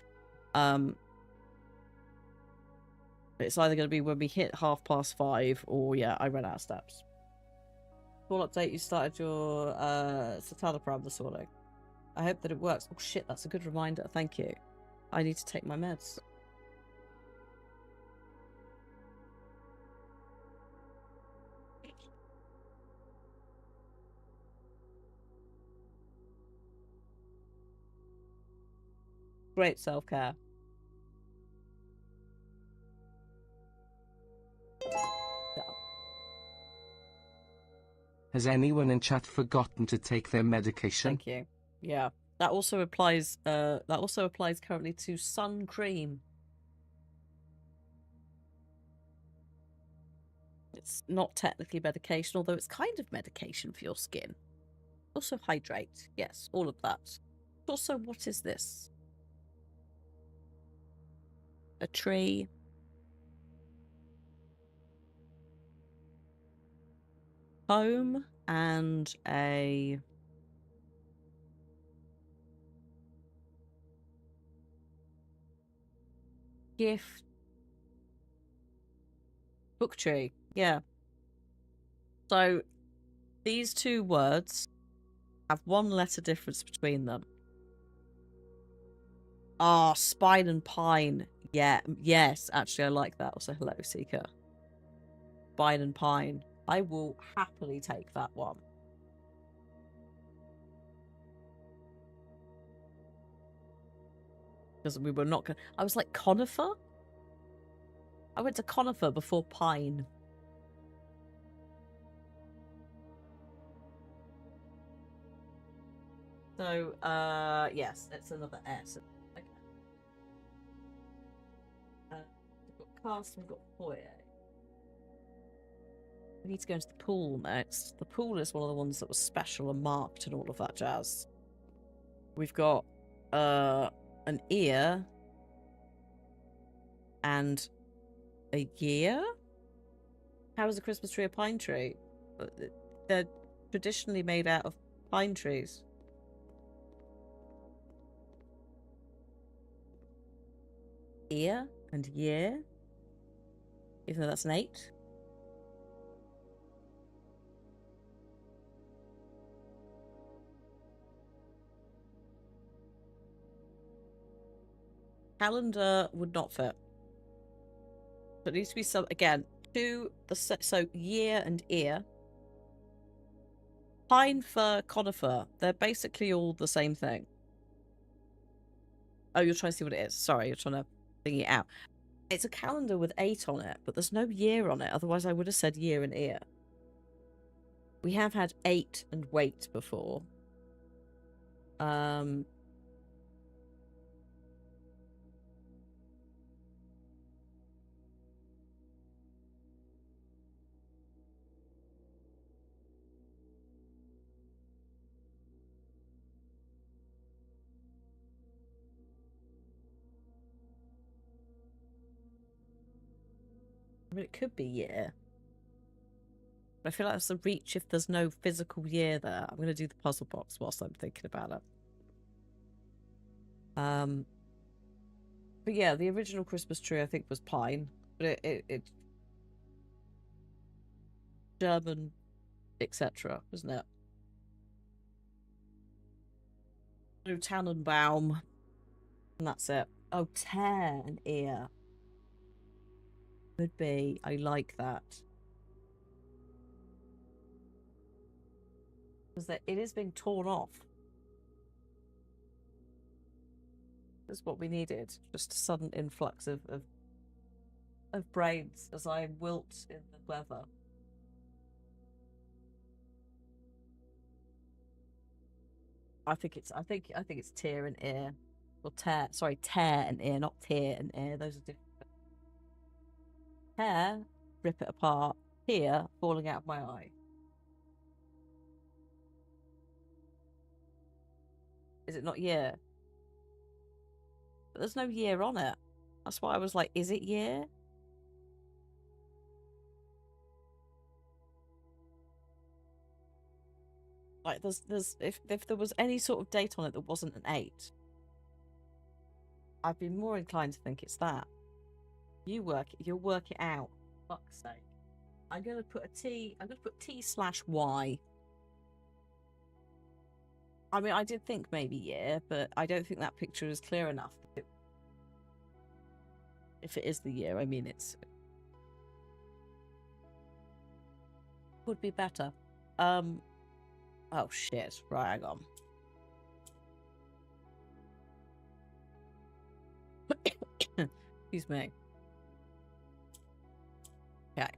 Speaker 1: It's either going to be when we hit 5:30 or, yeah, I run out of steps. Full update, you started your citalopram this morning. I hope that it works. Oh shit, that's a good reminder. Thank you. I need to take my meds. Great self-care.
Speaker 2: Has anyone in chat forgotten to take their medication?
Speaker 1: Thank you. Yeah. That also applies currently to sun cream. It's not technically medication, although it's kind of medication for your skin. Also hydrate. Yes, all of that. Also, what is this? A tree. Home and a gift. Book tree. Yeah. So these two words have one letter difference between them. Ah, spine and pine. Yeah. Yes, actually I like that. Also, hello, Seeker. Spine and pine. I will happily take that one. Because we were not going to... I was like, conifer? I went to conifer before pine. So, yes, it's another S. Okay. We've got cast, we've got foyer. We need to go into the pool next. The pool is one of the ones that was special and marked and all of that jazz. We've got an ear and a year? How is a Christmas tree a pine tree? They're traditionally made out of pine trees. Ear and year? Even though that's an 8? Calendar would not fit. So it needs to be some, again, so year and ear. Pine, fir, conifer. They're basically all the same thing. Oh, you're trying to see what it is. Sorry, you're trying to figure it out. It's a calendar with 8 on it, but there's no year on it. Otherwise, I would have said year and ear. We have had 8 and wait before. I mean, it could be year. But I feel like that's a reach if there's no physical year there. I'm going to do the puzzle box whilst I'm thinking about it. But yeah, the original Christmas tree I think was pine, but it German, etc., wasn't it? No Tannenbaum, and that's it. Oh, tear an ear. Could be. I like that. Because it is being torn off. That's what we needed. Just a sudden influx of brains as I wilt in the weather. I think it's tear and ear. Or tear and ear, not tear and ear. Those are different. Tear, rip it apart. Tear falling out of my eye. Is it not year? But there's no year on it. That's why I was like, is it year? Like there's if there was any sort of date on it that wasn't an 8, I'd be more inclined to think it's that. You'll work it out. Fuck's sake. I'm gonna put T/Y. I mean, I did think maybe year, but I don't think that picture is clear enough. If it is the year, I mean, it's would be better. Oh shit! Right, hang on. Excuse me. Okay.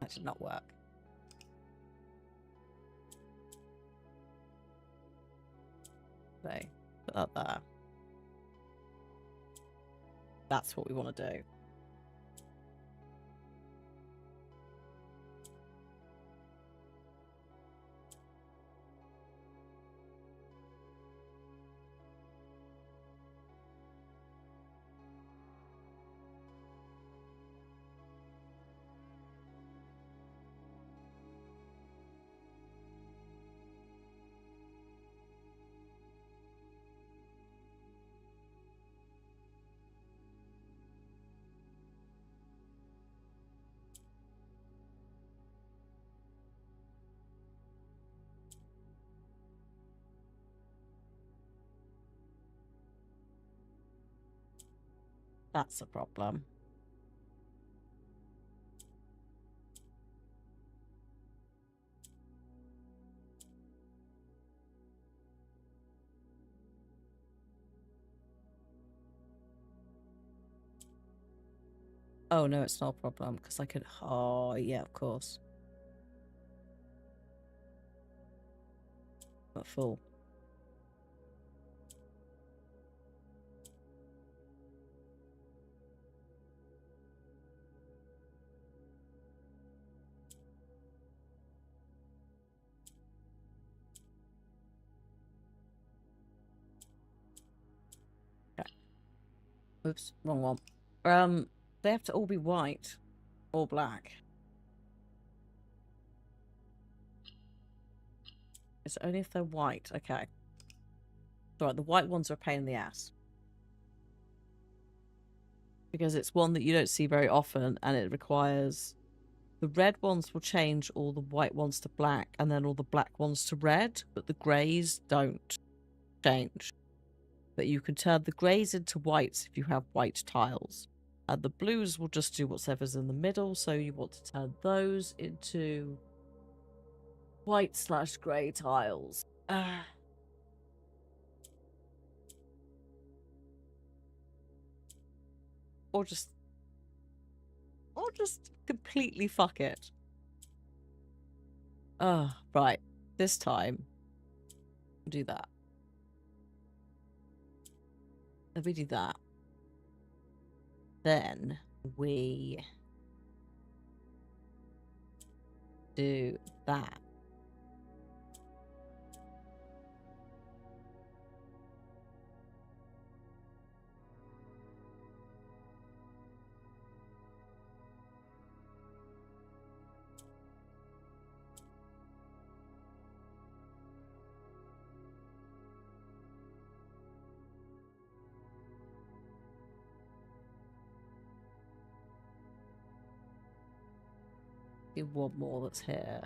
Speaker 1: That did not work. Okay, put that there. That's what we want to do. That's a problem. Oh no, it's not a problem because I could. Oh yeah, of course. But full. Okay. Oops, wrong one. They have to all be white or black. It's only if they're white. Okay. Alright, the white ones are a pain in the ass. Because it's one that you don't see very often and it requires... The red ones will change all the white ones to black and then all the black ones to red, but the greys don't change. But you can turn the greys into whites if you have white tiles. And the blues will just do whatever's in the middle, so you want to turn those into white/grey tiles. Or just Or just completely fuck it. Right. This time, do that. Let me do that. Then we do that. Do one more that's here.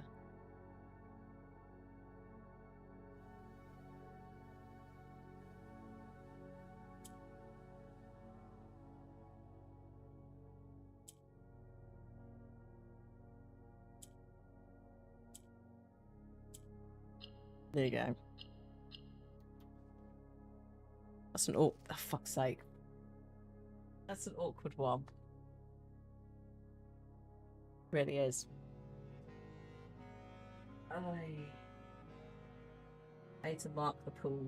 Speaker 1: There you go. That's an oh fuck's sake. That's an awkward one. Really is. I need to mark the pool.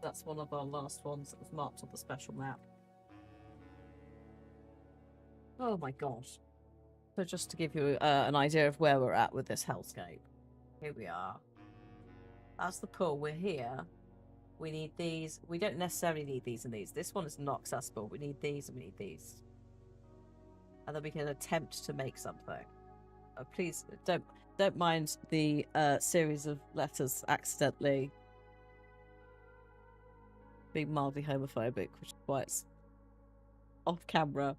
Speaker 1: That's one of our last ones that was marked on the special map. Oh my gosh. So just to give you an idea of where we're at with this hellscape. Here we are. That's the pool. We're here. We need these. We don't necessarily need these and these. This one is not accessible. We need these and we need these. And then we can attempt to make something. Please don't mind the series of letters accidentally being mildly homophobic, which is why it's off camera.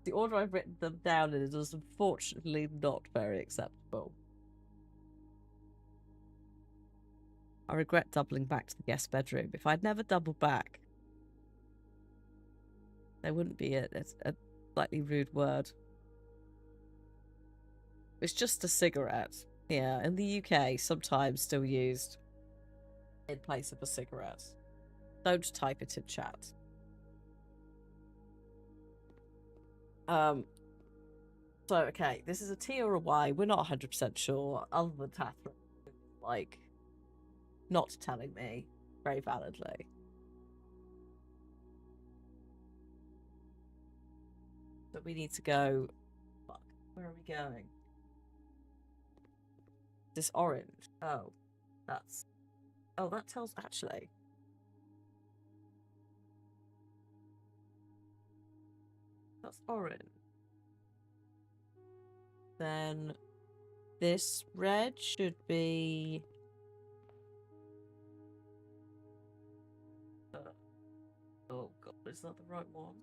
Speaker 1: The order I've written them down in is unfortunately not very acceptable. I regret doubling back to the guest bedroom. If I'd never doubled back, there wouldn't be a slightly rude word. It's just a cigarette. Yeah, in the UK, sometimes still used in place of a cigarette. Don't type it in chat. So, okay, this is a T or a Y. We're not 100% sure, other than Catherine, like, not telling me very validly. But we need to go... Fuck, where are we going? This orange. Oh, that's... Oh, that tells... Actually... That's orange. Then this red should be... Oh god, is that the right one?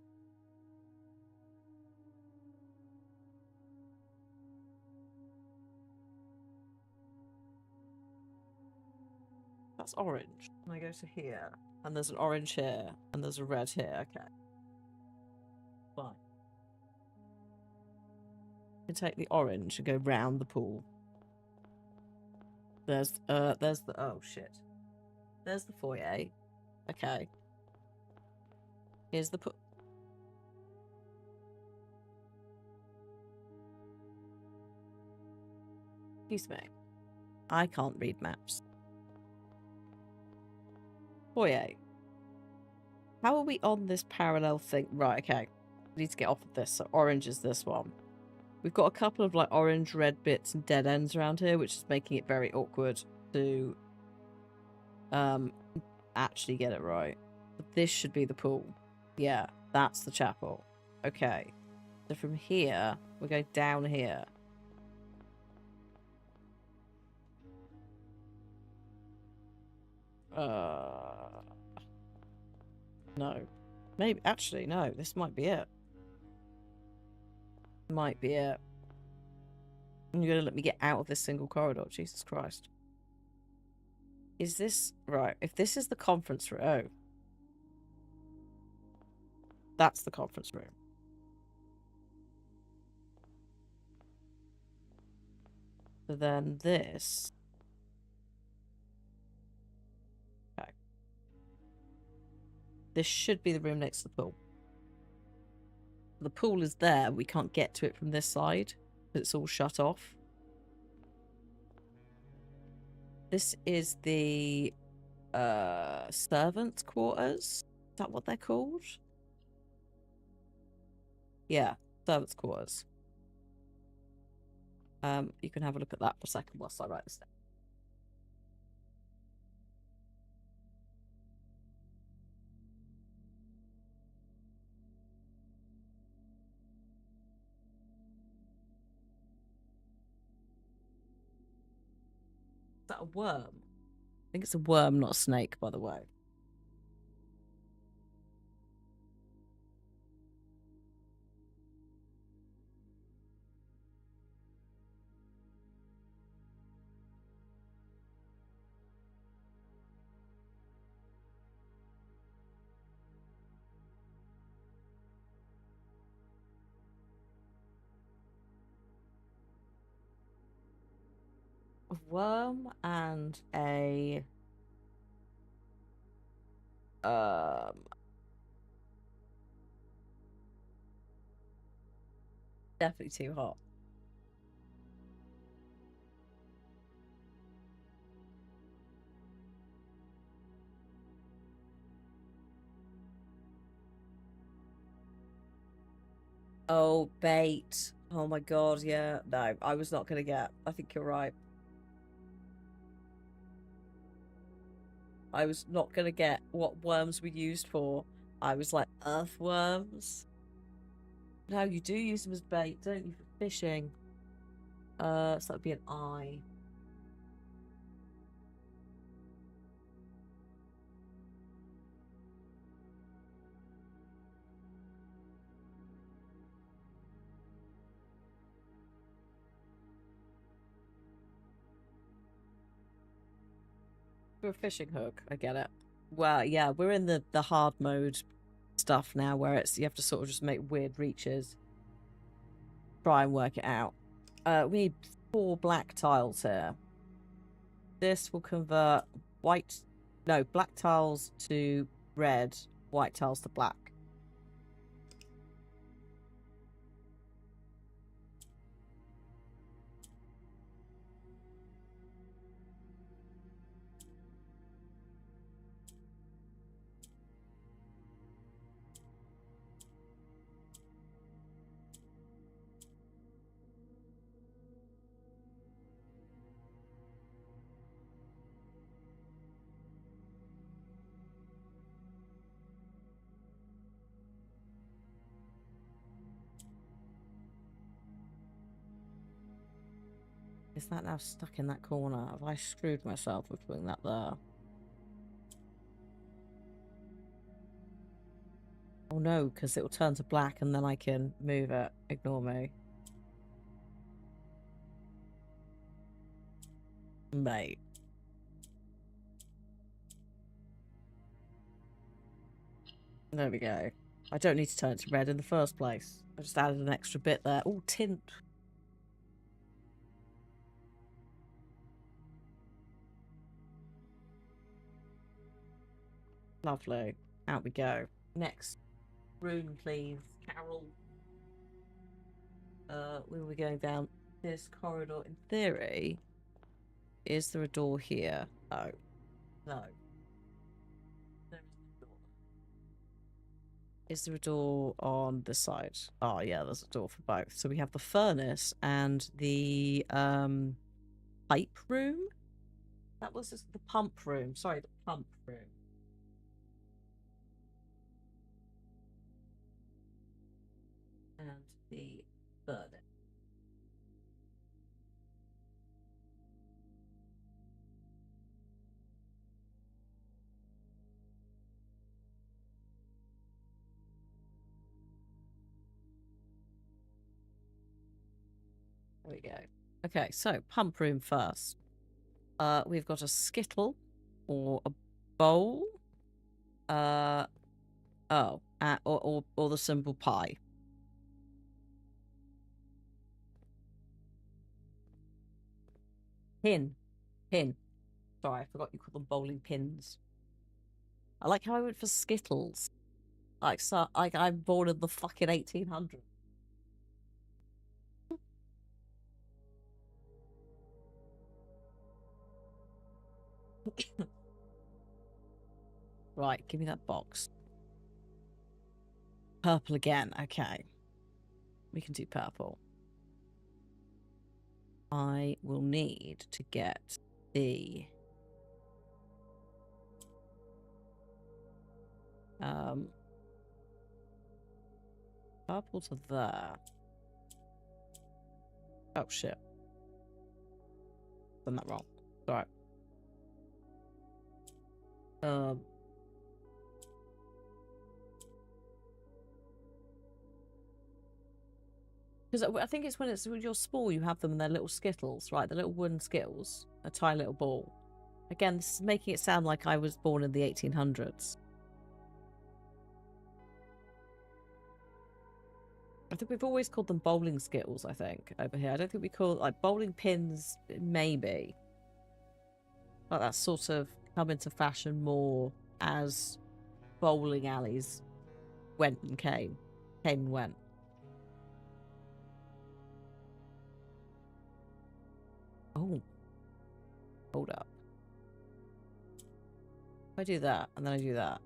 Speaker 1: That's orange. And I go to here, and there's an orange here, and there's a red here. Okay. Fine. You can take the orange and go round the pool. There's the... Oh, shit. There's the foyer. Okay. Here's the pool. Excuse me. I can't read maps. Foyer. How are we on this parallel thing? Right, okay. We need to get off of this. So orange is this one. We've got a couple of like orange, red bits and dead ends around here, which is making it very awkward to actually get it right. But this should be the pool. Yeah, that's the chapel. Okay. So from here, we're going down here. No. Maybe, actually, no. This might be it. Might be it. You're going to let me get out of this single corridor. Jesus Christ. Is this... Right, if this is the conference room... Oh. That's the conference room. So then this... Okay. This should be the room next to the pool. The pool is there. We can't get to it from this side. It's all shut off. This is the servants' quarters. Is that what they're called? Yeah, servants' quarters. You can have a look at that for a second whilst I write this down. Is that a worm? I think it's a worm, not a snake, by the way. A worm and a definitely too hot. Oh, bait. Oh my god, yeah. No, I was not gonna get. I think you're right. I was not gonna get what worms were used for. I was like, earthworms? No, you do use them as bait, don't you, for fishing? So that would be an eye. For a fishing hook, I get it. Well, yeah, we're in the hard mode stuff now where it's you have to sort of just make weird reaches. Try and work it out. We need 4 black tiles here. This will convert black tiles to red, white tiles to black. Is that now stuck in that corner? Have I screwed myself with putting that there? Oh no, because it will turn to black and then I can move it. Ignore me. Mate. There we go. I don't need to turn it to red in the first place. I just added an extra bit there. Oh, tint. Lovely. Out we go. Next room, please, Carol. We were going down this corridor. In theory, is there a door here? No. No. Is there a door on this side? Oh, yeah, there's a door for both. So we have the furnace and the pipe room. That was the pump room. Sorry, the pump room. And the furnace. There we go. Okay, so pump room first. We've got a skittle or a bowl. Or the symbol pi. Pin. Sorry, I forgot you call them bowling pins. I like how I went for skittles. Like, so, like I'm born in the fucking 1800s. Right, give me that box. Purple again. Okay. We can do purple. I will need to get the purple to there. Oh shit. Done that wrong. Alright. Because I think it's when you're small, you have them in their little skittles, right? The little wooden skittles, a tiny little ball. Again, this is making it sound like I was born in the 1800s. I think we've always called them bowling skittles, I think, over here. I don't think we call like bowling pins, maybe. Like that's sort of come into fashion more as bowling alleys went and came and went. Oh, hold up. If I do that, and then I do that.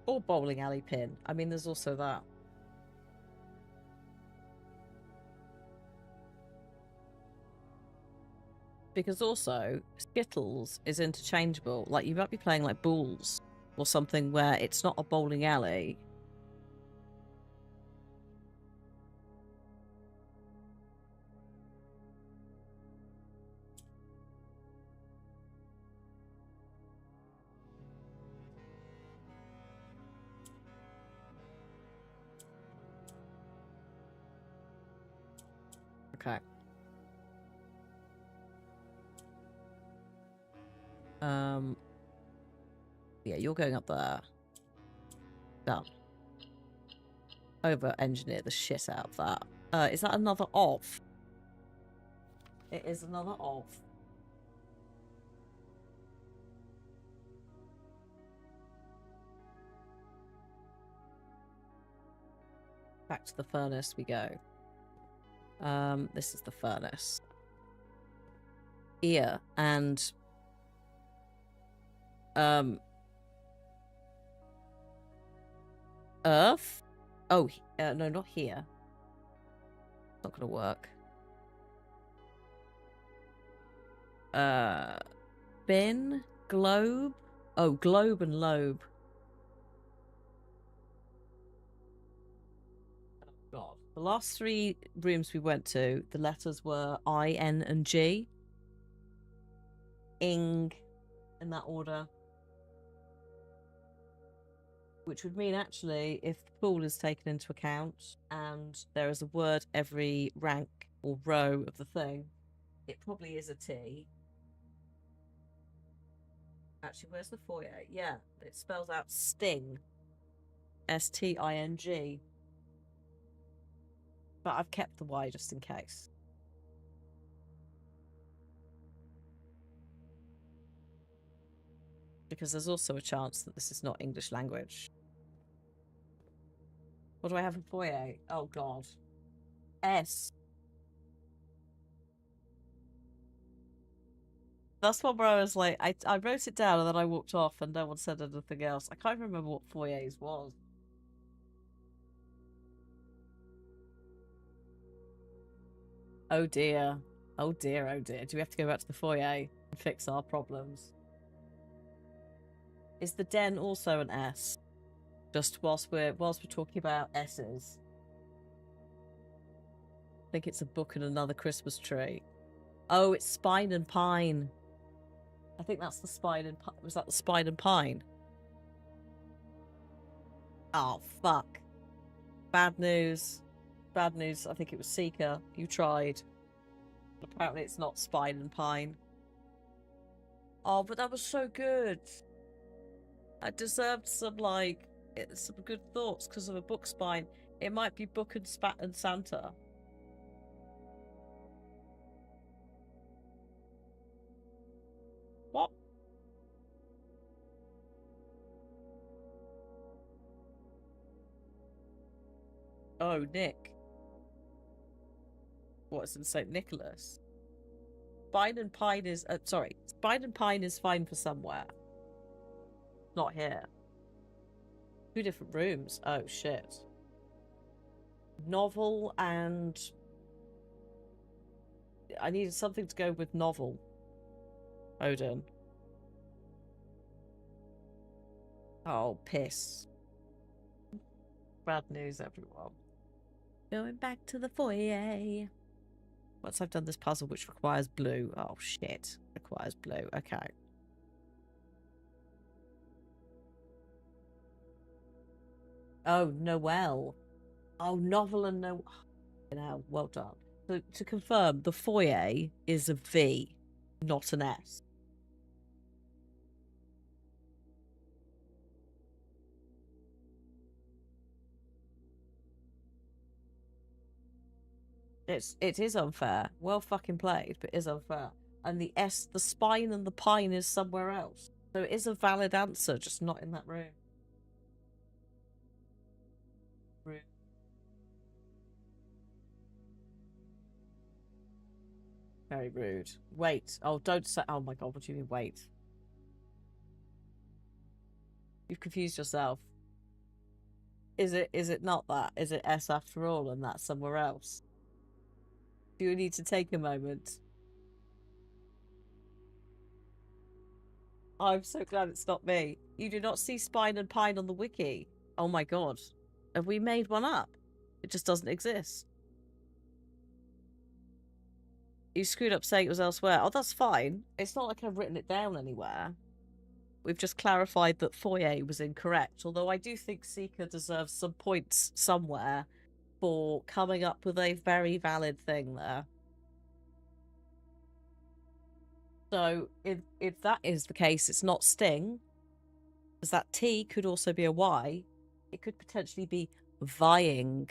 Speaker 1: Or bowling alley pin. I mean, there's also that. Because also, Skittles is interchangeable. Like, you might be playing like Bulls or something where it's not a bowling alley. Okay. Yeah, you're going up there. Done. Over-engineer the shit out of that. Is that another off? It is another off. Back to the furnace we go. This is the furnace. Here, and... Earth? Oh, no, not here. Not gonna work. Bin? Globe? Oh, globe and lobe. Oh, God. The last 3 rooms we went to, the letters were I, N, and G. Ing, in that order. Which would mean, actually, if the pool is taken into account and there is a word every rank or row of the thing, it probably is a T. Actually, where's the foyer? Yeah, it spells out sting. S-T-I-N-G. But I've kept the Y just in case. Because there's also a chance that this is not English language. What do I have in foyer? Oh, God. S. That's one where I was like, I wrote it down and then I walked off and no one said anything else. I can't remember what foyers was. Oh dear. Oh dear, oh dear. Do we have to go back to the foyer and fix our problems? Is the den also an S? Just whilst we're talking about S's. I think it's a book and another Christmas tree. Oh, it's Spine and Pine. I think that's the Spine and Pine. Was that the Spine and Pine? Oh, fuck. Bad news. Bad news. I think it was Seeker. You tried. Apparently it's not Spine and Pine. Oh, but that was so good. I deserved some, like, some good thoughts because of a book spine. It might be Book and Spat and Santa. Oh, Nick. What's in St. Nicholas? Spine and Pine is... sorry. Spine and Pine is fine for somewhere. Not here. 2 different rooms. Oh, shit. Novel and... I needed something to go with novel. Odin. Oh, piss. Bad news, everyone. Going back to the foyer. Once I've done this puzzle, which requires blue. Oh, shit. Requires blue. Okay. Oh, Noel. Oh, novel and no... Now, well done. So, to confirm, the foyer is a V, not an S. It is unfair. Well fucking played, but it is unfair. And the S, the spine and the pine is somewhere else. So it is a valid answer, just not in that room. Very rude. Wait. Oh, don't say... Oh my god, what do you mean wait? You've confused yourself. Is it not that? Is it S after all and that's somewhere else? Do you need to take a moment? I'm so glad it's not me. You do not see spine and pine on the wiki. Oh my god. Have we made one up? It just doesn't exist. You screwed up saying it was elsewhere. Oh, that's fine. It's not like I've written it down anywhere. We've just clarified that foyer was incorrect. Although I do think Seeker deserves some points somewhere for coming up with a very valid thing there. So if that is the case, it's not sting, because that T could also be a Y. It could potentially be vying,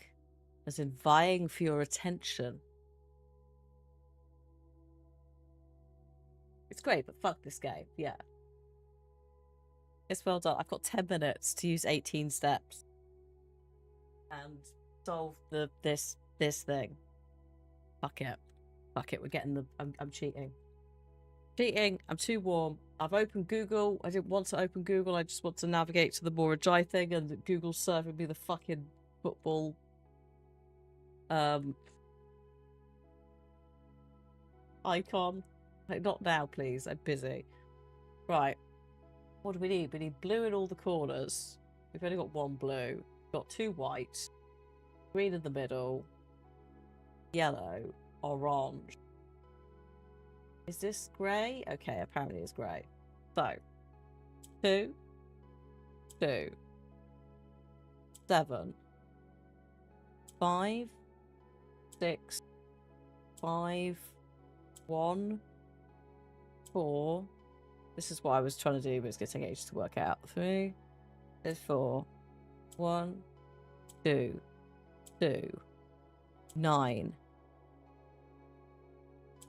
Speaker 1: as in vying for your attention. It's great, but fuck this game. Yeah. It's well done. I've got 10 minutes to use 18 steps and solve this thing. Fuck it. Fuck it. We're getting the... I'm cheating. Cheating. I'm too warm. I've opened Google. I didn't want to open Google. I just want to navigate to the more Ajay thing, and Google's serving me the fucking football icon. Like, not now, please. I'm busy. Right. What do we need? We need blue in all the corners. We've only got 1 blue. We've got 2 white. Green in the middle. Yellow. Orange. Is this grey? Okay, apparently it's grey. So, 2, 2, 7, 5, 6, 5, 1, 4. This is what I was trying to do, but it's going to take ages to work out. 3, 4, 1, 2, 2, 9,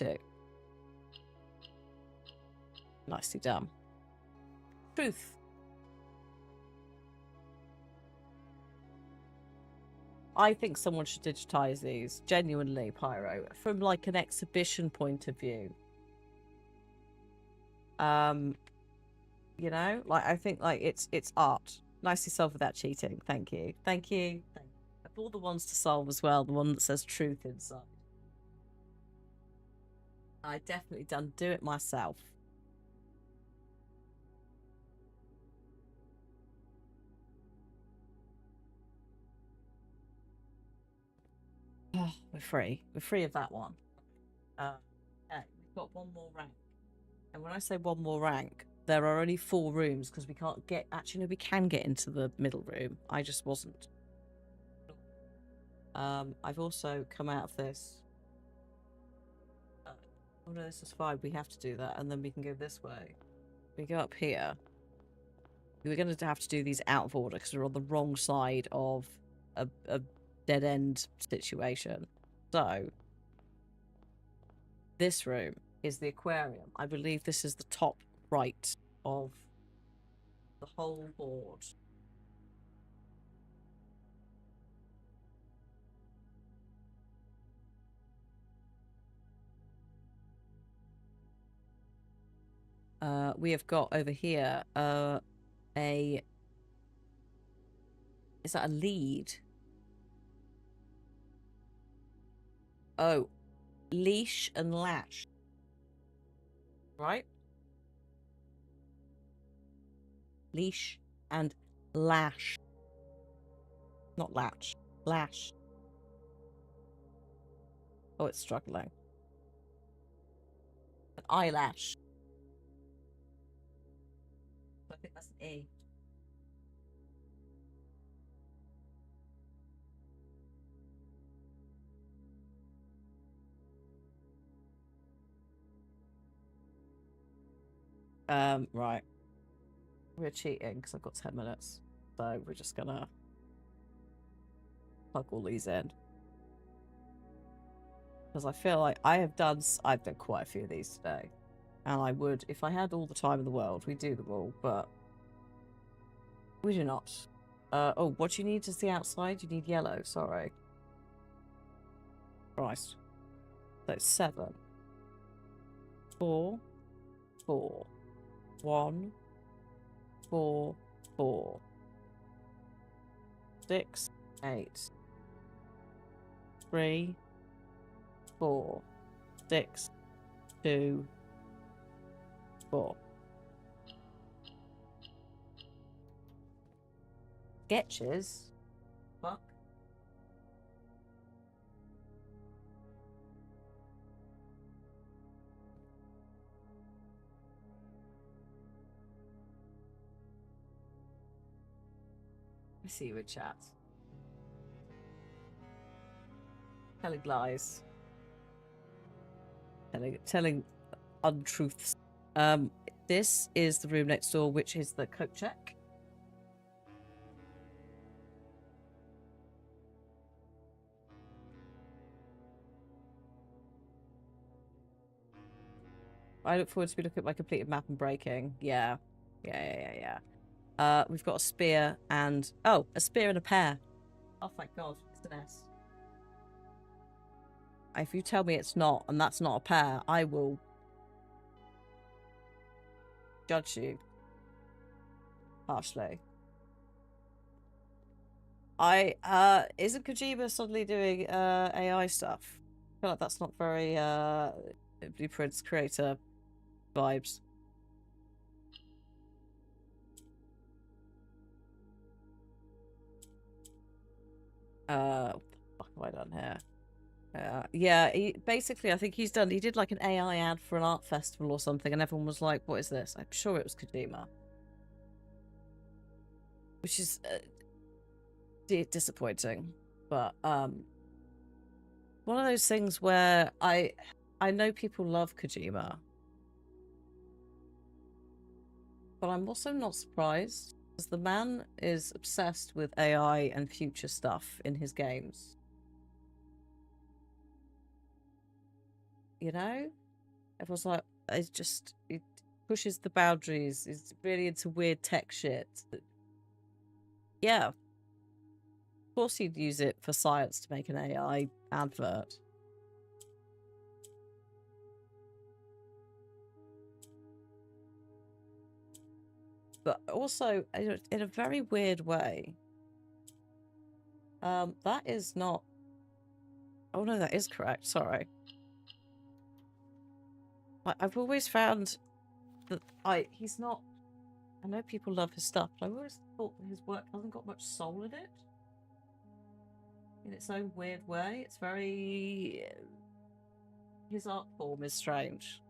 Speaker 1: 2. Nicely done. Truth. I think someone should digitize these, genuinely, Pyro, from like an exhibition point of view. You know, like I think like it's art. Nicely solved without cheating. Thank you. Thank you. Thank you. Of all the ones to solve as well, the one that says truth inside. I definitely done do it myself. Oh, we're free. We're free of that one. Okay, we've got 1 more rank. And when I say 1 more rank, there are only 4 rooms because we can't get... Actually, no, we can get into the middle room. I just wasn't. I've also come out of this. Oh no, this is fine. We have to do that, and then we can go this way. We go up here. We're going to have to do these out of order because we're on the wrong side of a dead-end situation. So, this room is the aquarium. I believe this is the top right of the whole board. we have got over here a... Is that a lead? Oh, leash and lash. Right? Leash and lash. Not latch. Lash. Oh, it's struggling. An eyelash. I think that's an E. Right. We're cheating because I've got 10 minutes. So we're just gonna plug all these in. Because I feel like I've done quite a few of these today. And I would, if I had all the time in the world, we'd do them all, but we do not. Oh, what you need to see outside? You need yellow, sorry. Christ. So 7. 4. 4. 1. 4. 4. 6. 8. 3. 4. 6. 2. 4. Sketches? Fuck. I see you in chat. Telling lies. Telling untruths. This is the room next door, which is the coat check. I look forward to be looking at my completed map and breaking. Yeah. Yeah. We've got a spear and... Oh, a spear and a pear. Oh, thank God. It's an S. If you tell me it's not, and that's not a pear, I will judge you harshly. Isn't Kojima suddenly doing AI stuff? I feel like that's not very Blueprint's creator vibes. What have I done here? Yeah, basically, I think he did like an AI ad for an art festival or something, and everyone was like, what is this? I'm sure it was Kojima. Which is disappointing. But one of those things where I know people love Kojima. But I'm also not surprised, because the man is obsessed with AI and future stuff in his games. You know? Everyone's like, it pushes the boundaries. It's really into weird tech shit. Yeah. Of course he'd use it for science to make an AI advert. But also, in a very weird way, that is not... Oh no, that is correct. Sorry. I've always found that he's not... I know people love his stuff, but I've always thought that his work hasn't got much soul in it. In its own weird way. It's very... His art form is strange.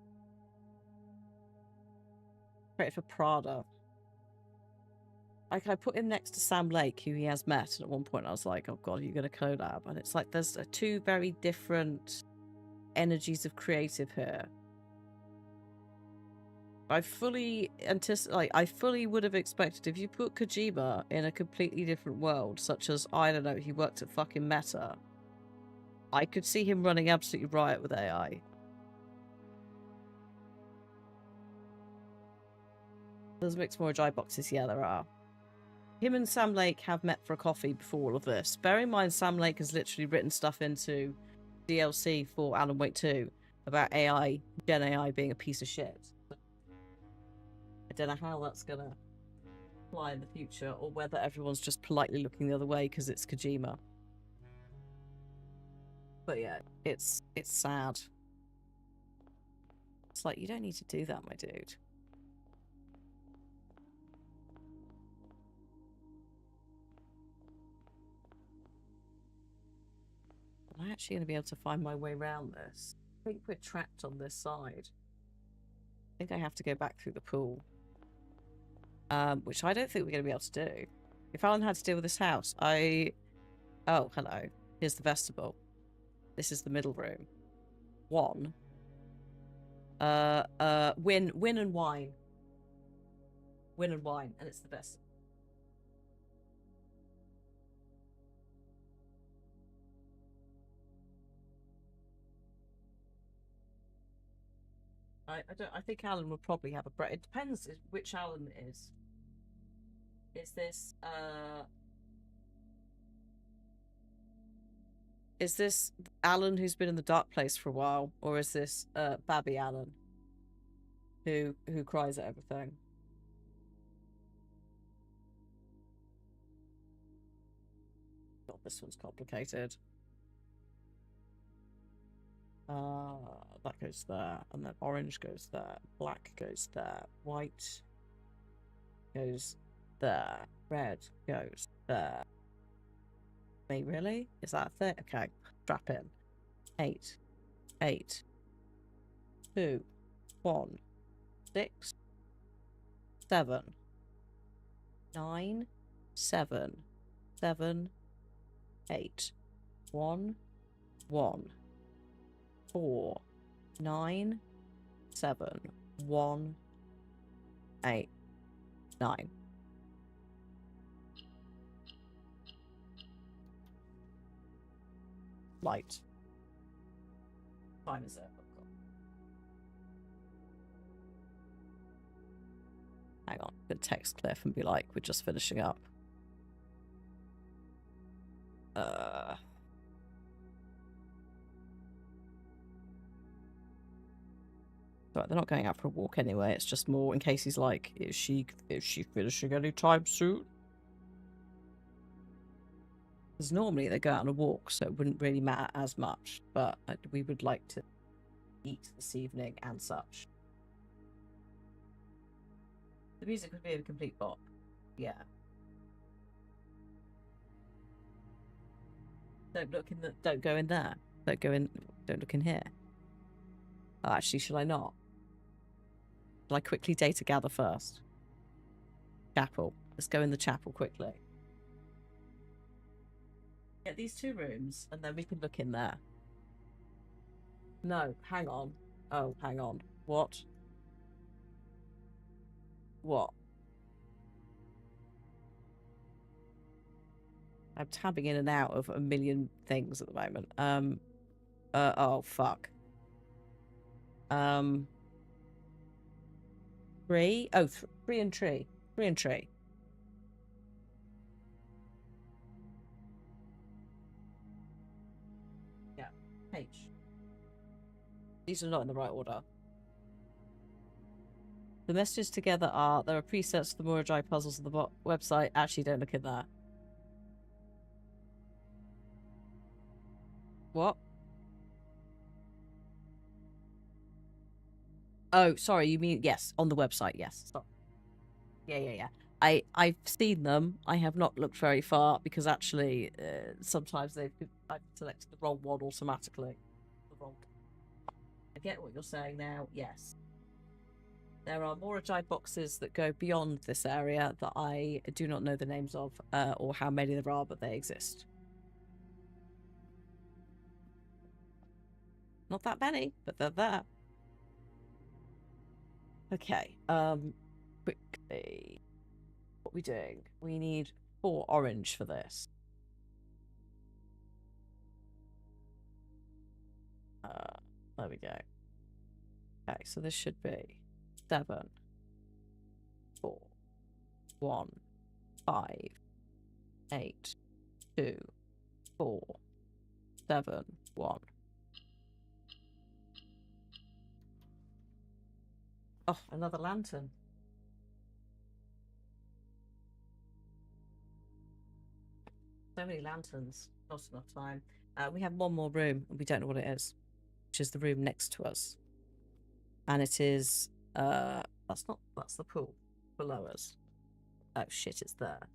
Speaker 1: Created for Prada. Like, I put him next to Sam Lake, who he has met, and at one point I was like, oh god, are you going to collab? And it's like, there's two very different energies of creative here. I fully would have expected, if you put Kojima in a completely different world, such as, I don't know, he worked at fucking Meta, I could see him running absolutely riot with AI. There's mixed more dry boxes, yeah, there are. Him and Sam Lake have met for a coffee before all of this. Bear in mind, Sam Lake has literally written stuff into DLC for Alan Wake 2 about AI, Gen AI being a piece of shit. I don't know how that's gonna fly in the future, or whether everyone's just politely looking the other way because it's Kojima. But yeah, it's sad. It's like, you don't need to do that, my dude. Am I actually going to be able to find my way around this? I think we're trapped on this side. I think I have to go back through the pool. Which I don't think we're going to be able to do. If Alan had to deal with this house, Oh, hello. Here's the vestibule. This is the middle room. One. Win and wine. Win and wine, and it's the best. I think Alan would probably have a break. It depends which Alan it is. Is this Alan who's been in the dark place for a while, or is this Babby Alan who cries at everything? God, this one's complicated. That goes there, and then orange goes there, black goes there, white goes there, red goes there. Me, really? Is that a thing? Okay, strap in. 8, 8, 2, 1, 6, 7, 9, 7, 7, 8, 1, 1, 4, 9, 7, 1, 8, 9. Light. Time is it? Hang on, I'm gonna text Cliff and be like, we're just finishing up. But they're not going out for a walk anyway. It's just more in case he's like, is she finishing any time soon? Because normally they go out on a walk, so it wouldn't really matter as much. But we would like to eat this evening and such. The music would be a complete bop. Yeah. Don't look in the. Don't go in there. Don't go in. Don't look in here. Oh, actually, should I not? Shall I quickly data gather first? Chapel. Let's go in the chapel quickly. Get these 2 rooms, and then we can look in there. No, hang on. Oh, hang on. What? What? I'm tabbing in and out of a million things at the moment. Oh, fuck. 3? Oh, 3 and tree. 3 and tree. Yeah. H. These are not in the right order. The messages together are, there are presets for the Murajai puzzles on the website. Actually, don't look at that. What? Oh, sorry, you mean, yes, on the website, yes. Stop. Yeah. I've seen them. I have not looked very far because actually, sometimes I've selected the wrong one automatically. I get what you're saying now, yes. There are Morajai boxes that go beyond this area that I do not know the names of, or how many there are, but they exist. Not that many, but they're there. Okay, quickly. What are we doing? We need 4 orange for this. There we go. Okay, so this should be 7, 4, 1, 5, 8, 2, 4, 7, 1. Oh, another lantern. So many lanterns. Not enough time. We have one more room, and we don't know what it is, which is the room next to us. And it is, that's the pool below us. Oh shit, it's there.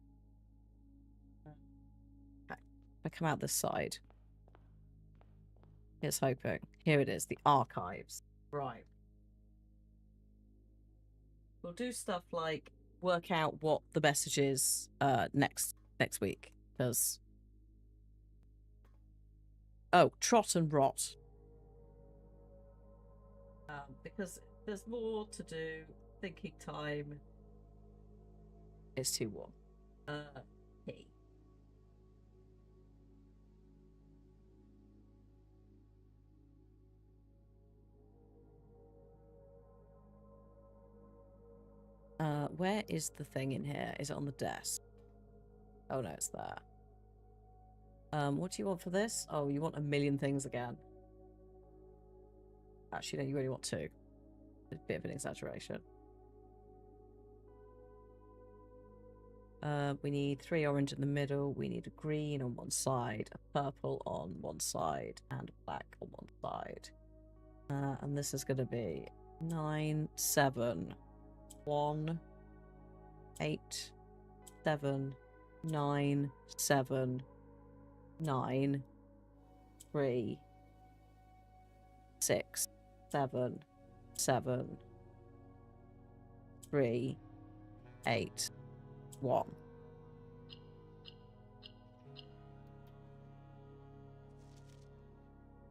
Speaker 1: Okay. I come out this side. Here's hoping. Here it is, the archives. Right. We'll do stuff like work out what the message is next week. Because trot and rot. Because there's more to do. Thinking time is too warm. Hey. Where is the thing in here? Is it on the desk? Oh no, it's there. What do you want for this? Oh, you want a million things again. Actually, no, you only want 2. A bit of an exaggeration. We need 3 orange in the middle. We need a green on one side, a purple on one side, and a black on one side. And this is going to be 9, 7, 1, 8, 7, 9, 7, 9, 3, 6, 7, 7, 3, 8, 1.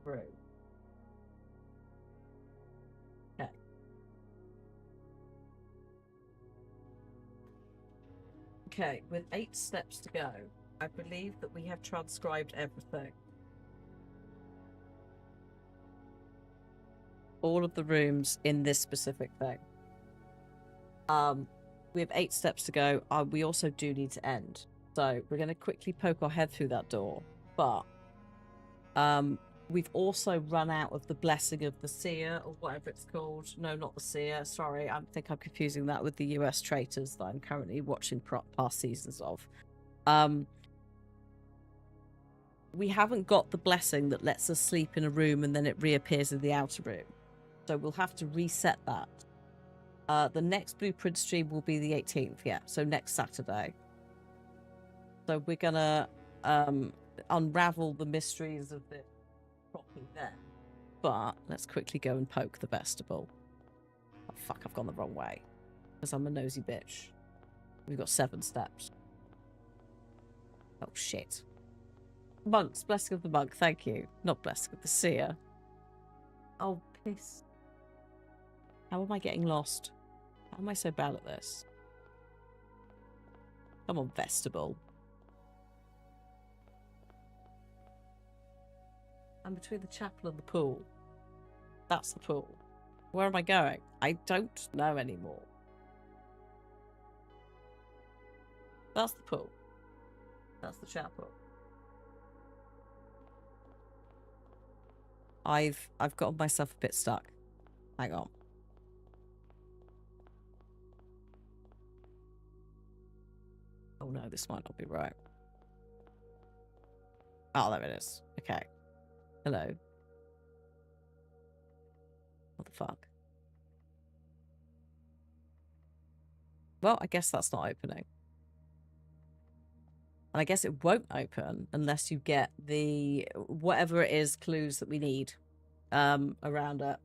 Speaker 1: Through. Okay. Okay, with 8 steps to go, I believe that we have transcribed everything. All of the rooms in this specific thing. We have 8 steps to go. We also do need to end. So we're going to quickly poke our head through that door. But we've also run out of the blessing of the seer, or whatever it's called. No, not the seer. Sorry, I think I'm confusing that with the US traitors that I'm currently watching past seasons of. We haven't got the blessing that lets us sleep in a room and then it reappears in the outer room. So we'll have to reset that. The next blueprint stream will be the 18th, yeah. So next Saturday. So we're gonna unravel the mysteries of the properly then. But let's quickly go and poke the vestibule. Oh fuck, I've gone the wrong way. Because I'm a nosy bitch. We've got 7 steps. Oh shit. Monks, blessing of the monk, thank you. Not blessing of the seer. Oh piss. How am I getting lost? How am I so bad at this? Come on, vestibule. I'm between the chapel and the pool. That's the pool. Where am I going? I don't know anymore. That's the pool. That's the chapel. I've got myself a bit stuck. Hang on. Oh no, this might not be right. Oh, there it is. Okay. Hello. What the fuck? Well, I guess that's not opening. And I guess it won't open unless you get the whatever it is clues that we need around it.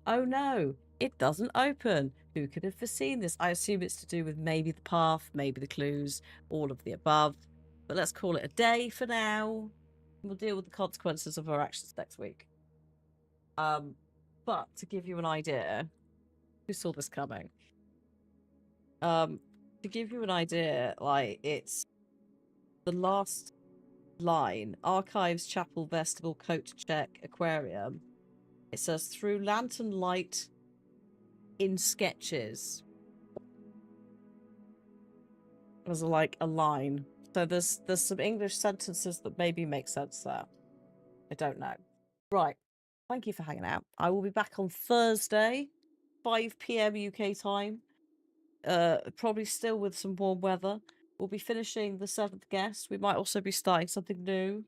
Speaker 1: Oh no, it doesn't open. Who could have foreseen this? I assume it's to do with maybe the path, maybe the clues, all of the above. But let's call it a day for now. We'll deal with the consequences of our actions next week. But to give you an idea, who saw this coming? To give you an idea, like it's the last line: archives, chapel, vestibule, coat check, aquarium. It says through lantern light in sketches. There's like a line. So there's some English sentences that maybe make sense there. I don't know. Right. Thank you for hanging out. I will be back on Thursday, 5 p.m. UK time. Probably still with some warm weather. We'll be finishing the 7th guest. We might also be starting something new.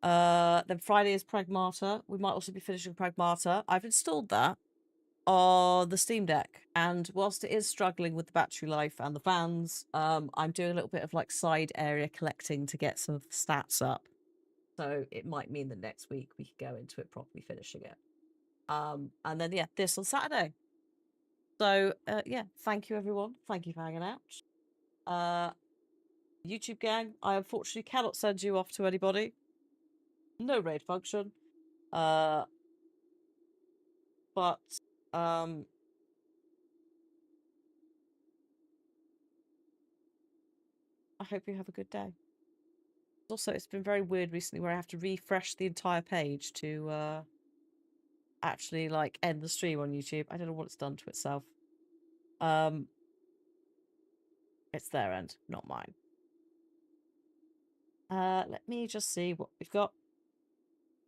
Speaker 1: Then Friday is Pragmata. We might also be finishing Pragmata. I've installed that on the Steam Deck, and whilst it is struggling with the battery life and the fans, I'm doing a little bit of like side area collecting to get some of the stats up. So it might mean that next week we can go into it properly, finishing it. And then yeah, this on Saturday. So yeah, thank you everyone. Thank you for hanging out. YouTube gang, I unfortunately cannot send you off to anybody. No raid function. But I hope you have a good day. Also, it's been very weird recently where I have to refresh the entire page to actually like end the stream on YouTube. I don't know what it's done to itself. It's their end, not mine. Let me just see what we've got.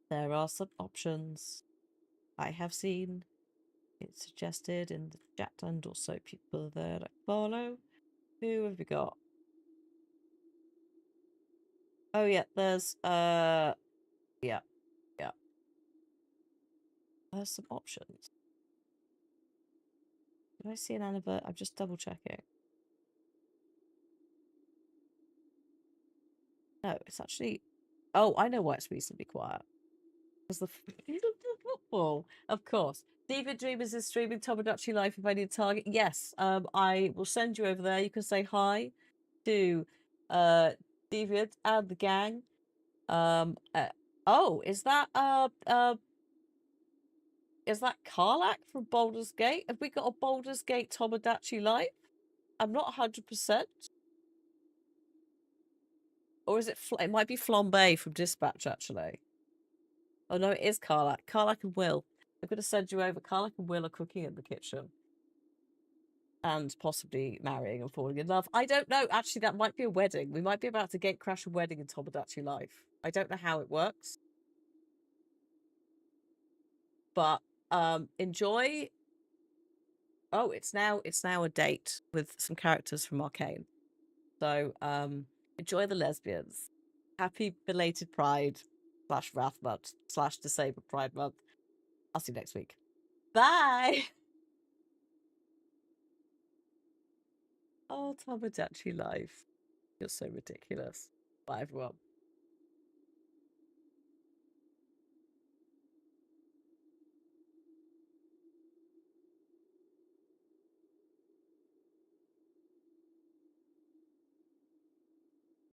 Speaker 1: There are some options I have seen. It's suggested in the chat and also people that I follow. Who have we got? Oh yeah, there's yeah. There's some options. Did I see an anniversary? I'm just double checking. No, it's actually. Oh, I know why it's reasonably quiet. Because the football, of course. David Dreamers is streaming Tomodachi Life if I need a target. Yes, I will send you over there. You can say hi to David and the gang. Oh, is that Karlak from Baldur's Gate? Have we got a Baldur's Gate Tomodachi Life? I'm not 100%. Or is it? It might be Flambe from Dispatch, actually. Oh no, it is Karlak. Karlak and Will. I'm going to send you over. Karlak and Will are cooking in the kitchen. And possibly marrying and falling in love. I don't know. Actually, that might be a wedding. We might be about to gate crash a wedding in Tomodachi Life. I don't know how it works. But enjoy. Oh, it's now a date with some characters from Arcane. So enjoy the lesbians. Happy belated Pride / Wrath Month / Disabled Pride Month. I'll see you next week. Bye. Oh, Tomodachi Life. You're so ridiculous. Bye, everyone.